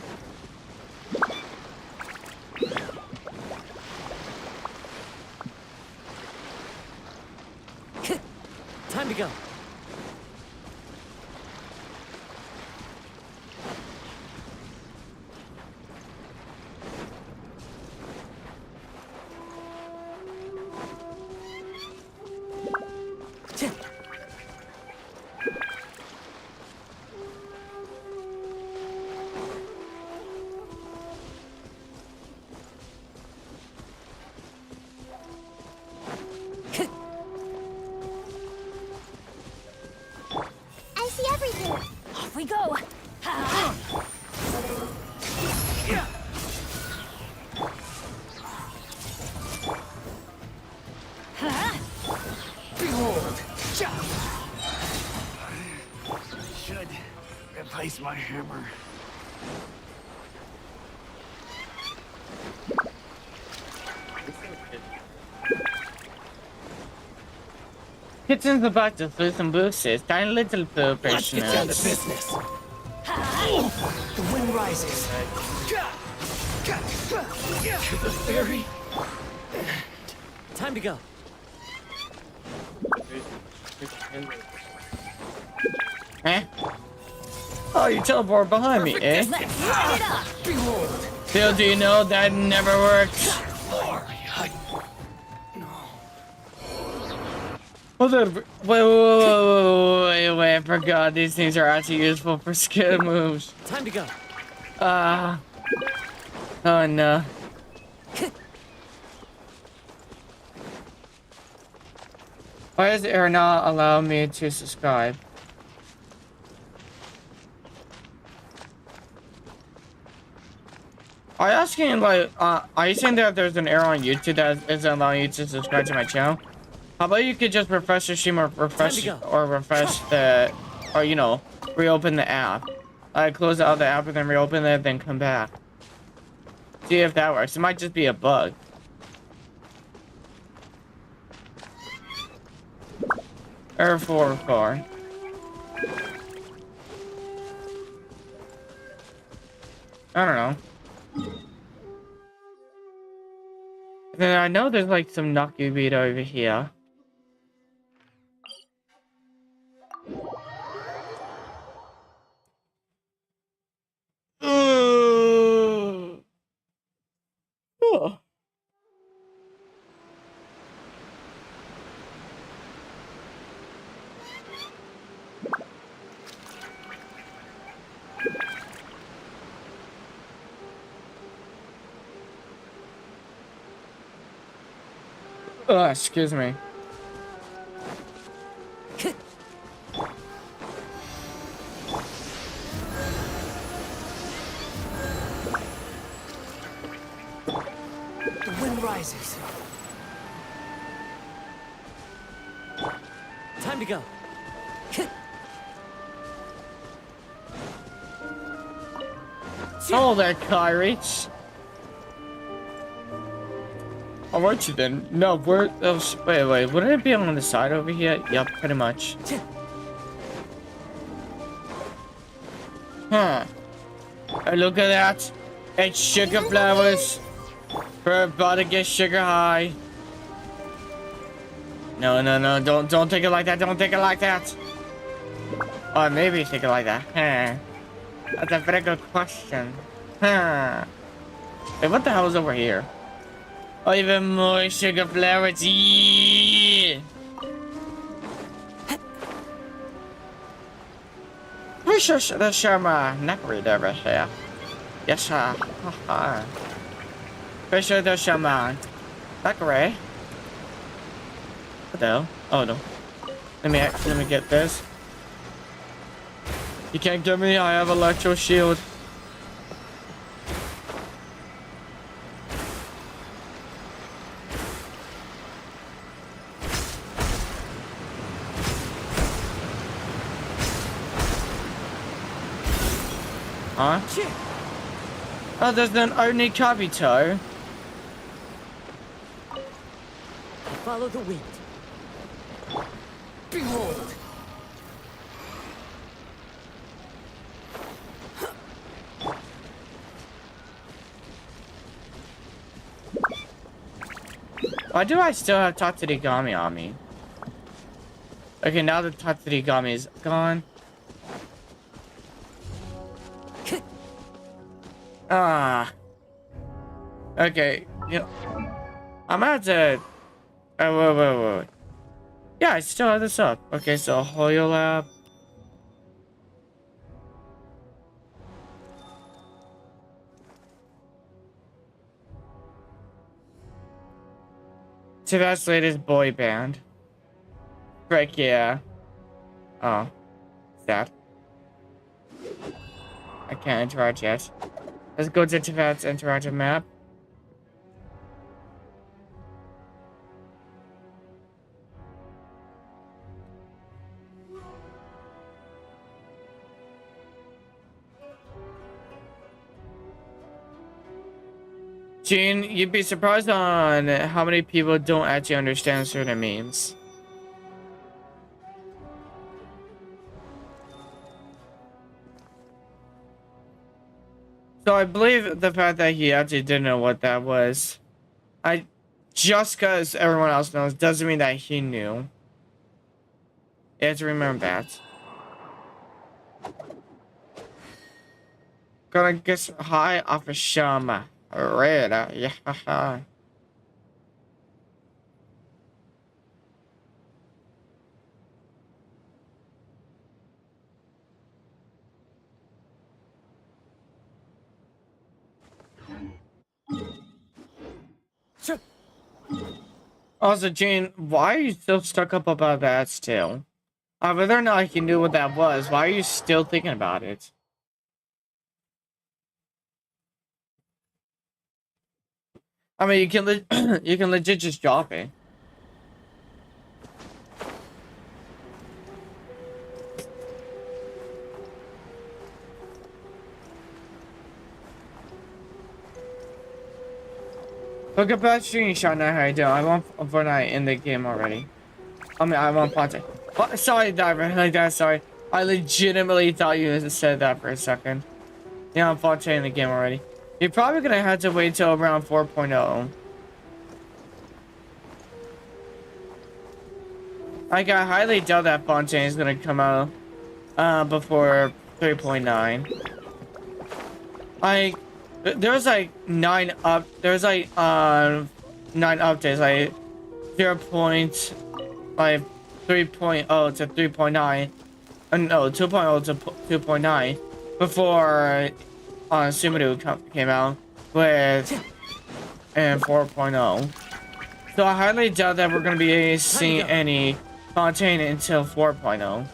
Speaker 6: Time to go.
Speaker 3: I see everything.
Speaker 7: Off we go.
Speaker 2: Behold! Should replace my hammer.
Speaker 1: Kitchen's about to throw some boosters. Tiny little poop.
Speaker 6: Let's get down to business. The wind rises. To the ferry. Time to go.
Speaker 1: Eh? Oh, you teleport behind me, eh?
Speaker 6: Behold.
Speaker 1: Phil, do you know that never works? Hold on. Wait, I forgot these things are actually useful for skill moves.
Speaker 6: Time to go.
Speaker 1: Oh no. Why does Air not allow me to subscribe? Are you asking, like, are you saying that there's an error on YouTube that isn't allowing you to subscribe to my channel? How about you could just refresh the stream or refresh the, or you know, reopen the app. Close out the app and then reopen it, then come back. See if that works. It might just be a bug. Error 404. I don't know. Then I know there's like some Naku beat over here. Oh. Excuse me.
Speaker 6: The wind rises. Time to go.
Speaker 1: Oh, there, Kyrie. How about you then? No, where? Oh, wait. Wouldn't it be on the side over here? Yep, pretty much. Huh. Hey, look at that. It's sugar flowers. We're about to get sugar high. No. Don't take it like that. Don't take it like that. Or maybe take it like that. Huh. That's a very good question. Huh. Wait, what the hell is over here? Oh, even more sugar flowers. Yeah. Where's the Sharma Nakrid over here? Yes, sir. Where's the Sharma Nakrid? What the hell? Oh no. Let me get this. You can't get me. I have electro shield. Huh? Oh, there's an only Kabito.
Speaker 6: Follow the wind. Behold.
Speaker 1: Why do I still have Tatsugami on me? Okay, now the Tatsugami is gone. Okay, you know, I'm about to. Oh, wait. Yeah, I still have this up. Okay, so Hoyo Lab. Tibet's latest boy band. Frick yeah. Oh, sad. I can't interact yet. Let's go to Tibet's interactive map. Gene, you'd be surprised on how many people don't actually understand certain memes. So I believe the fact that he actually didn't know what that was. Just because everyone else knows doesn't mean that he knew. You have to remember that. Gonna get high off of some red. Yeah. Also, Jane, why are you still stuck up about that still? Whether or not you knew what that was, why are you still thinking about it? I mean, you can you can legit just drop it. Look at that screenshot now, how you doing? I want Fortnite in the game already. I mean, I want Ponte. Oh, sorry, Diver, like that, sorry. I legitimately thought you said that for a second. Yeah, I'm Ponte in the game already. You're probably gonna have to wait till around 4.0. Like, I highly doubt that Fontaine is gonna come out before 3.9. Like, there's like 9 updates, like 0. Like 3.0 to 3.9, no, 2.0 to 2.9 before Sumeru came out with and 4.0. So I highly doubt that we're gonna be seeing any Fontaine until 4.0.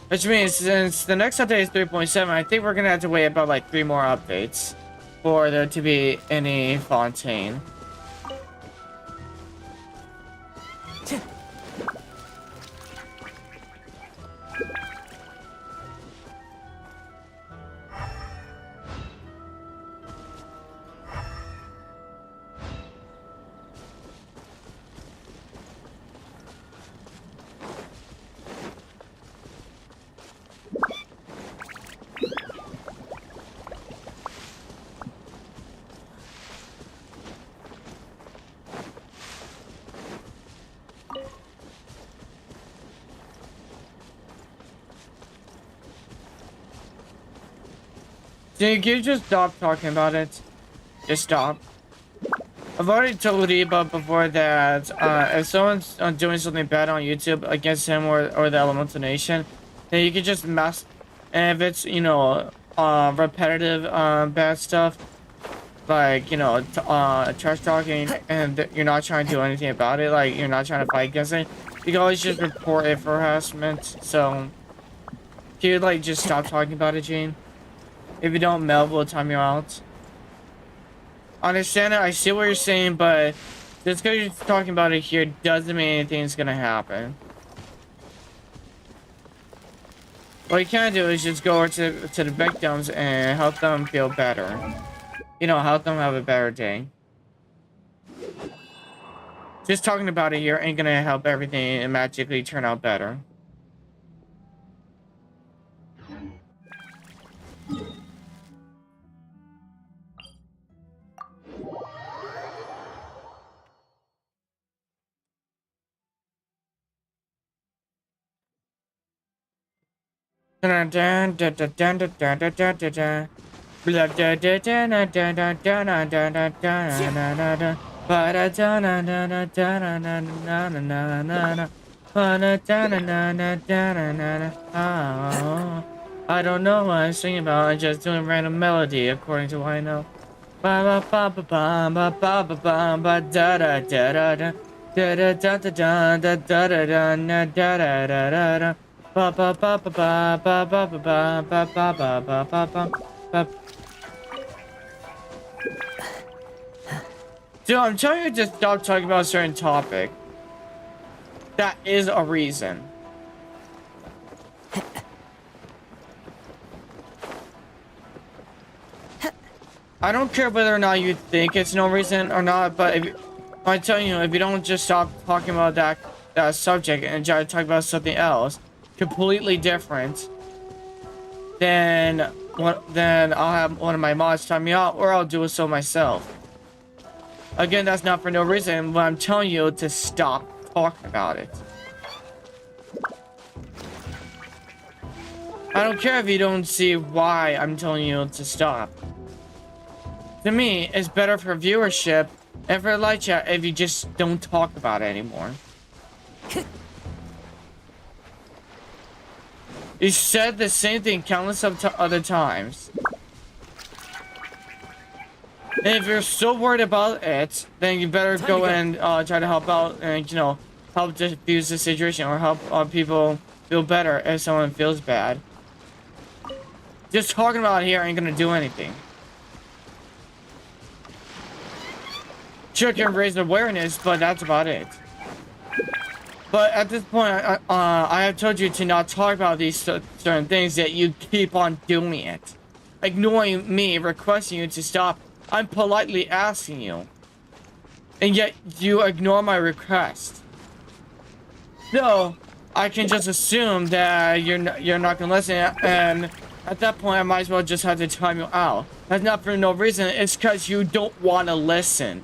Speaker 1: Which means since the next update is 3.7, I think we're gonna have to wait about like 3 more updates for there to be any Fontaine. Dude, can you just stop talking about it? Just stop. I've already told Reba before that if someone's doing something bad on YouTube against him or the Elemental Nation, then you can just mess. And if it's, you know, repetitive bad stuff, like, you know, trash talking, and you're not trying to do anything about it, like you're not trying to fight against it, you can always just report it for harassment. So, can you like just stop talking about it, Gene? If you don't, Mel will time you out. I understand it, I see what you're saying, but just because you're talking about it here doesn't mean anything's gonna happen. What you can do is just go over to the victims and help them feel better. You know, help them have a better day. Just talking about it here ain't gonna help everything magically turn out better. I don't know what I'm singing about. I'm just doing random melody according to what I know. Ba ba ba ba ba ba ba ba ba ba da da da da da da da da da da da da da da da da da da da. Ba ba ba ba ba ba ba ba ba ba ba ba ba ba ba. Dude, I'm telling you to stop talking about a certain topic. That is a reason. I don't care whether or not you think it's no reason or not, but if I'm telling you, if you don't just stop talking about that subject and try to talk about something else, completely different, then I'll have one of my mods time me out, or I'll do it so myself. Again, that's not for no reason, but I'm telling you to stop talking about it. I don't care if you don't see why I'm telling you to stop. To me, it's better for viewership and for live chat if you just don't talk about it anymore. You said the same thing countless of other times. And if you're so worried about it, then you better go and try to help out and, you know, help diffuse the situation or help people feel better if someone feels bad. Just talking about it here ain't gonna do anything. Sure can raise awareness, but that's about it. But at this point, I have told you to not talk about these certain things, yet you keep on doing it. Ignoring me, requesting you to stop. I'm politely asking you. And yet you ignore my request. So, I can just assume that you're not gonna listen, and at that point I might as well just have to time you out. That's not for no reason, it's because you don't want to listen.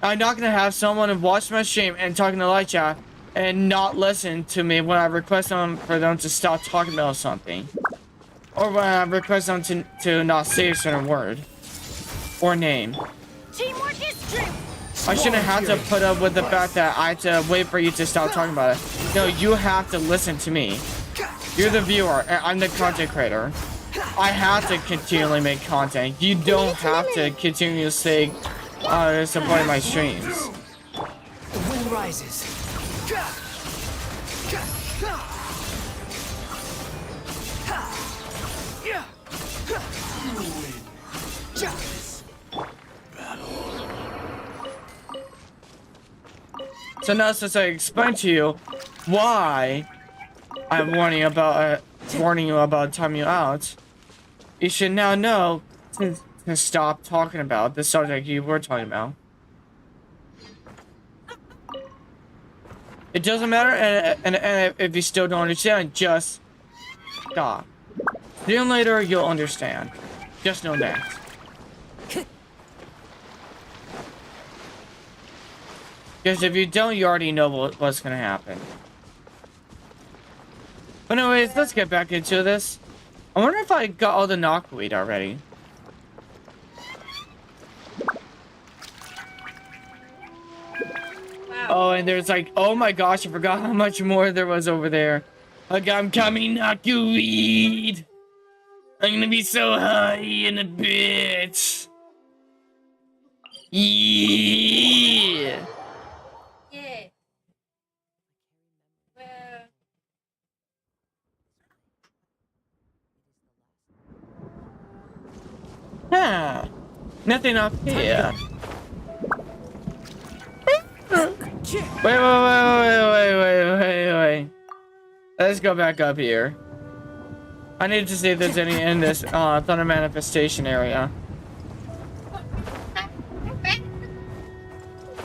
Speaker 1: I'm not gonna have someone watch my stream and talking to live chat and not listen to me when I request them for them to stop talking about something. Or when I request them to not say a certain word. Or name.
Speaker 7: Teamwork is true.
Speaker 1: I shouldn't have to put up with the fact that I have to wait for you to stop talking about it. No, you have to listen to me. You're the viewer, and I'm the content creator. I have to continually make content. You don't have to continuously support my streams.
Speaker 6: The wind rises.
Speaker 1: So now since I explained to you why I'm warning you about timing you out, you should now know to stop talking about the subject you were talking about. It doesn't matter, and if you still don't understand, just stop. Then later you'll understand. Just know that. Because if you don't, you already know what's gonna happen. But anyways, let's get back into this. I wonder if I got all the knockweed already. Wow. Oh, and there's like, oh my gosh, I forgot how much more there was over there. Like, I'm coming, knockweed. I'm gonna be so high in a bit. Yeah.
Speaker 8: Yeah.
Speaker 1: Huh. Nothing up here. Wait. Let's go back up here. I need to see if there's any in this thunder manifestation area.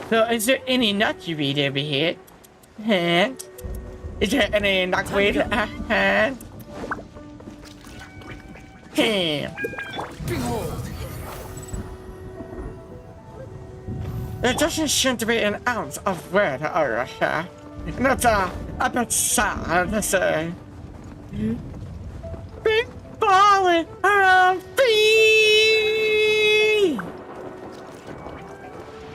Speaker 1: So, is there any knockweed over here? Huh? Is there any knockweed? Huh?
Speaker 6: Behold.
Speaker 1: There doesn't seem to be an ounce of red over here. That's a bit sad to say. Big ballin' around free!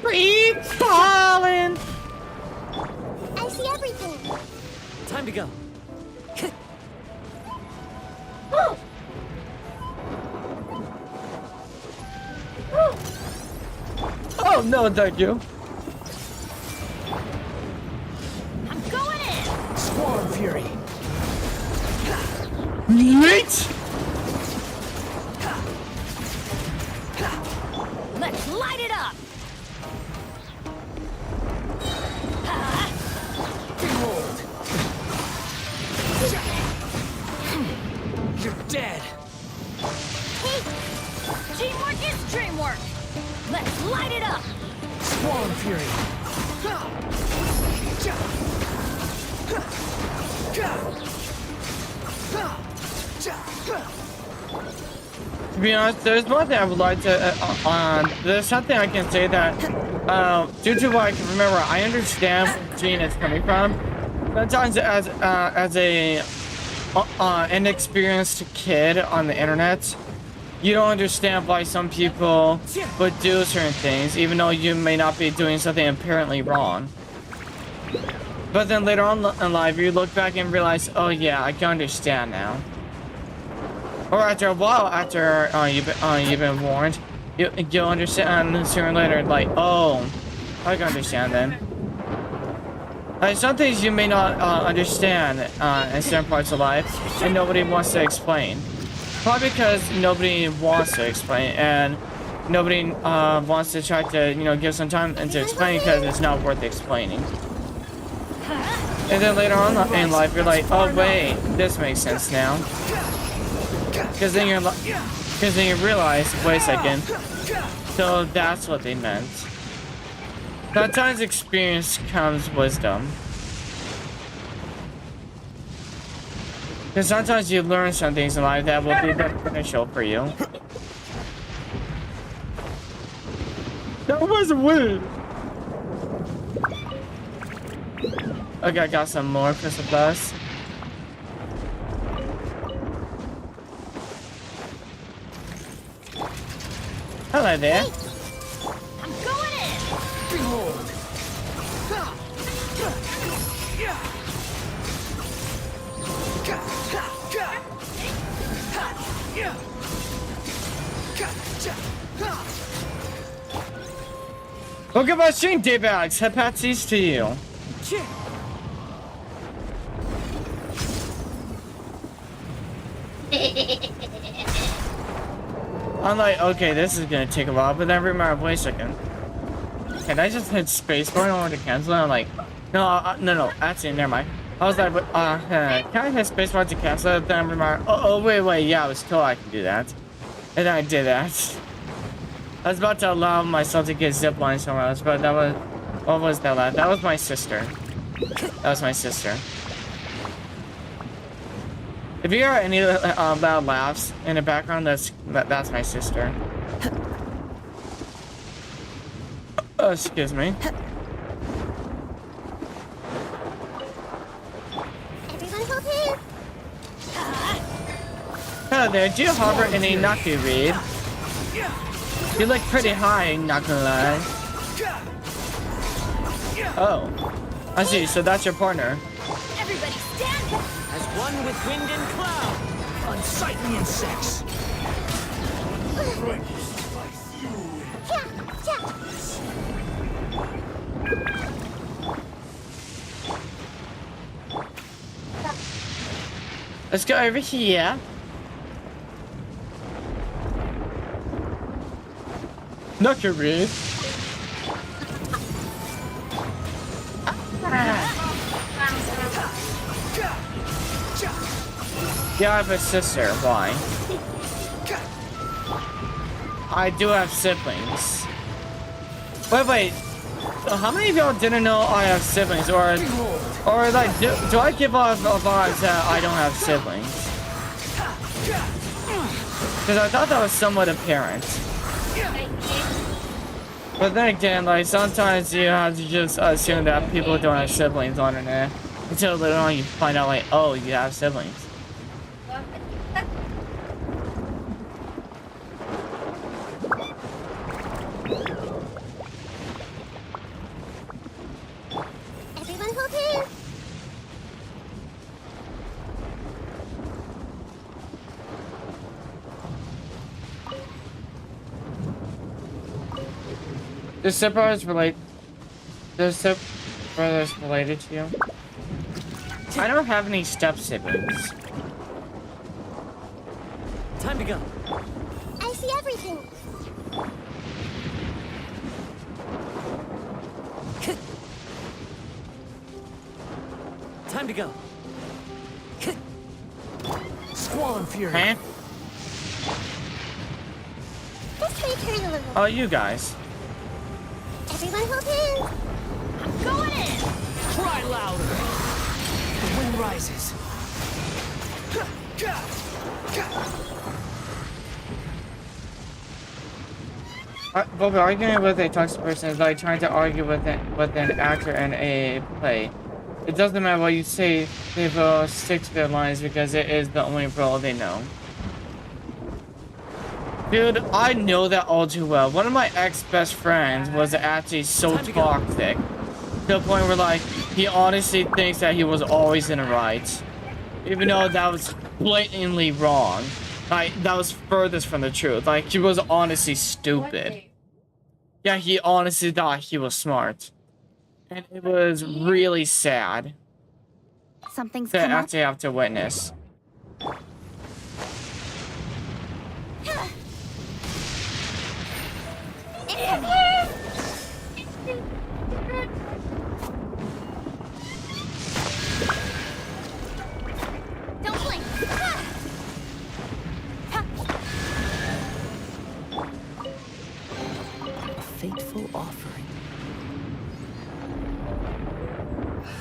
Speaker 1: Free ballin'!
Speaker 3: I see everything.
Speaker 6: Time to go.
Speaker 1: Oh no, thank you.
Speaker 7: I'm going in.
Speaker 6: Swarm Fury.
Speaker 1: Neat!
Speaker 7: Let's light it up.
Speaker 6: Behold. You're dead.
Speaker 7: Let's light it up!
Speaker 6: Squall and fury.
Speaker 1: To be honest, there's one thing I would like to, there's something I can say that, due to what I can remember, I understand where Gene is coming from. Sometimes as a inexperienced kid on the internet, you don't understand why some people would do certain things, even though you may not be doing something apparently wrong. But then later on in life, you look back and realize, oh yeah, I can understand now. Or after a while, after you've been warned, you'll understand sooner or later, like, oh, I can understand then. Like, some things you may not understand in certain parts of life, and nobody wants to explain. Probably because nobody wants to explain, and nobody wants to try to, you know, give some time into explaining because it's not worth explaining. And then later on in life, you're like, oh wait, this makes sense now. Because then you realize, wait a second, so that's what they meant. Sometimes experience comes wisdom. Because sometimes you learn some things in life that will be beneficial for you. That was weird. Okay, I got some more crystal dust. Hello there.
Speaker 7: I'm going in!
Speaker 6: Behold.
Speaker 1: Look at my stream, D-bags. Hepatsies to you. I'm like, okay, this is gonna take a while, but then I remember, wait a second. Can I just hit spacebar in order to cancel it? I'm like, no, no, actually, never mind. I was like, can I hit spacebar to cancel it? Then I remember, oh, wait, yeah, I was told I could do that. And then I did that. I was about to allow myself to get zipline somewhere else, but that was, what was that? That was my sister. That was my sister. If you hear any loud laughs in the background, that's my sister. Excuse me.
Speaker 3: Everyone hold here.
Speaker 1: Hello there, do you harbor any Naku read? You look pretty high, not gonna lie. Oh, I see, so that's your partner.
Speaker 7: Everybody stand back!
Speaker 6: As one with wind and cloud. Unsightly insects.
Speaker 1: Let's go over here. Naku read. Yeah, I have a sister. Why? I do have siblings. Wait. How many of y'all didn't know I have siblings? Or like, do I give off vibes that I don't have siblings? Because I thought that was somewhat apparent. But then again, like, sometimes you have to just assume that people don't have siblings on the internet. Until later on you find out, like, oh, you have siblings.
Speaker 3: Everyone hold here.
Speaker 1: The step brothers relate. The step brothers related to you. I don't have any step siblings.
Speaker 6: Time to go.
Speaker 3: I see everything.
Speaker 6: Time to go. Squall and fury.
Speaker 1: Huh?
Speaker 3: just trying to carry a little.
Speaker 1: Oh, you guys.
Speaker 3: Everyone hold hands. I'm going in.
Speaker 6: Cry louder. The wind rises.
Speaker 1: But arguing with a toxic person is like trying to argue with an actor in a play. It doesn't matter what you say, they will stick to their lines because it is the only role they know. Dude, I know that all too well. One of my ex-best friends was actually so toxic to the point where, like, he honestly thinks that he was always in the right, even though that was blatantly wrong. Like, that was furthest from the truth. Like, he was honestly stupid. Yeah, he honestly thought he was smart. And it was really sad
Speaker 7: Something's
Speaker 1: to
Speaker 7: come up.
Speaker 1: actually have to witness.
Speaker 3: Don't blink.
Speaker 4: A fateful offering.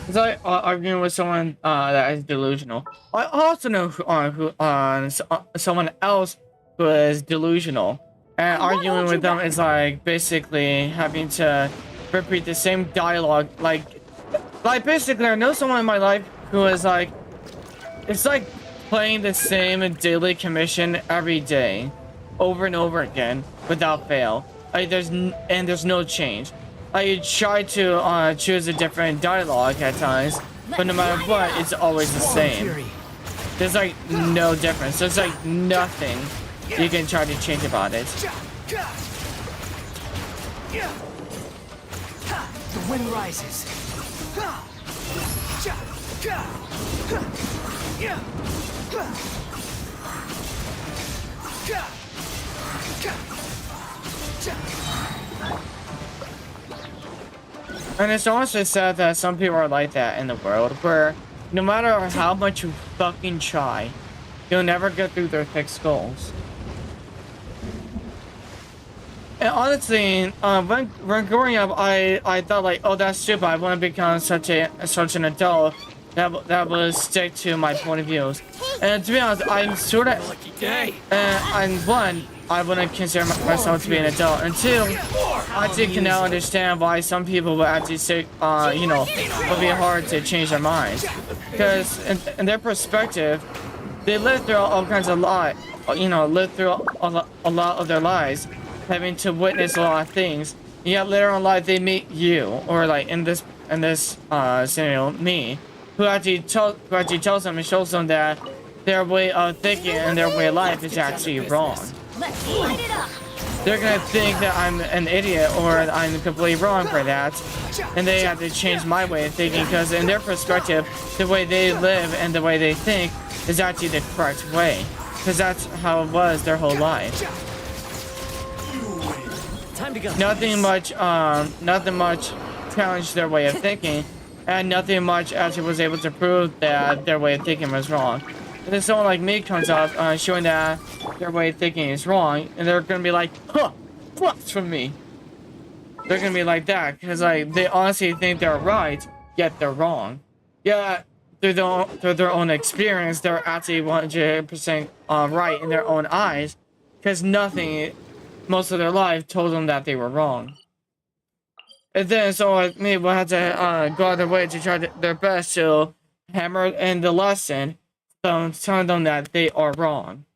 Speaker 1: It's like arguing with someone that is delusional. I also know someone else who is delusional, and arguing with them is like basically having to repeat the same dialogue. Like basically, I know someone in my life who is like, it's like playing the same daily commission every day, over and over again without fail. Like there's no change. I try to choose a different dialogue at times, but no matter what, it's always the same. There's like no difference. There's like nothing you can try to change about it.
Speaker 6: The wind rises.
Speaker 1: And it's honestly sad that some people are like that in the world, where no matter how much you fucking try, you'll never get through their thick skulls. And honestly, when growing up, I thought like, oh, that's stupid. I want to become such an adult that will stick to my point of views. And to be honest, I'm sort of
Speaker 6: Lucky day.
Speaker 1: and one, I wouldn't consider myself to be an adult, and two, I actually can now understand why some people would actually say, you know, would be hard to change their minds, because in their perspective, they live through all kinds of live through a lot of their lives, having to witness a lot of things. Yet later on in life, they meet you, or like in this scenario, me, who actually tells them and shows them that their way of thinking and their way of life is actually wrong.
Speaker 3: Let's light it up.
Speaker 1: They're gonna think that I'm an idiot or I'm completely wrong for that, and they have to change my way of thinking, because in their perspective, the way they live and the way they think is actually the correct way, because that's how it was their whole life.
Speaker 6: Time to go.
Speaker 1: Nothing much challenged their way of thinking, and nothing much actually was able to prove that their way of thinking was wrong. And then someone like me comes up showing that their way of thinking is wrong, and they're gonna be like, huh, what's from me? They're gonna be like that, because like they honestly think they're right, yet they're wrong. Yeah, through their own experience, they're actually 100% right in their own eyes, because nothing, most of their life, told them that they were wrong. And then someone like me will have to go out of their way to try their best to hammer in the lesson, telling them that they are wrong.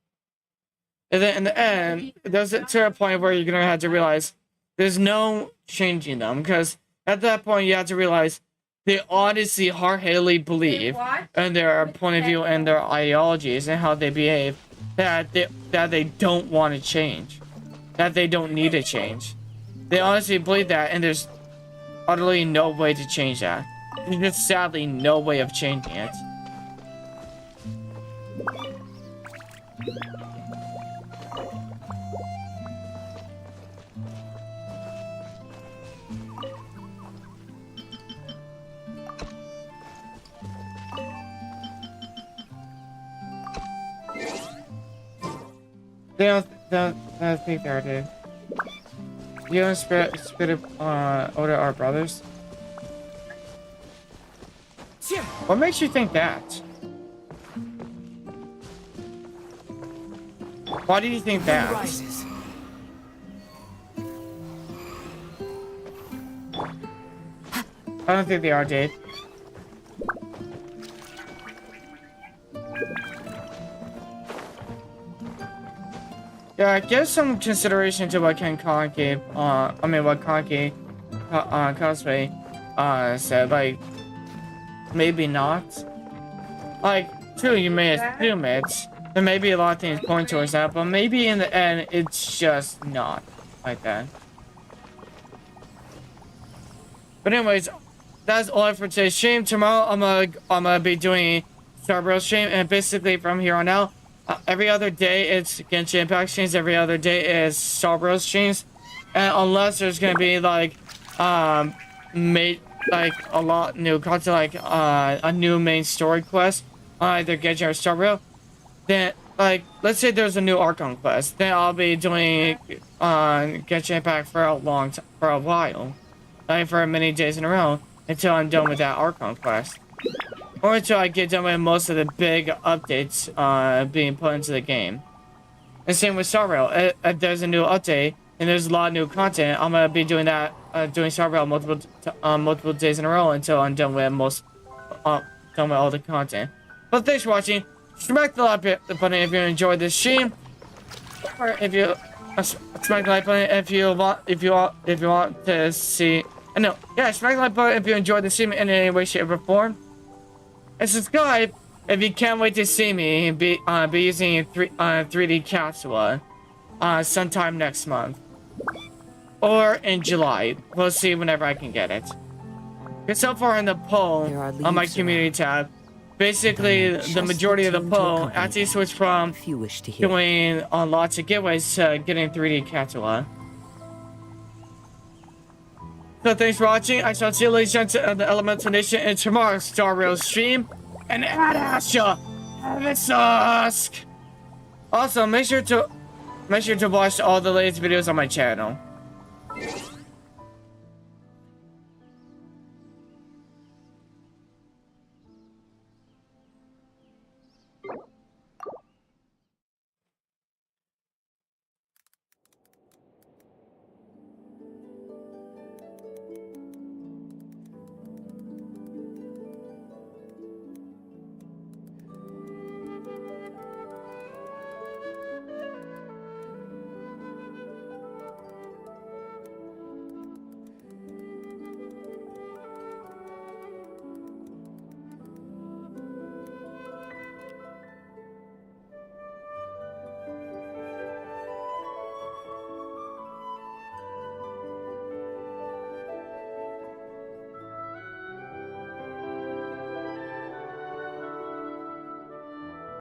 Speaker 1: And then in the end, there's to a point where you're gonna have to realize there's no changing them, because at that point you have to realize they honestly heart-heartedly believe in their point of view and their ideologies and how they behave, that they don't want to change, that they don't need to change. They honestly believe that, and there's utterly no way to change that. There's just sadly no way of changing it. They don't think they're, dude. You and Spirit Order are brothers? What makes you think that? Why do you think that?
Speaker 6: Rises.
Speaker 1: I don't think they are, Dave. Yeah, give some consideration to what Ken Conky, what Conky, Cosplay, said. Like, maybe not. Like, true, you may assume it. There may be a lot of things point towards that, but maybe in the end, it's just not like that. But anyways, that's all for today's stream. Tomorrow, I'm gonna be doing Star Bros stream, and basically from here on out, every other day it's Genshin Impact streams. Every other day is Star Bros streams, and unless there's gonna be like, made like a lot new content, like a new main story quest, either Genshin or Star Bros, then like let's say there's a new Archon quest, then I'll be doing Genshin Impact for a while, like for many days in a row until I'm done with that Archon quest. Or until I get done with most of the big updates being put into the game. And same with Star Rail. If there's a new update and there's a lot of new content, I'm gonna be doing that, doing Star Rail multiple days in a row until I'm done with all the content. But thanks for watching. Smack the like button if you enjoyed this stream, or if you smack the like button if you want to see. Smack the like button if you enjoyed the stream in any way, shape, or form. And subscribe if you can't wait to see me be using 3D capsule sometime next month or in July. We'll see whenever I can get it. Because so far in the poll on my community tab, basically the majority of the poll actually switched from doing lots of giveaways to getting 3D capsule. So thanks for watching. I shall see you later on the Elemental Nation in tomorrow's Star Rail stream. And Adasha, also, make sure to watch all the latest videos on my channel.